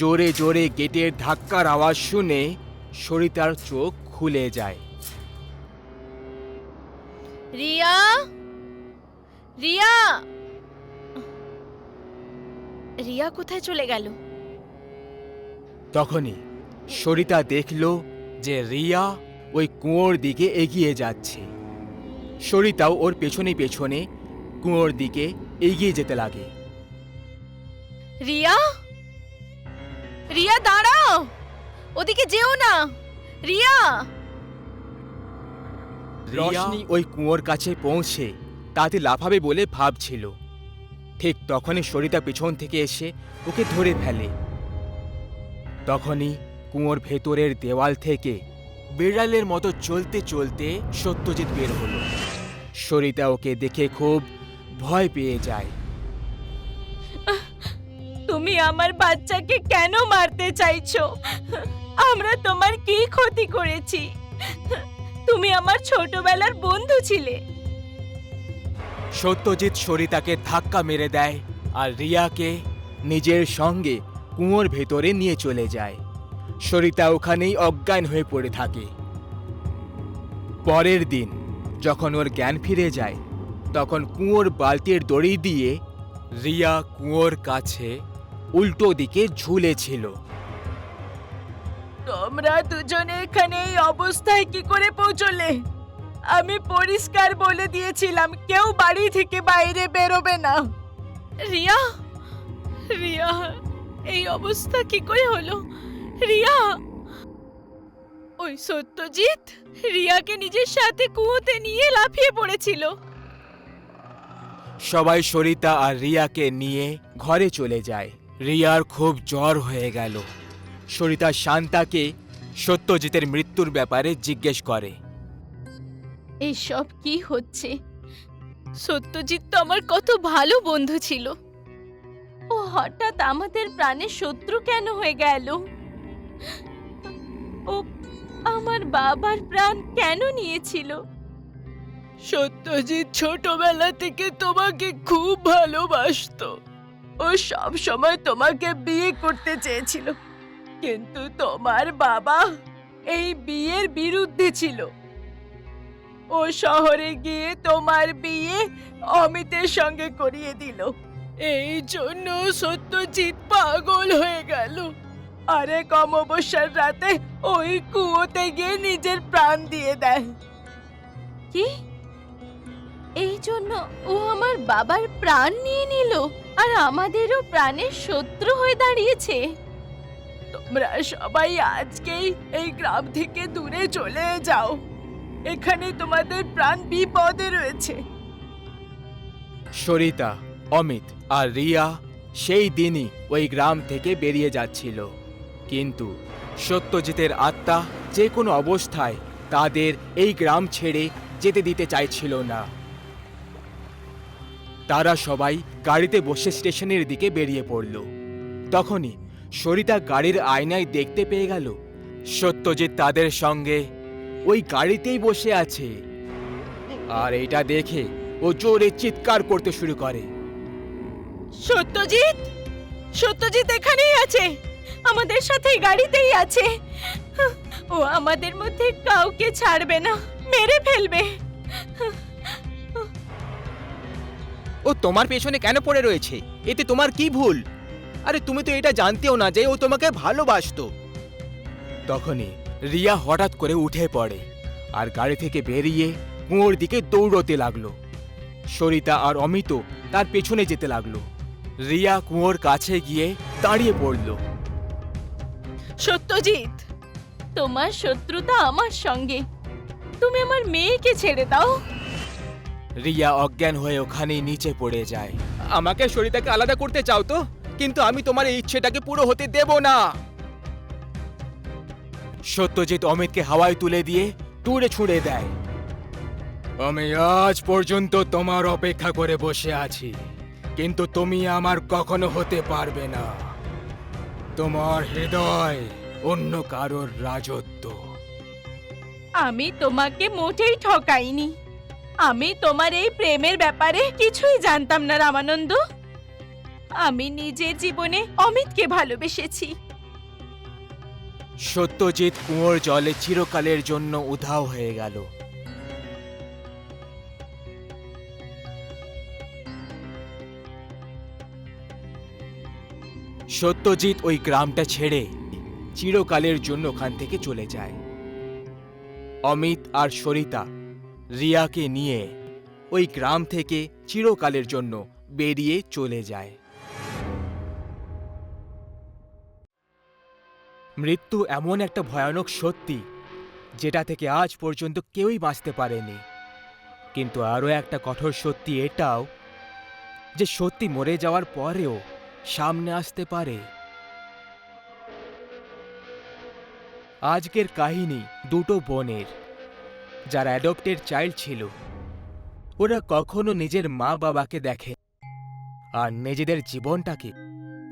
জোরে জোরে গেটের ধাক্কার আওয়াজ শুনে সরিতার চোখ খুলে যায়। রিয়া, রিয়া, রিয়া কোথায় চলে গেল? তখনই সরিতা দেখল যে রিয়া ওই কুয়োর দিকে এগিয়ে যাচ্ছে। সরিতাও ওর পেছনে পেছনে কুয়োর দিকে এগিয়ে যেতে লাগে। রিয়া, রিয়া দাঁড়াও, ওদিকে যেও না। রিয়া, রিয়া ওই কুয়োর কাছে পৌঁছে তাতে লাফাবে বলে ভাবছিল, ঠিক তখনই সরিতা পেছন থেকে এসে ওকে ধরে ফেলে। তখনই কুয়োর ভেতরের দেওয়াল থেকে বিড়ালের মতো চলতে চলতে সত্যজিৎ বের হলো। সরিতা ওকে দেখে খুব ভয় পেয়ে যায়। তুমি আমার বাচ্চাকে কেন মারতে চাইছো? আমরা তোমার কি ক্ষতি করেছি? তুমি আমার ছোটবেলার বন্ধু ছিলে। সত্যজিৎ সরিতাকে ধাক্কা মেরে দেয় আর রিয়াকে নিজের সঙ্গে কুয়োর ভেতরে নিয়ে চলে যায়। সরিতা ওখানেই অজ্ঞান হয়ে পড়ে থাকে। পরের দিন যখন ওর জ্ঞান ফিরে যায় তখন কুয়োর বালতির দড়ি দিয়ে রিয়া কুয়োর কাছে উল্টো দিকে ঝুলেছিল। তোমরা দুজনে এখানে এই অবস্থায় কি করে পৌঁছলে? আমি পরিষ্কার বলে দিয়েছিলাম কেউ বাড়ি থেকে বাইরে বেরোবে না। রিয়া, রিয়া, এই অবস্থা কি করে হলো? রিয়া, ওই সত্যজিৎ রিয়াকে নিজের সাথে কুয়োতে নিয়ে লাফিয়ে পড়েছিল। সবাই সরিতা আর রিয়াকে নিয়ে ঘরে চলে যায়। রিয়ার খুব জ্বর হয়ে গেল। সরিতা শান্তাকে সত্যজিতের মৃত্যুর ব্যাপারে জিজ্ঞেস করে। এসব কি হচ্ছে? সত্যজিৎ তো আমার কত ভালো বন্ধু ছিল, ও হঠাৎ আমাদের প্রাণের শত্রু কেন হয়ে গেল? ও আমার বাবার প্রাণ কেন নিয়েছিল? সত্যজিৎ ছোটবেলা থেকে তোমাকে খুব ভালোবাসতো। ও সব সময় তোমাকে বিয়ে করতে চেয়েছিল, কিন্তু তোমার বাবা এই বিয়ের বিরুদ্ধে ছিল। ও শহরে গিয়ে তোমার বিয়ে অমিতের সঙ্গে করিয়ে দিল। এই জন্য সত্যজিৎ পাগল হয়ে গেল আর এক অমাবস্যার রাতে ওই কুয়োতে গিয়ে নিজের প্রাণ দিয়ে দেয়। কি? এই জন্য ও আমার বাবার প্রাণ নিয়ে নিল আর আমাদেরও প্রাণের শত্রু হয়ে দাঁড়িয়েছে। তোমরা সবাই আজকেই এই গ্রাম থেকে দূরে চলে যাও। এখানে তোমাদের প্রাণ বিপদে রয়েছে। সরিতা, অমিত আর রিয়া সেই দিনই ওই গ্রাম থেকে বেরিয়ে যাচ্ছিল, কিন্তু সত্যজিতের আত্মা যে কোনো অবস্থায় তাদের এই গ্রাম ছেড়ে যেতে দিতে চাইছিল না। তারা সবাই গাড়িতে বসে স্টেশনের দিকে বেরিয়ে পড়ল। তখনই সরিতা গাড়ির আয়নায় দেখতে পেয়ে গেল সত্যজিৎ তাদের সঙ্গে ওই গাড়িতেই বসে আছে। আর এটা দেখে ও জোরে চিৎকার করতে শুরু করে। সত্যজিৎ, সত্যজিৎ এখানেই আছে, আমাদের সাথে গাড়িতেই আছে। ও আমাদের মধ্যে কাউকে ছাড়বে না, মেরে ফেলবে। ও তোমার পেছনে কেন পড়ে রয়েছে? এতে তোমার কি ভুল? আরে তুমি তো এটা জানতেও না যে ও তোমাকে ভালোবাসতো। তখনই রিয়া হঠাৎ করে উঠে পড়ে আর গাড়ি থেকে বেরিয়ে কুয়োর দিকে দৌড়তে লাগলো। সরিতা আর অমিত তার পেছনে যেতে লাগলো। রিয়া কুয়োর কাছে গিয়ে দাঁড়িয়ে পড়ল। সত্যজিৎ, তোমার শত্রুতা আমার সঙ্গে। তুমি আমার মেয়েকে ছেড়ে দাও। রিয়া অজ্ঞান হয়ে ওখানেই নিচে পড়ে যায়। আমাকে সরিতাকে আলাদা করতে চাও তো, কিন্তু আমি তোমার এই ইচ্ছেটাকে পুরো হতে দেব না। সত্যজিৎ অমিতকে হাওয়ায় তুলে দিয়ে দূরে ছুঁড়ে দেয়। আমি আজ পর্যন্ত তোমার অপেক্ষা করে বসে আছি, কিন্তু তুমি আমার কখনো হতে পারবে না। তোমার হৃদয় অন্য কারোর রাজত্ব। আমি তোমাকে মোটেই ঠকাইনি। আমি তোমার এই প্রেমের ব্যাপারে কিছুই জানতাম না রামানন্দ। আমি নিজের জীবনে অমিতকে ভালোবেসেছি। সত্যজিৎ কুয়োর জলে চিরকালের জন্য উধাও হয়ে গেল। সত্যজিৎ ওই গ্রামটা ছেড়ে চিরকালের জন্য ওখান থেকে চলে যায়। অমিত আর সরিতা রিয়াকে নিয়ে ওই গ্রাম থেকে চিরকালের জন্য বেরিয়ে চলে যায়। মৃত্যু এমন একটা ভয়ানক সত্যি যেটা থেকে আজ পর্যন্ত কেউই বাঁচতে পারেনি। কিন্তু আরও একটা কঠোর সত্যি এটাও যে সত্যি মরে যাওয়ার পরেও সামনে আসতে পারে। আজকের কাহিনী দুটো বোনের, যারা অ্যাডপ্টেড চাইল্ড ছিল। ওরা কখনো নিজের মা বাবাকে দেখে আর নিজেদের জীবনটাকে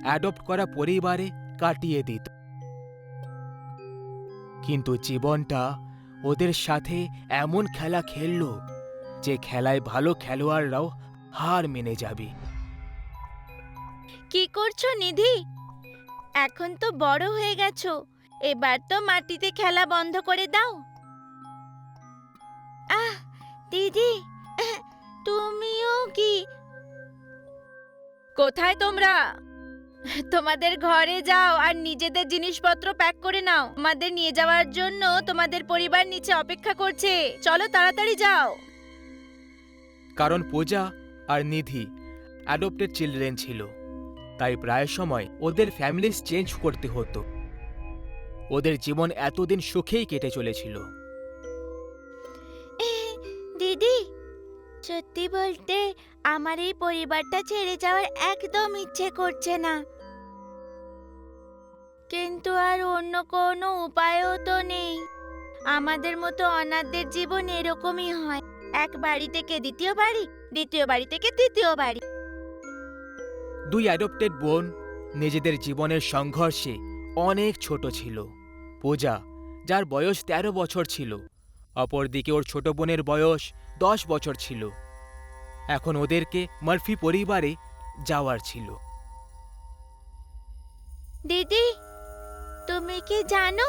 অ্যাডপ্ট করা পরিবারে কাটিয়ে দিত। কিন্তু জীবনটা ওদের সাথে এমন খেলা খেলল যে খেলায় ভালো খেলোয়াড়রাও হার মেনে যাবে। কি করছো নিধি? এখন তো বড় হয়ে গেছো, এবার তো মাটিতে খেলা বন্ধ করে দাও। আহ দিদি, তুমিও কি? কোথায় তোমরা? তোমাদের ঘরে যাও আর নিজেদের জিনিসপত্র প্যাক করে নাও। আমাদের নিয়ে যাওয়ার জন্য তোমাদের পরিবার নিচে অপেক্ষা করছে। চলো তাড়াতাড়ি যাও। কারণ পূজা আর নিধি অ্যাডপ্টেড চিলড্রেন ছিল, তাই প্রায় সময় ওদের ফ্যামিলিজ চেঞ্জ করতে হতো। ওদের জীবন এতদিন সুখেই কেটে চলেছিল। দিদি, সত্যি বলতে আমার এই পরিবারটা ছেড়ে যাওয়ার একদম ইচ্ছে করছে না, কিন্তু আর অন্য কোনো উপায়ও তো নেই। আমাদের মতো অনাথদের জীবন এরকমই হয়, এক বাড়ি থেকে দ্বিতীয় বাড়ি, দ্বিতীয় বাড়ি থেকে তৃতীয় বাড়ি। দুই অ্যাডপ্টেড বোন নিজেদের জীবনের সংঘর্ষে অনেক ছোট ছিল। পূজা, যার বয়স ১৩ বছর ছিল, অপরদিকে ওর ছোট বোনের বয়স 10 বছর ছিল। এখন ওদেরকে মার্ফি পরিবারে যাওয়ার ছিল। দিদি, তুমি কি জানো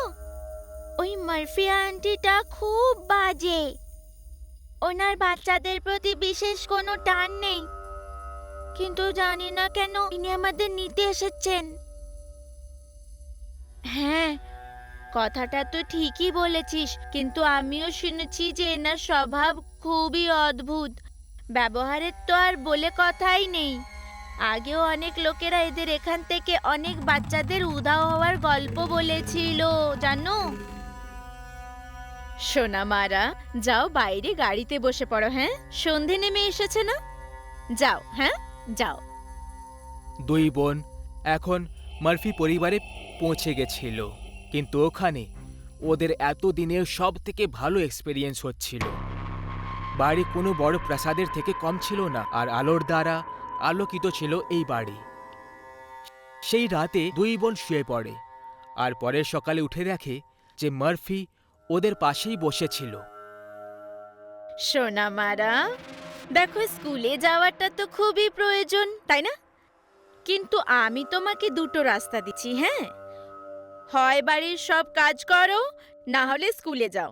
ওই মার্ফি আন্টিটা খুব বাজে। ওনার বাচ্চাদের প্রতি বিশেষ কোনো টান নেই, কিন্তু জানি না কেন ইনি আমাদের নিতে এসেছেন। হ্যাঁ, কথাটা তো ঠিকই বলেছিস, কিন্তু আমিও শুনেছি যে এনার স্বভাব খুবই অদ্ভুত। ব্যবহারের তো আর বলে কথাই নেই। আগেও অনেক লোকেরা এদের এখান থেকে অনেক বাচ্চাদের উধাও হওয়ার গল্প বলেছিল, জানো? সোনা মারা, যাও বাইরে গাড়িতে বসে পড়ো। হ্যাঁ, সন্ধে নেমে এসেছে না? যাও, হ্যাঁ যাও। দুই বোন এখন মার্ফি পরিবারে পৌঁছে গেছিল, কিন্তু ওখানে ওদের এতদিনের সব থেকে ভালো এক্সপেরিয়েন্স হচ্ছিল। বাড়ি কোনো বড় প্রাসাদের থেকে কম ছিল না, আর আলোর দ্বারা আলোকিত ছিল এই বাড়ি। সেই রাতে দুই বোন শুয়ে পড়ে, আর পরের সকালে উঠে দেখে যে মার্ফি ওদের পাশেই বসেছিল। সোনা মারা, দেখো স্কুলে যাওয়াটা তো খুবই প্রয়োজন, তাই না? কিন্তু আমি তোমাকে দুটো রাস্তা দিচ্ছি। হ্যাঁ, হয় বাড়ির সব কাজ করো, না হলে স্কুলে যাও।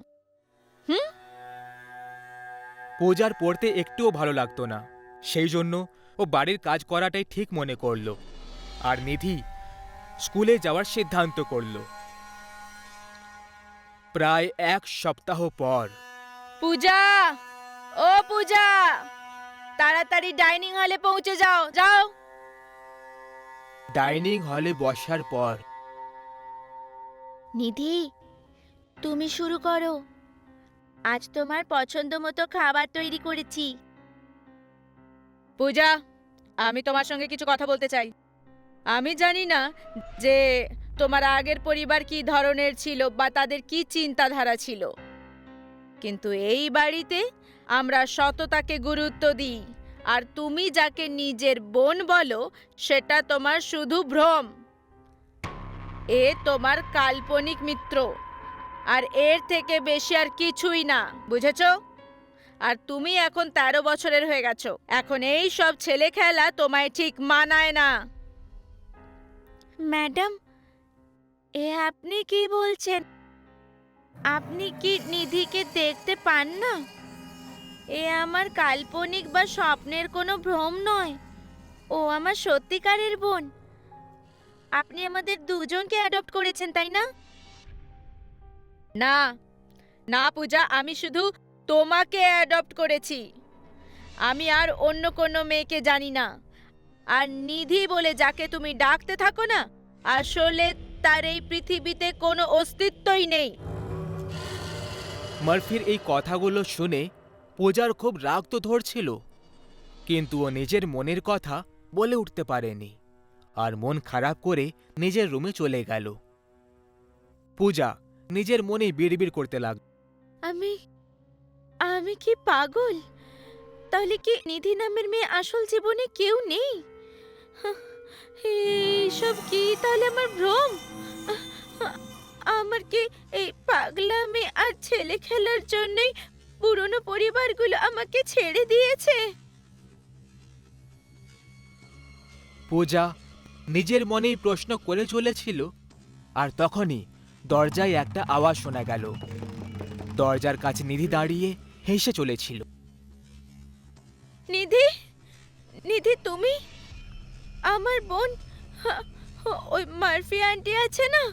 পূজার পড়তে একটুও ভালো লাগতো না, সেই জন্য ও বাড়ির কাজ করাটাই ঠিক মনে করলো। আর নিধি স্কুলে যাওয়ার সিদ্ধান্ত করল। প্রায় 1 সপ্তাহ পর পূজা, ও পূজা, তাড়াতাড়ি ডাইনিং হলে পৌঁছে যাও, যাও। ডাইনিং হলে বসার পর নিধি, তুমি শুরু করো। আজ তোমার পছন্দ মতো খাবার তৈরি করেছি। পূজা, আমি তোমার সঙ্গে কিছু কথা বলতে চাই। আমি জানি না যে তোমার আগের পরিবার কি ধরনের ছিল বা তাদের কি চিন্তাধারা ছিল, কিন্তু এই বাড়িতে আমরা সততাকে গুরুত্ব দিই। আর তুমি যাকে নিজের বোন বলো সেটা তোমার শুধু ভ্রম। এ তোমার কাল্পনিক মিত্র, আর এর থেকে বেশি আর কিছুই না, বুঝেছো? আর তুমি এখন 13 বছরের হয়ে গেছো। এখন এই সব ছেলে খেলা তোমায় ঠিক মানায় না। ম্যাডাম, এ আপনি কি বলছেন? আপনি কি নিধিকে দেখতে পান না? এ আমার কাল্পনিক বা স্বপ্নের কোনো ভ্রম নয়। ও আমার সত্যিকারের বোন। আপনি আমাদের দুজনকে অ্যাডপ্ট করেছেন, তাই না? না না পূজা, আমি শুধু তোমাকে অ্যাডপ্ট করেছি। আমি আর অন্য কোনো মেয়েকে জানি না। আর নিধি বলে যাকে তুমি ডাকতে থাকো না, আসলে তার এই পৃথিবীতে কোনো অস্তিত্বই নেই। মার্ফির এই কথাগুলো শুনে পূজার খুব রাগ তো ধরছিল, কিন্তু ও নিজের মনের কথা বলে উঠতে পারেনি আর মন খারাপ করে নিজের রুমে চলে গেল। পূজা নিজের মনেই বিড়বিড় করতে লাগল। আমি কি পাগল? তাহলে কি নিধি নামের মেয়ে আসল জীবনে কেউ নেই? এইসব কি তাহলে আমার ভ্রম? আমার কি এই পাগলামি আর ছেলে খেলার জন্যই পুরনো পরিবারগুলো আমাকে ছেড়ে দিয়েছে? পূজা নিজের মনেই প্রশ্ন করে চলেছিল, আর তখনই দরজায় একটা আওয়াজ শোনা গেল। দরজার কাছে নিধি দাঁড়িয়ে হেসে চলেছিল। নিধি, নিধি তুমি? আমার বোন, ওই মার্ফি আন্টি আছে না,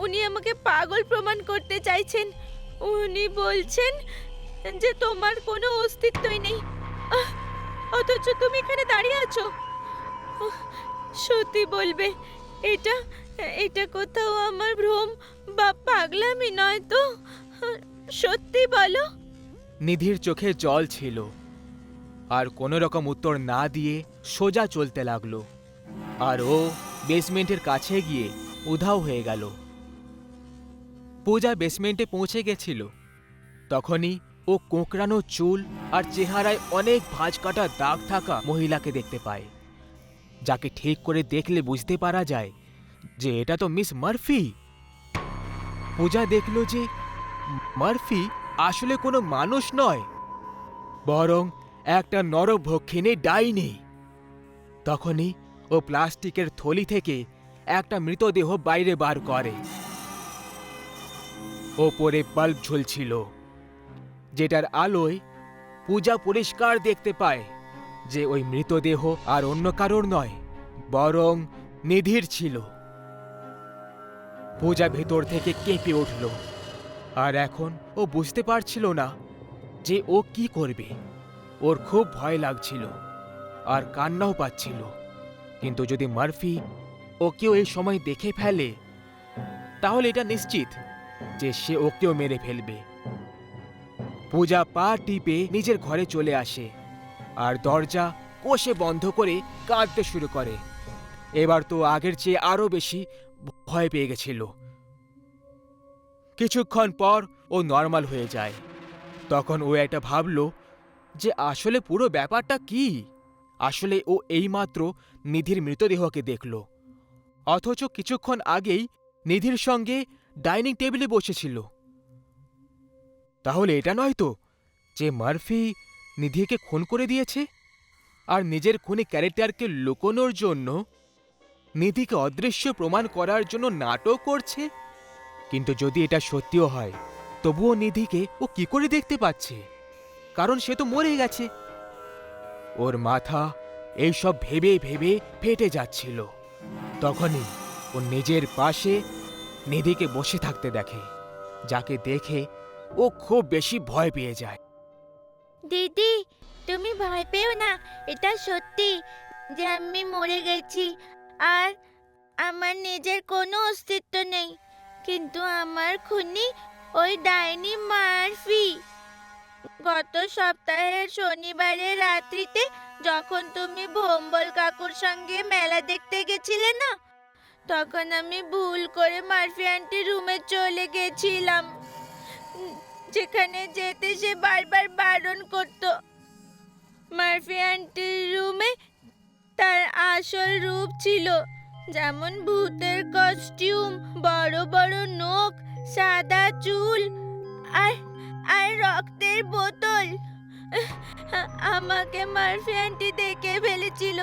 উনি আমাকে পাগল প্রমাণ করতে চাইছেন। উনি বলছেন যে তোমার কোনো অস্তিত্বই নেই, অথচ তুমি এখানে দাঁড়িয়ে আছো। সত্যি বলবে, এটা এটা কোথাও আমার ভ্রম বা পাগলামি নয় তো? সত্যি বলো। নিধির চোখে জল ছিল, আর কোনো রকম উত্তর না দিয়ে সোজা চলতে লাগলো। আর ও বেসমেন্টের কাছে গিয়ে উধাও হয়ে গেল। পূজা বেসমেন্টে পৌঁছে গেছিল। তখনই ও কোঁকড়ানো চুল আর চেহারায় অনেক ভাঁজ কাটা দাগ থাকা মহিলাকে দেখতে পায়, যাকে ঠিক করে দেখলে বুঝতে পারা যায় যে এটা তো মিস মার্ফি। পূজা দেখল যে মার্ফি আসলে কোনো মানুষ নয়, বরং একটা নরভক্ষিণী ডাইনি। তখনই ও প্লাস্টিকের থলি থেকে একটা মৃতদেহ বাইরে বার করে। ওপরে বাল্ব ঝুলছিল, যেটার আলোয় পূজা পরিষ্কার দেখতে পায় যে ওই মৃতদেহ আর অন্য কারোর নয়, বরং নিধির ছিল। পূজা ভেতর থেকে কেঁপে উঠল, আর এখন ও বুঝতে পারছিল না যে ও কি করবে। ওর খুব ভয় লাগছিল আর কান্নাও পাচ্ছিল, কিন্তু যদি মার্ফি ওকেও এই সময় দেখে ফেলে তাহলে এটা নিশ্চিত যে সে ওকেও মেরে ফেলবে। পূজা পা টিপে নিজের ঘরে চলে আসে আর দরজা কষে বন্ধ করে কাঁদতে শুরু করে। এবার তো আগের চেয়ে আরো বেশি ভয় পেয়ে গেছিল। কিছুক্ষণ পর ও নর্মাল হয়ে যায়। তখন ও একটা ভাবল যে আসলে পুরো ব্যাপারটা কি। আসলে ও এইমাত্র নিধির মৃতদেহকে দেখল, অথচ কিছুক্ষণ আগেই নিধির সঙ্গে ডাইনিং টেবিলে বসেছিল। তাহলে এটা নয় তো যে মার্ফি নিধিকে খুন করে দিয়েছে আর নিজের খুনি ক্যারেক্টারকে লুকোনোর জন্য নিধিকে অদৃশ্য প্রমাণ করার জন্য নাটক করছে? কিন্তু যদি এটা সত্যিও হয়, তবুও নিধিকে ও কি করে দেখতে পাচ্ছে? কারণ সে তো মরে গেছে। ওর মাথা এইসব ভেবে ভেবে ফেটে যাচ্ছিল। তখনই ও নিজের পাশে নিধিকে বসে থাকতে দেখে, যাকে দেখে ও খুব বেশি ভয় পেয়ে যায়। দিদি, তুমি ভয় পেও না। এটা সত্যি যে আমি মরে গেছি আর আমার নিজের কোনো অস্তিত্ব নেই। কিন্তু আমার খুনি ওই ডাইনি মারফি। গত সপ্তাহের শনিবারের রাত্রিতে যখন তুমি ভোম্বল কাকুর সঙ্গে মেলা দেখতে গেছিলে না, তখন আমি ভুল করে মারফি আন্টির রুমে চলে গেছিলাম, যেখানে যেতে সে বারবার বারণ করত। মারফি আন্টির রুমে তার আসল রূপ ছিল, যেমন ভূতের কস্টিউম, বড় বড় নখ, সাদা চুল আর আর রক্তের বোতল। আমাকে মারফি আন্টি দেখে ফেলেছিল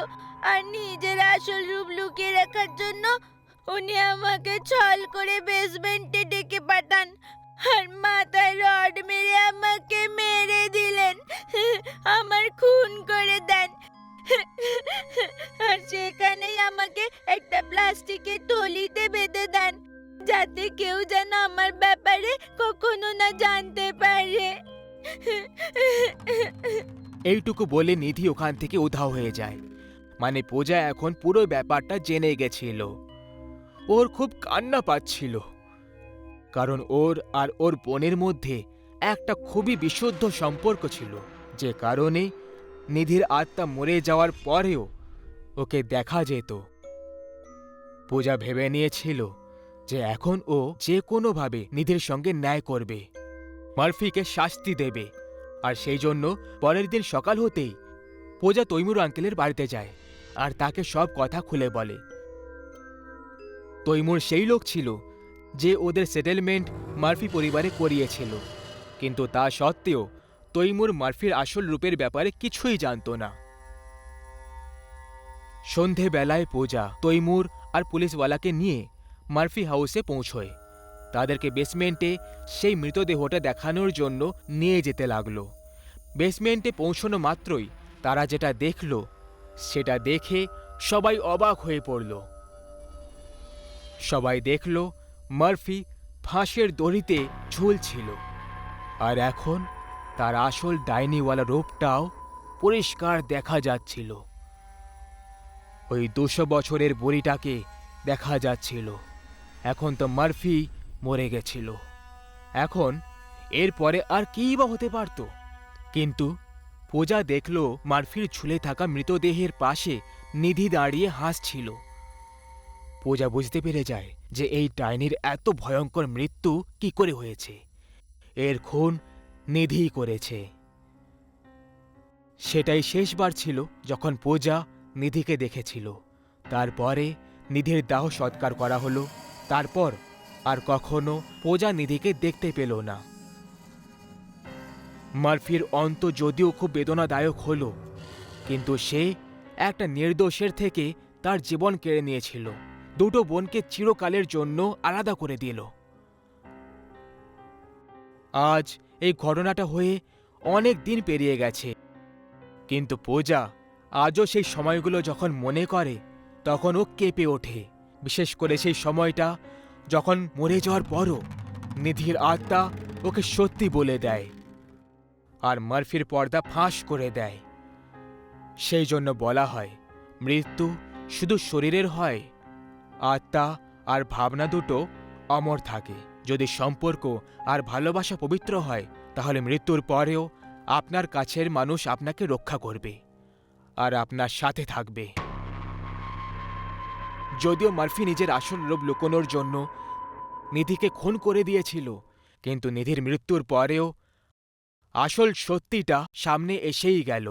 আর নিজের আসল রূপ লুকিয়ে রাখার জন্য উনি আমাকে ছল করে বেসমেন্টে ডেকে পাঠান আর মাথায় রড মেরে আমাকে মেরে দিলেন, আমার খুন করে দেন। আর সেখানেই আমাকে একটা প্লাস্টিকের থলিতে বেঁধে দেন, যাতে কেউ যেন আমার ব্যাপারে কখনো না জানতে পারে। এইটুকু বলে নিধি ওখান থেকে উধাও হয়ে যায়। মানে পূজা এখন পুরো ব্যাপারটা জেনে গেছিল। ওর খুব কান্না পাচ্ছিল, কারণ ওর আর ওর বোনের মধ্যে একটা খুবই বিশুদ্ধ সম্পর্ক ছিল, যে কারণে নিধির আত্মা মরে যাওয়ার পরেও ওকে দেখা যেত। পূজা ভেবে নিয়েছিল যে এখন ও যে কোনোভাবে নিধির সঙ্গে ন্যায় করবে, মারফিকে শাস্তি দেবে। আর সেই জন্য পরের দিন সকাল হতেই পূজা তৈমুর আঙ্কেলের বাড়িতে যায় আর তাকে সব কথা খুলে বলে। তৈমুর সেই লোক ছিল যে ওদের সেটেলমেন্ট মারফি পরিবারে করিয়েছিল, কিন্তু তা সত্ত্বেও তৈমুর মারফির আসল রূপের ব্যাপারে কিছুই জানত না। সন্ধেবেলায় পূজা তৈমুর আর পুলিশওয়ালাকে নিয়ে মারফি হাউসে পৌঁছয়। তাদেরকে বেসমেন্টে সেই মৃতদেহটা দেখানোর জন্য নিয়ে যেতে লাগলো। বেসমেন্টে পৌঁছানো মাত্রই তারা যেটা দেখল, সেটা দেখে সবাই অবাক হয়ে পড়ল। সবাই দেখল মারফি ফাঁসের দড়িতে ঝুলছিল, আর এখন তার আসল ডাইনিওয়ালা রূপটাও পরিষ্কার দেখা যাচ্ছিল। ওই 200 বছরের বুড়িটাকে দেখা যাচ্ছিল। এখন তো মারফি মরে গেছিল, এখন এরপরে আর কীই বা হতে পারত। কিন্তু পূজা দেখল মারফির ঝুলে থাকা মৃতদেহের পাশে নিধি দাঁড়িয়ে হাসছিল। পূজা বুঝতে পেরে যায় যে এই ডাইনির এত ভয়ঙ্কর মৃত্যু কি করে হয়েছে। এর খুন নিধিই করেছে। সেটাই শেষবার ছিল যখন পূজা নিধিকে দেখেছিল। তারপরে নিধির দাহ সৎকার করা হলো। তারপর আর কখনো পূজা নিধিকে দেখতে পেল না। মারফির অন্ত যদিও খুব বেদনাদায়ক হলো, কিন্তু সে একটা নির্দোষের থেকে তার জীবন কেড়ে নিয়েছিল, দুটো বোনকে চিরকালের জন্য আলাদা করে দিল। আজ এই ঘটনাটা হয়ে অনেক দিন পেরিয়ে গেছে, কিন্তু পূজা আজও সেই সময়গুলো যখন মনে করে তখন ও কেঁপে ওঠে। বিশেষ করে সেই সময়টা যখন মরে যাওয়ার পরও নিধির আত্মা ওকে সত্যি বলে দেয় আর মারফির পর্দা ফাঁস করে দেয়। সেই জন্য বলা হয়, মৃত্যু শুধু শরীরের হয়, আত্মা আর ভাবনা দুটো অমর থাকে। যদি সম্পর্ক আর ভালোবাসা পবিত্র হয়, তাহলে মৃত্যুর পরেও আপনার কাছের মানুষ আপনাকে রক্ষা করবে আর আপনার সাথে থাকবে। যদিও মারফি নিজের আসল রূপ লুকোনোর জন্য নিধিকে খুন করে দিয়েছিল, কিন্তু নিধির মৃত্যুর পরেও আসল সত্যিটা সামনে এসেই গেল।